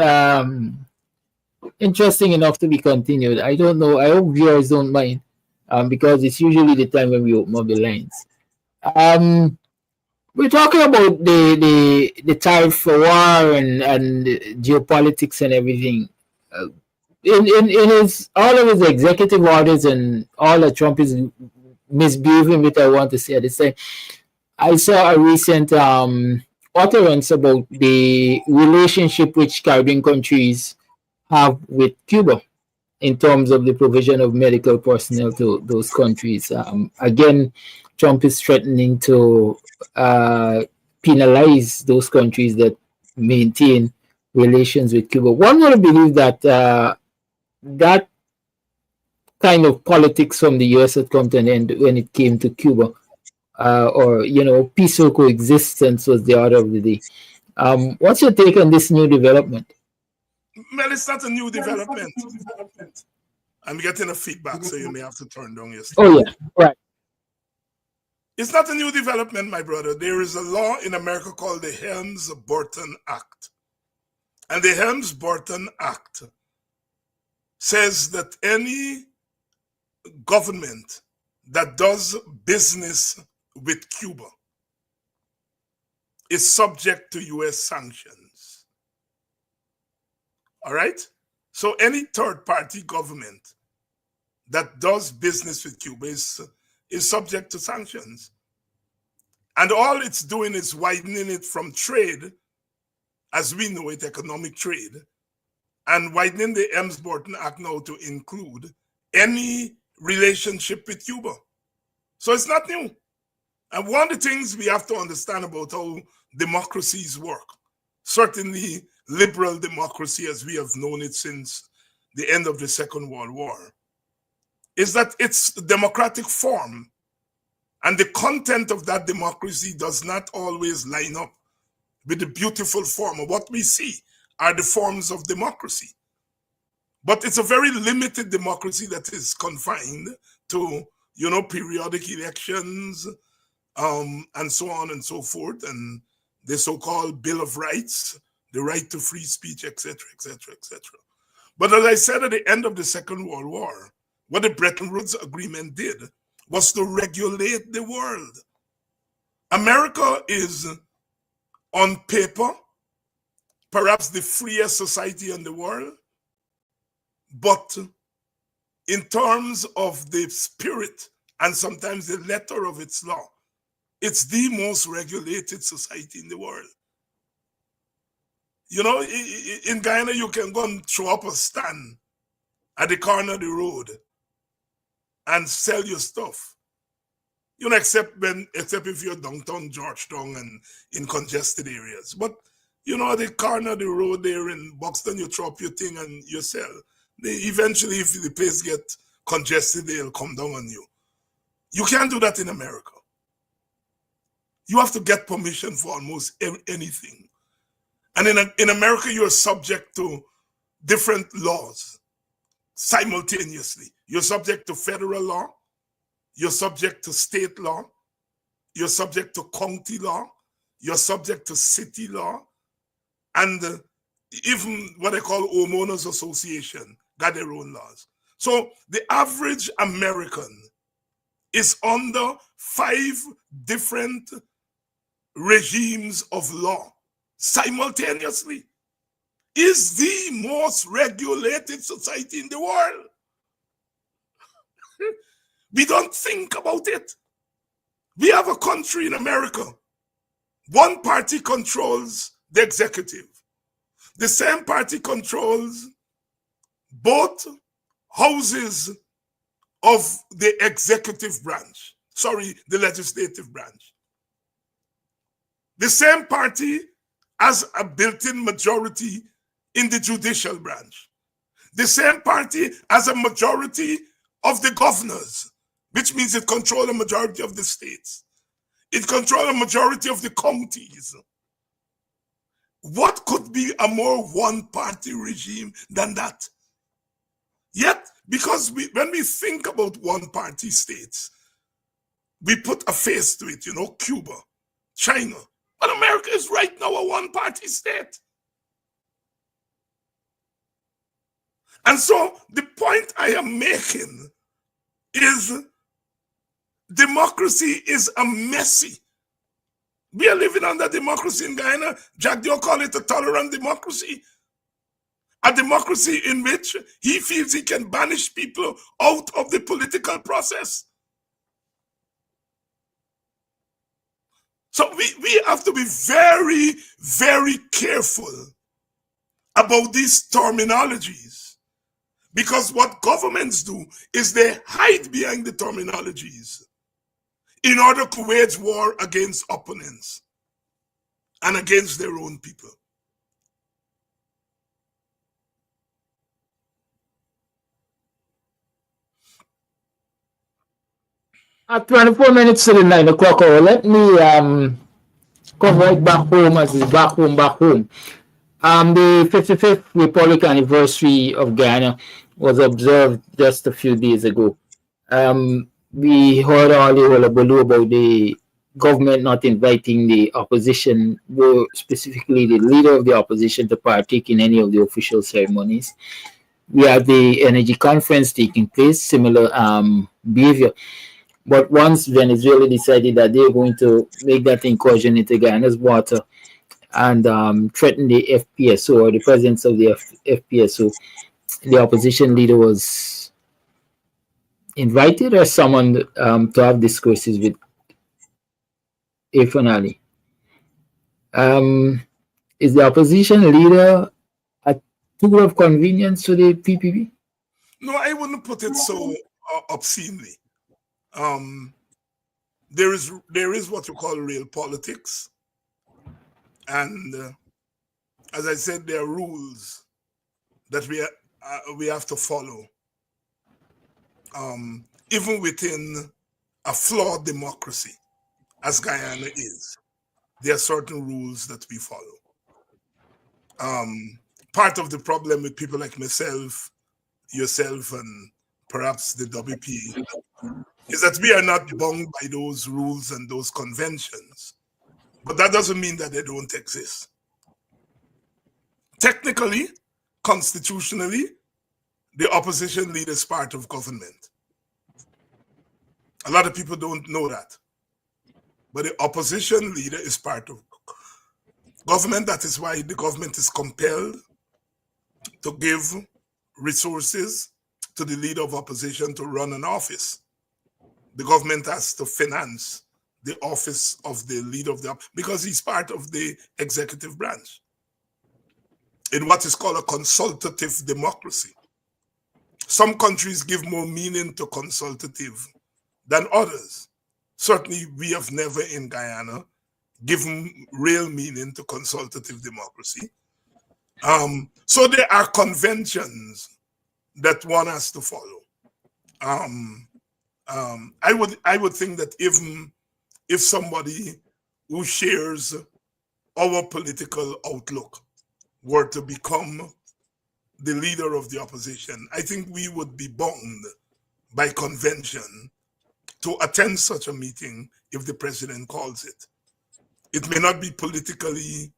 interesting enough to be continued. I don't know. I hope viewers don't mind, because it's usually the time when we open up the lines. We're talking about the tariff war and geopolitics and everything. In his all of his executive orders and all that Trump is misbehaving, which I want to say at this time. I saw a recent utterance about the relationship which Caribbean countries have with Cuba in terms of the provision of medical personnel to those countries. Again, Trump is threatening to penalize those countries that maintain relations with Cuba. One would believe that that kind of politics from the US had come to an end when it came to Cuba, or peaceful coexistence was the order of the day. What's your take on this new development? Well, it's not a new development. I'm getting a feedback, so you may have to turn down your stuff. Oh yeah, right. It's not a new development, my brother. There is a law in America called the Helms-Burton Act. And the Helms-Burton Act says that any government that does business with Cuba is subject to US sanctions. All right? So any third-party government that does business with Cuba is subject to sanctions. And all it's doing is widening it from trade, as we know it, economic trade, and widening the Helms-Burton Act now to include any relationship with Cuba. So it's not new. And one of the things we have to understand about how democracies work, certainly liberal democracy as we have known it since the end of the Second World War, is that its democratic form and the content of that democracy does not always line up with the beautiful form of what we see are the forms of democracy. But it's a very limited democracy that is confined to, periodic elections, and so on and so forth, and the so-called Bill of Rights, the right to free speech, etc., etc., etc. But as I said at the end of the Second World War, what the Bretton Woods Agreement did was to regulate the world. America is, on paper, perhaps the freest society in the world, but in terms of the spirit and sometimes the letter of its law, it's the most regulated society in the world. In Guyana, you can go and throw up a stand at the corner of the road and sell your stuff. Except if you're downtown Georgetown and in congested areas. But, at the corner of the road there in Buxton, you throw up your thing and you sell. Eventually, if the place gets congested, they'll come down on you. You can't do that in America. You have to get permission for almost anything. And in America, you're subject to different laws simultaneously. You're subject to federal law. You're subject to state law. You're subject to county law. You're subject to city law. And even what they call homeowners association got their own laws. So the average American is under 5 different regimes of law simultaneously. Is the most regulated society in the world. We don't think about it. We have a country in America. One party controls the executive. The same party controls both houses of the executive branch. The legislative branch. The same party has a built-in majority in the judicial branch. The same party has a majority of the governors, which means it controls a majority of the states. It controls a majority of the counties. What could be a more one-party regime than that? Yet, because when we think about one-party states, we put a face to it, Cuba, China. But America is right now a one-party state. And so the point I am making is democracy is a messy. We are living under democracy in Guyana. Jack Dio call it a tolerant democracy. A democracy in which he feels he can banish people out of the political process. So we have to be very, very careful about these terminologies, because what governments do is they hide behind the terminologies in order to wage war against opponents and against their own people. At 24 minutes to the 9 o'clock hour, let me come right back home as is back home. The 55th Republic anniversary of Ghana was observed just a few days ago. We heard all the hullabaloo about the government not inviting the opposition, more specifically the leader of the opposition, to partake in any of the official ceremonies. We had the energy conference taking place, similar behavior. But once Venezuela decided that they're going to make that incursion into Guyana's water and threaten the FPSO, or the presence of the FPSO, the opposition leader was invited or summoned to have discourses with Irfan Ali. Is the opposition leader a tool of convenience to the PPP? No, I wouldn't put it so obscenely. There is what you call real politics, and as I said, there are rules that we have to follow. Even within a flawed democracy, as Guyana is, there are certain rules that we follow. Part of the problem with people like myself, yourself, and perhaps the WP is that we are not bound by those rules and those conventions. But that doesn't mean that they don't exist. Technically, constitutionally, the opposition leader is part of government. A lot of people don't know that. But the opposition leader is part of government. That is why the government is compelled to give resources to the leader of opposition to run an office. The government has to finance the office of the leader of the opposition because he's part of the executive branch in what is called a consultative democracy. Some countries give more meaning to consultative than others. Certainly, we have never in Guyana given real meaning to consultative democracy. So there are conventions that one has to follow. I would think that even if somebody who shares our political outlook were to become the leader of the opposition, I think we would be bound by convention to attend such a meeting if the president calls it. It may not be politically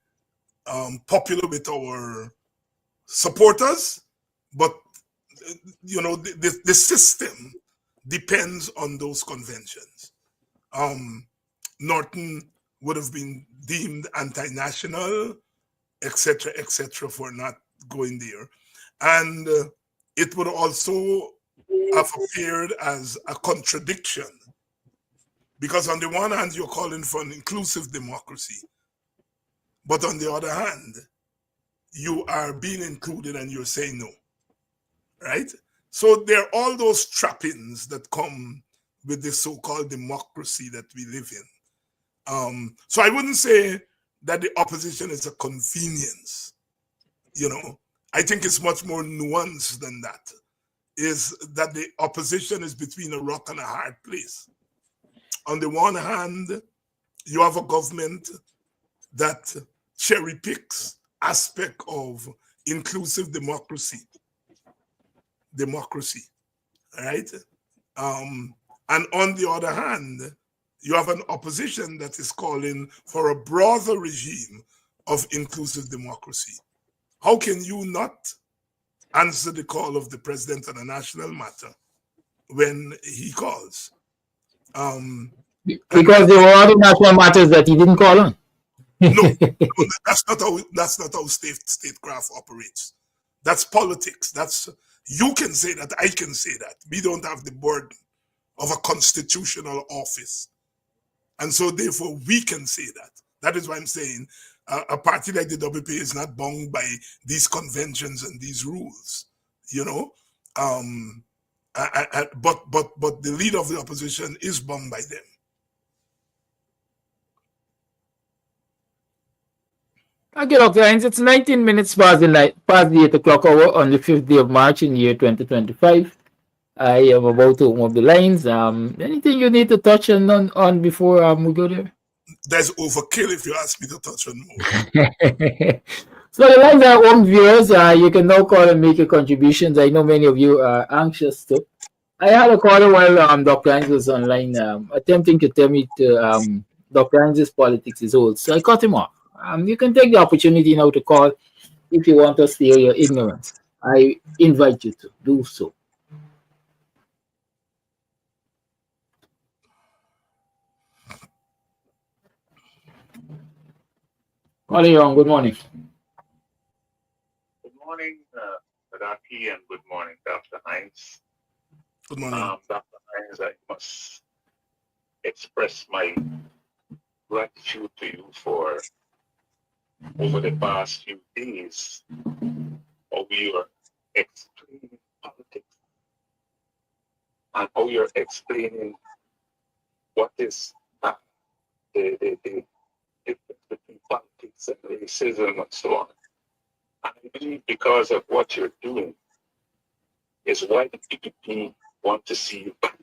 popular with our supporters, but you know, the system depends on those conventions. Norton would have been deemed anti-national, etc., for not going there. And it would also have appeared as a contradiction, because on the one hand, you're calling for an inclusive democracy, but on the other hand, you are being included and you're saying no, right? So there are all those trappings that come with this so-called democracy that we live in. So I wouldn't say that the opposition is a convenience. You know, I think it's much more nuanced than that. Is that the opposition is between a rock and a hard place. On the one hand, you have a government that cherry picks aspect of inclusive democracy, right? And on the other hand, you have an opposition that is calling for a broader regime of inclusive democracy. How can you not answer the call of the president on a national matter when he calls? Because there were other national matters that he didn't call on. No, that's not how statecraft operates. That's politics. You can say that, I can say that. We don't have the burden of a constitutional office. And so therefore we can say that. That is why I'm saying a party like the WP is not bound by these conventions and these rules, you know. But the leader of the opposition is bound by them. Okay, Dr. Hines, it's 19 minutes past the 8 o'clock hour on the 5th day of March in the year 2025. I am about to open up the lines. Anything you need to touch on before we go there? That's overkill if you ask me to touch on more. So the lines are open, viewers. You can now call and make your contributions. I know many of you are anxious to. I had a caller while Dr. Hines was online attempting to tell me to Dr. Hines' politics is old. So I cut him off. You can take the opportunity now to call if you want us to hear your ignorance. I invite you to do so. Caller, you're on. Good morning. Good morning, Radaki, and good morning, Dr. Hines. Good morning. Dr. Hines, I must express my gratitude to you for over the past few days how you're explaining politics and how you're explaining what is the difference between politics and racism and so on. And I believe because of what you're doing is why the PPP want to see you back.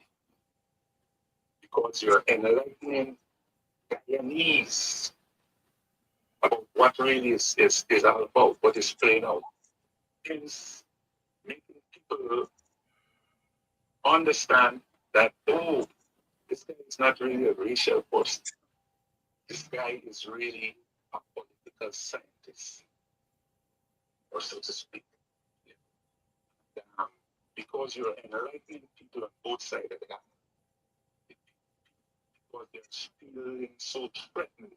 Because you're enlightening Guyanese about what really is all about, what is playing out. Is making people understand that, oh, this guy is not really a racial person. This guy is really a political scientist, or so to speak. Because you're enlightening people on both sides of the gap. Because they're feeling so threatened,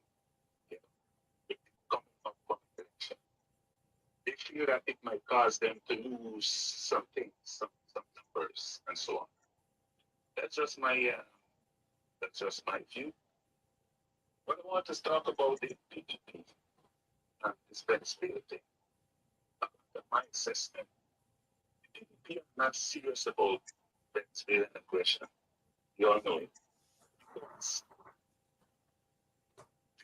with the coming of election. They feel that it might cause them to lose something, some numbers, and so on. That's just my view. But I want to talk about the PPP and this Venezuela thing, the mindset. The PPP are not serious about Venezuelan aggression. You all know it. Because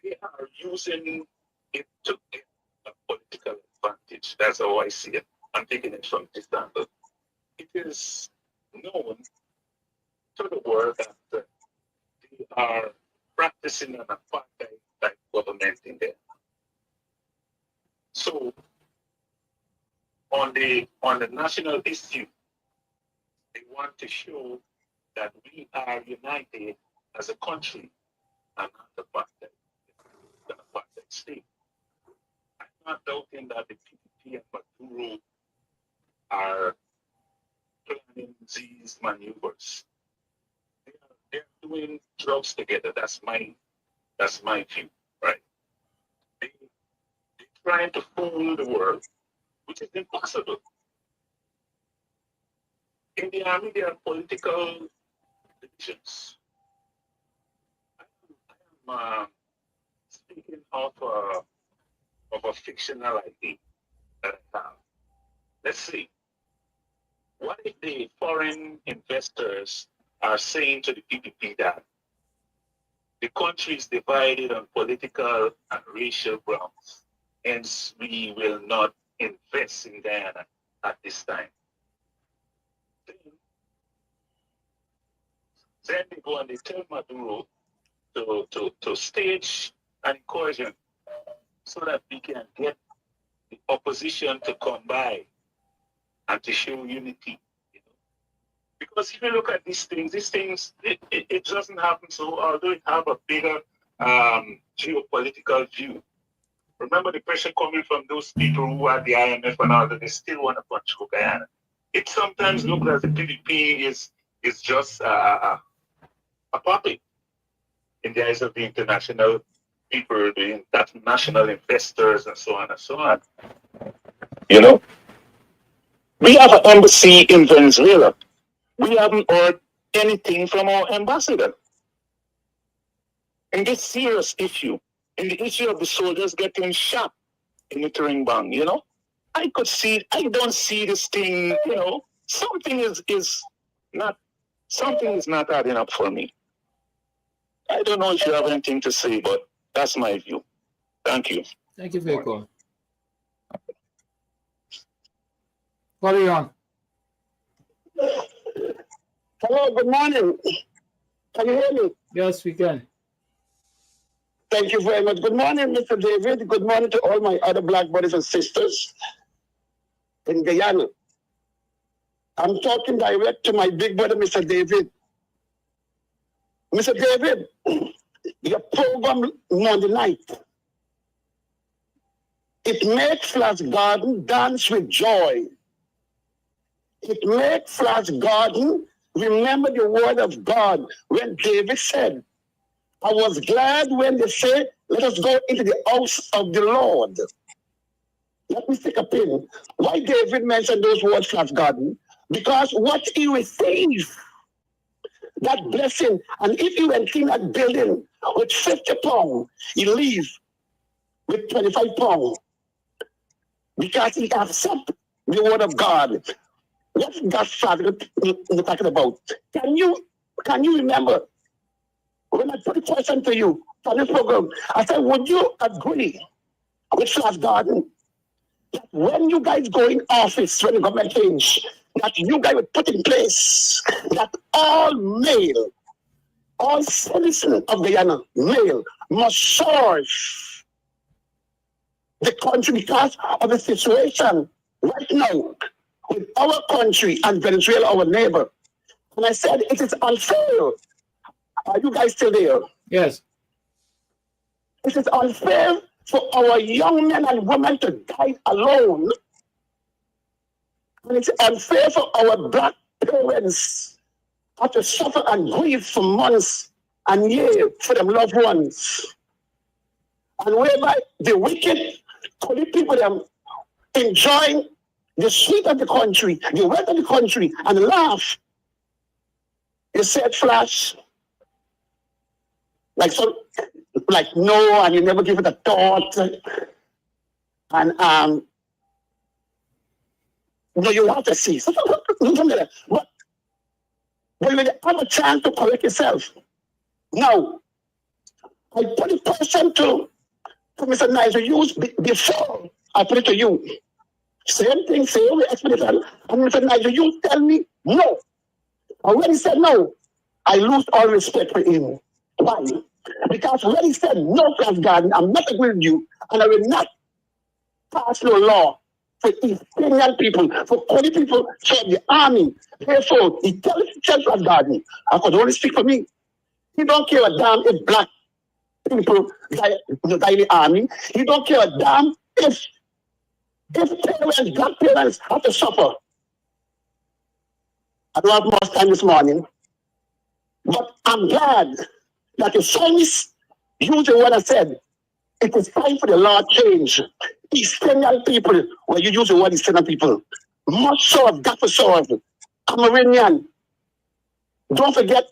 they are using it to get a political advantage. That's how I see it. I'm taking it from this angle. It is known to the world that they are practicing an apartheid type government in there. So on the national issue, they want to show that we are united as a country and not an apartheid state. I'm not doubting that the PPP and Maduro are planning these maneuvers. They're doing drugs together. That's my view, right? They're trying to fool the world, which is impossible. In the army, there are political divisions. I am speaking of a fictional idea that I have. Let's see. What if the foreign investors are saying to the PPP that the country is divided on political and racial grounds, hence we will not invest in Guyana at this time? Then they go and they tell Maduro to stage an incursion so that we can get the opposition to come by and to show unity. Because if you look at these things, it doesn't happen. So although it have a bigger geopolitical view, remember the pressure coming from those people who are the IMF and all that, they still want to control Guyana. It sometimes looks as the PPP is just a puppet in the eyes of the international people, the international investors, and so on and so on. We have an embassy in Venezuela. We haven't heard anything from our ambassador. in this serious issue, in the issue of the soldiers getting shot in the Turingbang, you know, I don't see this thing, you know, something is not adding up for me. I don't know if you have anything to say, but that's my view. Thank you. Thank you for your call. What are you on? Hello, good morning. Can you hear me? Yes, we can. Thank you very much. Good morning, Mr. David. Good morning to all my other black brothers and sisters in Guyana. I'm talking direct to my big brother, Mr. David. Mr. David, your program Monday night, it makes Flash Garden dance with joy. It makes Flash Garden remember the word of God when David said, I was glad when they said, let us go into the house of the Lord. Let me stick a pin. Why David mentioned those words, Flash Garden? Because what he received, that blessing, and if he went in that building with 50 pounds, he leave with 25 pounds. Because he accepts the word of God. What's that father talking about? Can you remember when I put a question to you for this program? I said, would you agree with Flash Garden that when you guys go in office, when the government change, that you guys would put in place that all male, all citizens of Guyana, male, must serve the country because of the situation right now with our country and Venezuela, our neighbor. And I said, it is unfair. Are you guys still there? Yes. It is unfair for our young men and women to die alone. And it's unfair for our black parents to suffer and grieve for months and years for them loved ones. And whereby the wicked, corrupt people them enjoying the sweet of the country, the wealth of the country, and laugh. You said, Flash, like no, and you never give it a thought. And no, you have to see. But you have a chance to correct yourself. Now, I put a question to Mr. Niger Hughes before I put it to you. Same thing, same explanation. And Mr. Niger Hughes tell me no. And when he said no, I lose all respect for him. Why? Because when he said no, Flash Garden, I'm not agreeing with you, and I will not pass no law for East Kenyan people, for Cody people, for the army. Therefore, he tells Flash Garden, I could only speak for me. He don't care a damn if black people die in the army. He don't care a damn if parents, black parents have to suffer. I don't have much time this morning, but I'm glad that the psalmist used the word I said, it is time for the Lord change. East Kenyan people, when you use the word East Kenyan people, must serve, got to serve. Cameroonian. Don't forget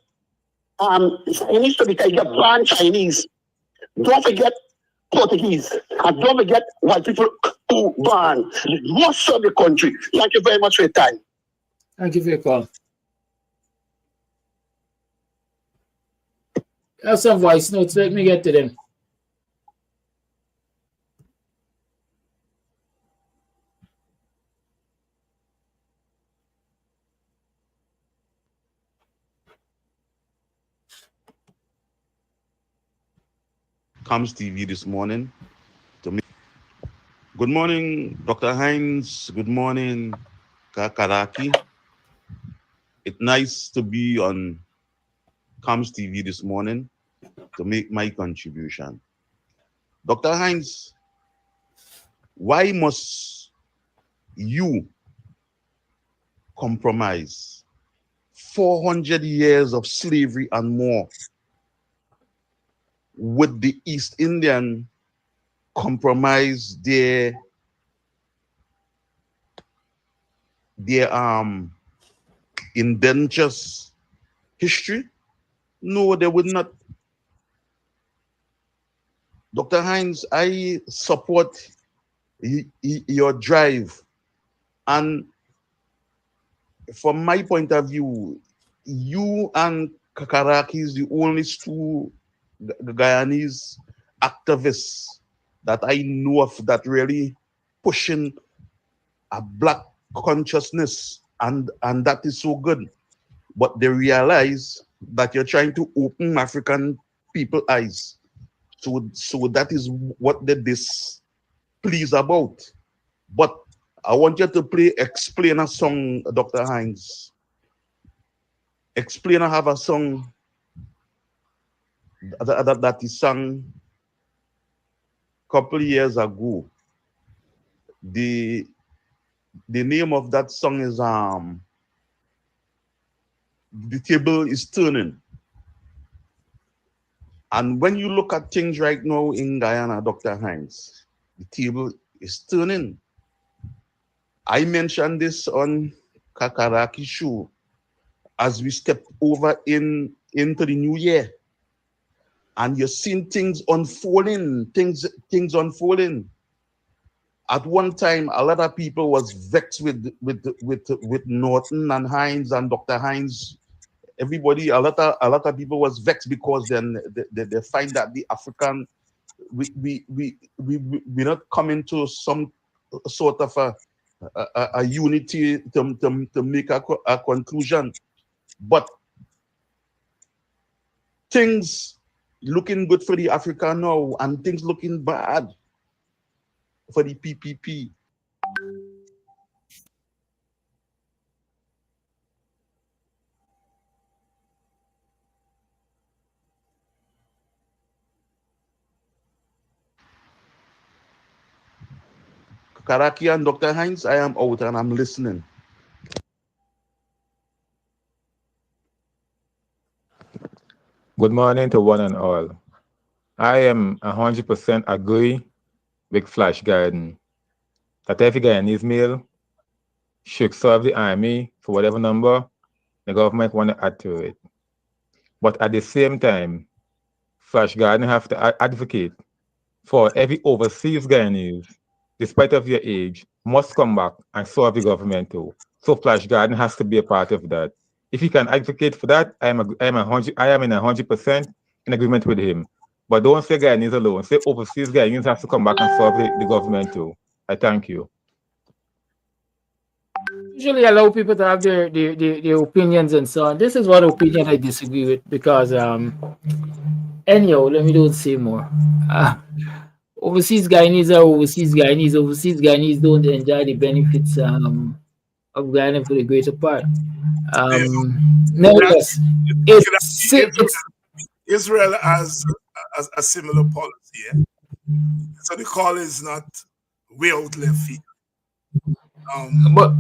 Chinese to become your born Chinese. Don't forget Portuguese. And don't forget white people who born. You must serve the country. Thank you very much for your time. Thank you for your call. Have some voice notes. Let me get to them. Comes TV this morning to me. Good morning, Dr. Hines. Good morning, Kakaraki. It's nice to be on Comes TV this morning to make my contribution. Dr. Hines, why must you compromise 400 years of slavery and more with the East Indian compromise their indentures history? No, they would not. Dr. Hines, I support your drive. And from my point of view, you and Kakaraki is the only two Guyanese activists that I know of that really pushing a black consciousness, and that is so good. But they realize that you're trying to open African people eyes. So that is what they displeased about. But I want you to explain a song, Dr. Hines. Explain, I have a song that is sung a couple years ago. The name of that song is The Table is Turning. And when you look at things right now in Guyana, Dr. Hines, the table is turning. I mentioned this on Kakaraki show as we step over into the new year. And you're seeing things unfolding, things unfolding. At one time, a lot of people was vexed with Norton and Hines and Dr. Hines. Everybody, a lot of people was vexed because then they find that the African we're not coming to some sort of a unity to make a conclusion, but things looking good for the Africa now and things looking bad for the PPP. Karaki and Dr. Hines, I am out and I'm listening. Good morning to one and all. I am 100% agree with Flash Garden that every Guyanese male should serve the army for whatever number the government want to add to it. But at the same time, Flash Garden have to advocate for every overseas Guyanese, despite of your age, must come back and serve the government too. So Flash Garden has to be a part of that. If he can advocate for that, I am in 100% in agreement with him. But don't say Guyanese alone. Say overseas Guyanese have to come back and serve the government too. I thank you. Usually allow people to have their opinions and so on. This is one opinion I disagree with because anyhow, let me don't say more. Overseas Guyanese are overseas Guyanese. Overseas Guyanese don't enjoy the benefits of Guyana for the greater part. Nevertheless, Israel has a similar policy. Yeah? So the call is not way out left field. But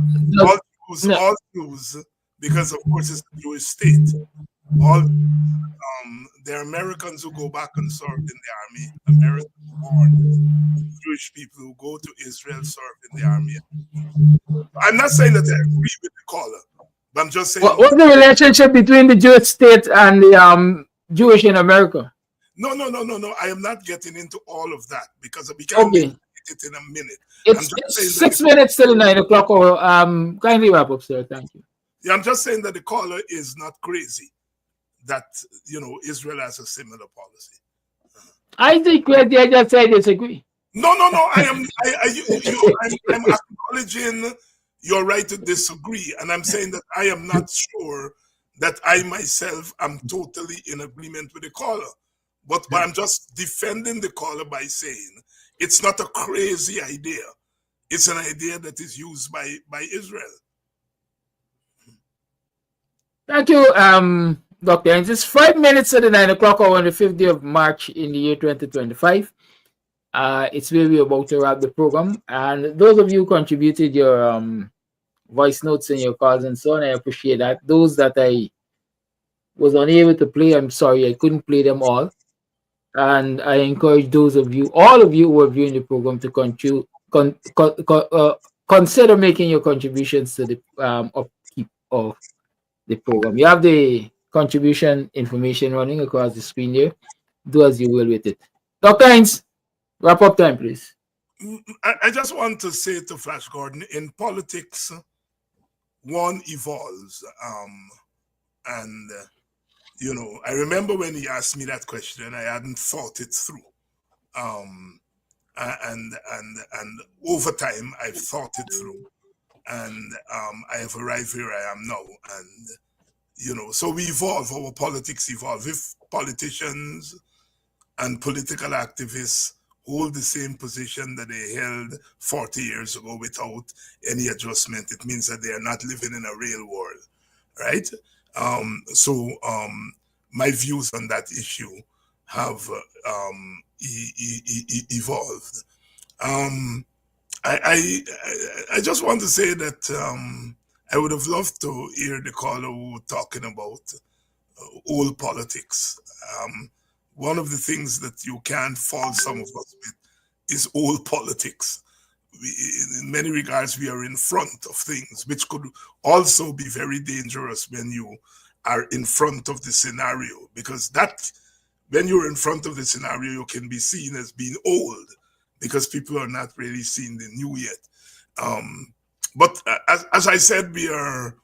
all Jews, because of course it's a Jewish state. All there are Americans who go back and serve in the army. Americans born Jewish people who go to Israel serve in the army. I'm not saying that I agree with the caller, but I'm just saying. What's the relationship between the Jewish state and the Jewish in America? No. I am not getting into all of that because we can get it in a minute. It's 6 minutes till 9 o'clock. Or kindly wrap up, sir. Thank you. Yeah, I'm just saying that the caller is not crazy. That Israel has a similar policy. I think I just say disagree. No. I'm acknowledging your right to disagree, and I'm saying that I am not sure that I myself am totally in agreement with the caller. But I'm just defending the caller by saying it's not a crazy idea. It's an idea that is used by Israel. Thank you, Dr. Hines. It's 5 minutes to the 9 o'clock hour on the 5th day of March in the year 2025. It's where we're about to wrap the program. And those of you who contributed your voice notes and your calls and so on, I appreciate that. Those that I was unable to play, I'm sorry, I couldn't play them all. And I encourage those of you, all of you who are viewing the program, to consider making your contributions to the upkeep of the program. You have the contribution information running across the screen there. Do as you will with it. Dr. Hines, Wrap up time, please. I just want to say to Flash Gordon, in politics, one evolves. And I remember when he asked me that question, I hadn't thought it through. And over time, I've thought it through, and I have arrived where I am now. And so we evolve. Our politics evolve. If politicians and political activists hold the same position that they held 40 years ago without any adjustment, it means that they are not living in a real world, right? So my views on that issue have evolved. I just want to say that I would have loved to hear the caller who were talking about old politics. One of the things that you can't fault some of us with is old politics. In many regards, we are in front of things, which could also be very dangerous when you are in front of the scenario, because that when you're in front of the scenario, you can be seen as being old because people are not really seeing the new yet. But as I said, we are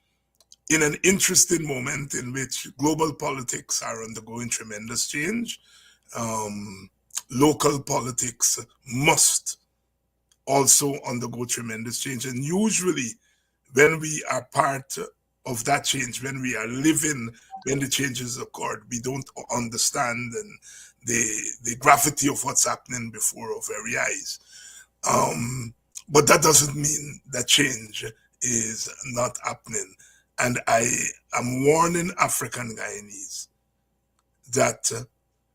in an interesting moment in which global politics are undergoing tremendous change. Local politics must also undergo tremendous change. And usually when we are part of that change, when we are living, when the changes occurred, we don't understand and the gravity of what's happening before our very eyes. But that doesn't mean that change is not happening. And I am warning African Guyanese that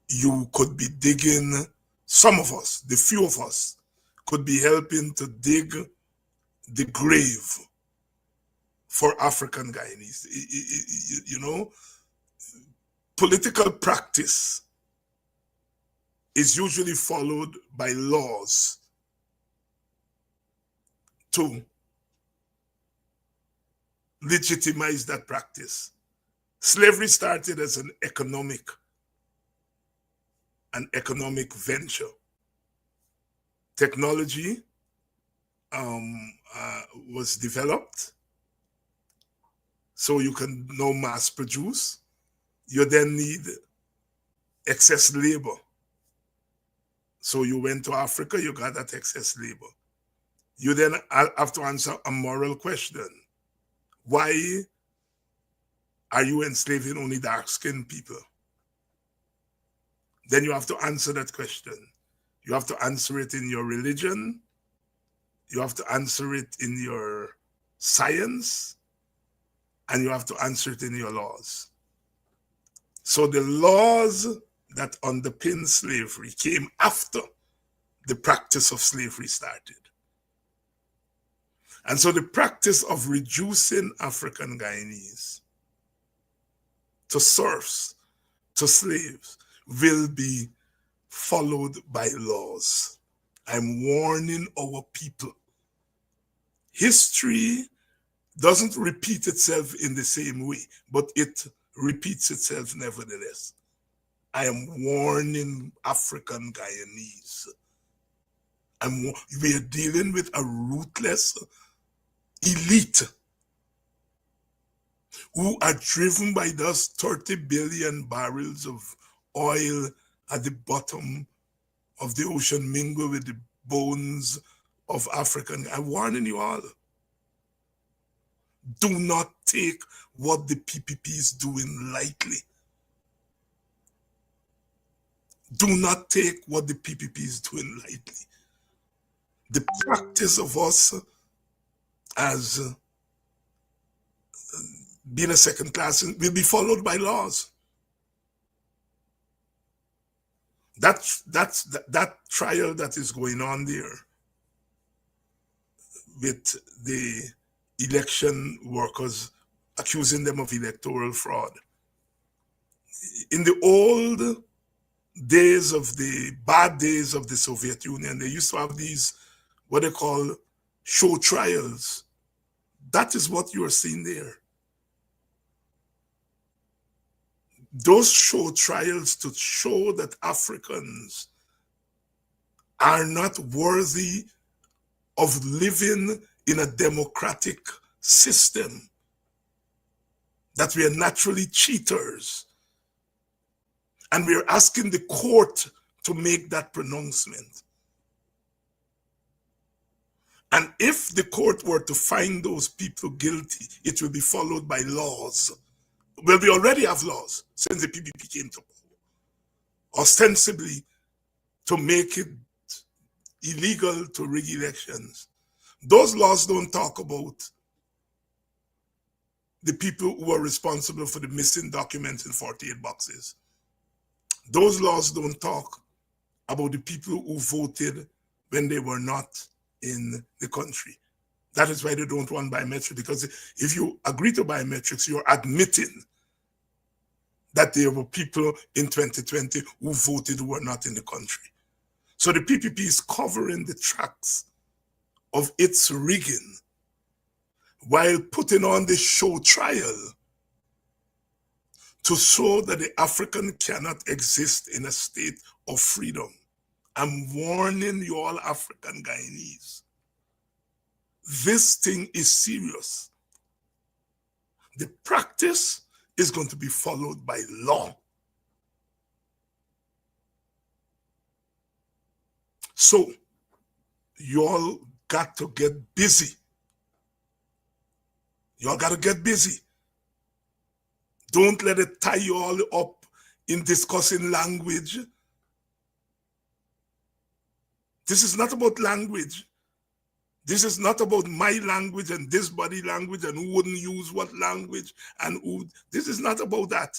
you could be digging, some of us, the few of us, could be helping to dig the grave for African Guyanese. Political practice is usually followed by laws to legitimize that practice. Slavery started as an economic venture. Technology was developed so you can now mass produce. You then need excess labor. So you went to Africa, you got that excess labor. You then have to answer a moral question. Why are you enslaving only dark-skinned people? Then you have to answer that question. You have to answer it in your religion. You have to answer it in your science. And you have to answer it in your laws. So the laws that underpin slavery came after the practice of slavery started. And so the practice of reducing African Guyanese to serfs, to slaves, will be followed by laws. I'm warning our people. History doesn't repeat itself in the same way, but it repeats itself nevertheless. I am warning African Guyanese. We are dealing with a ruthless elite who are driven by those 30 billion barrels of oil at the bottom of the ocean, mingle with the bones of African. I'm warning you all. Do not take what the PPP is doing lightly. Do not take what the PPP is doing lightly. The practice of us as being a second class will be followed by laws. That trial that is going on there with the election workers accusing them of electoral fraud. In the old days of the bad days of the Soviet Union, they used to have these, what they call show trials. That is what you are seeing there. Those show trials to show that Africans are not worthy of living in a democratic system, that we are naturally cheaters. And we are asking the court to make that pronouncement. And if the court were to find those people guilty, it will be followed by laws. Well, we already have laws since the PPP came to power, ostensibly to make it illegal to rig elections. Those laws don't talk about the people who are responsible for the missing documents in 48 boxes. Those laws don't talk about the people who voted when they were not in the country. That is why they don't want biometrics, because if you agree to biometrics, you're admitting that there were people in 2020 who voted who were not in the country. So the PPP is covering the tracks of its rigging while putting on the show trial to show that the African cannot exist in a state of freedom. I'm warning you all African Guyanese. This thing is serious. The practice is going to be followed by law. So, you all got to get busy. You all got to get busy. Don't let it tie you all up in discussing language. This is not about language. This is not about my language and this body language and who wouldn't use what language and who. This is not about that.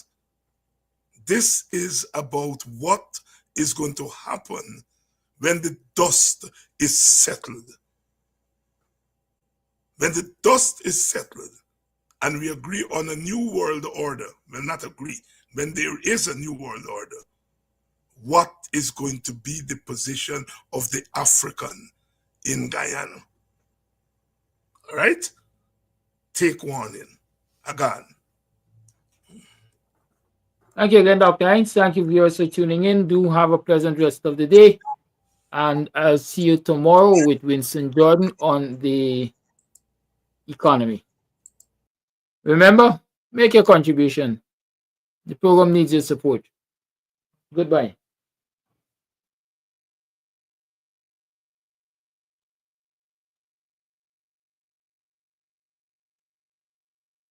This is about what is going to happen when the dust is settled. When the dust is settled and we agree on a new world order, well, not agree, when there is a new world order, what is going to be the position of the African in Guyana? All right? Take warning. Again. Thank you again, Dr. Hines. Thank you, viewers, for tuning in. Do have a pleasant rest of the day. And I'll see you tomorrow with Winston Jordan on the economy. Remember, make your contribution. The program needs your support. Goodbye.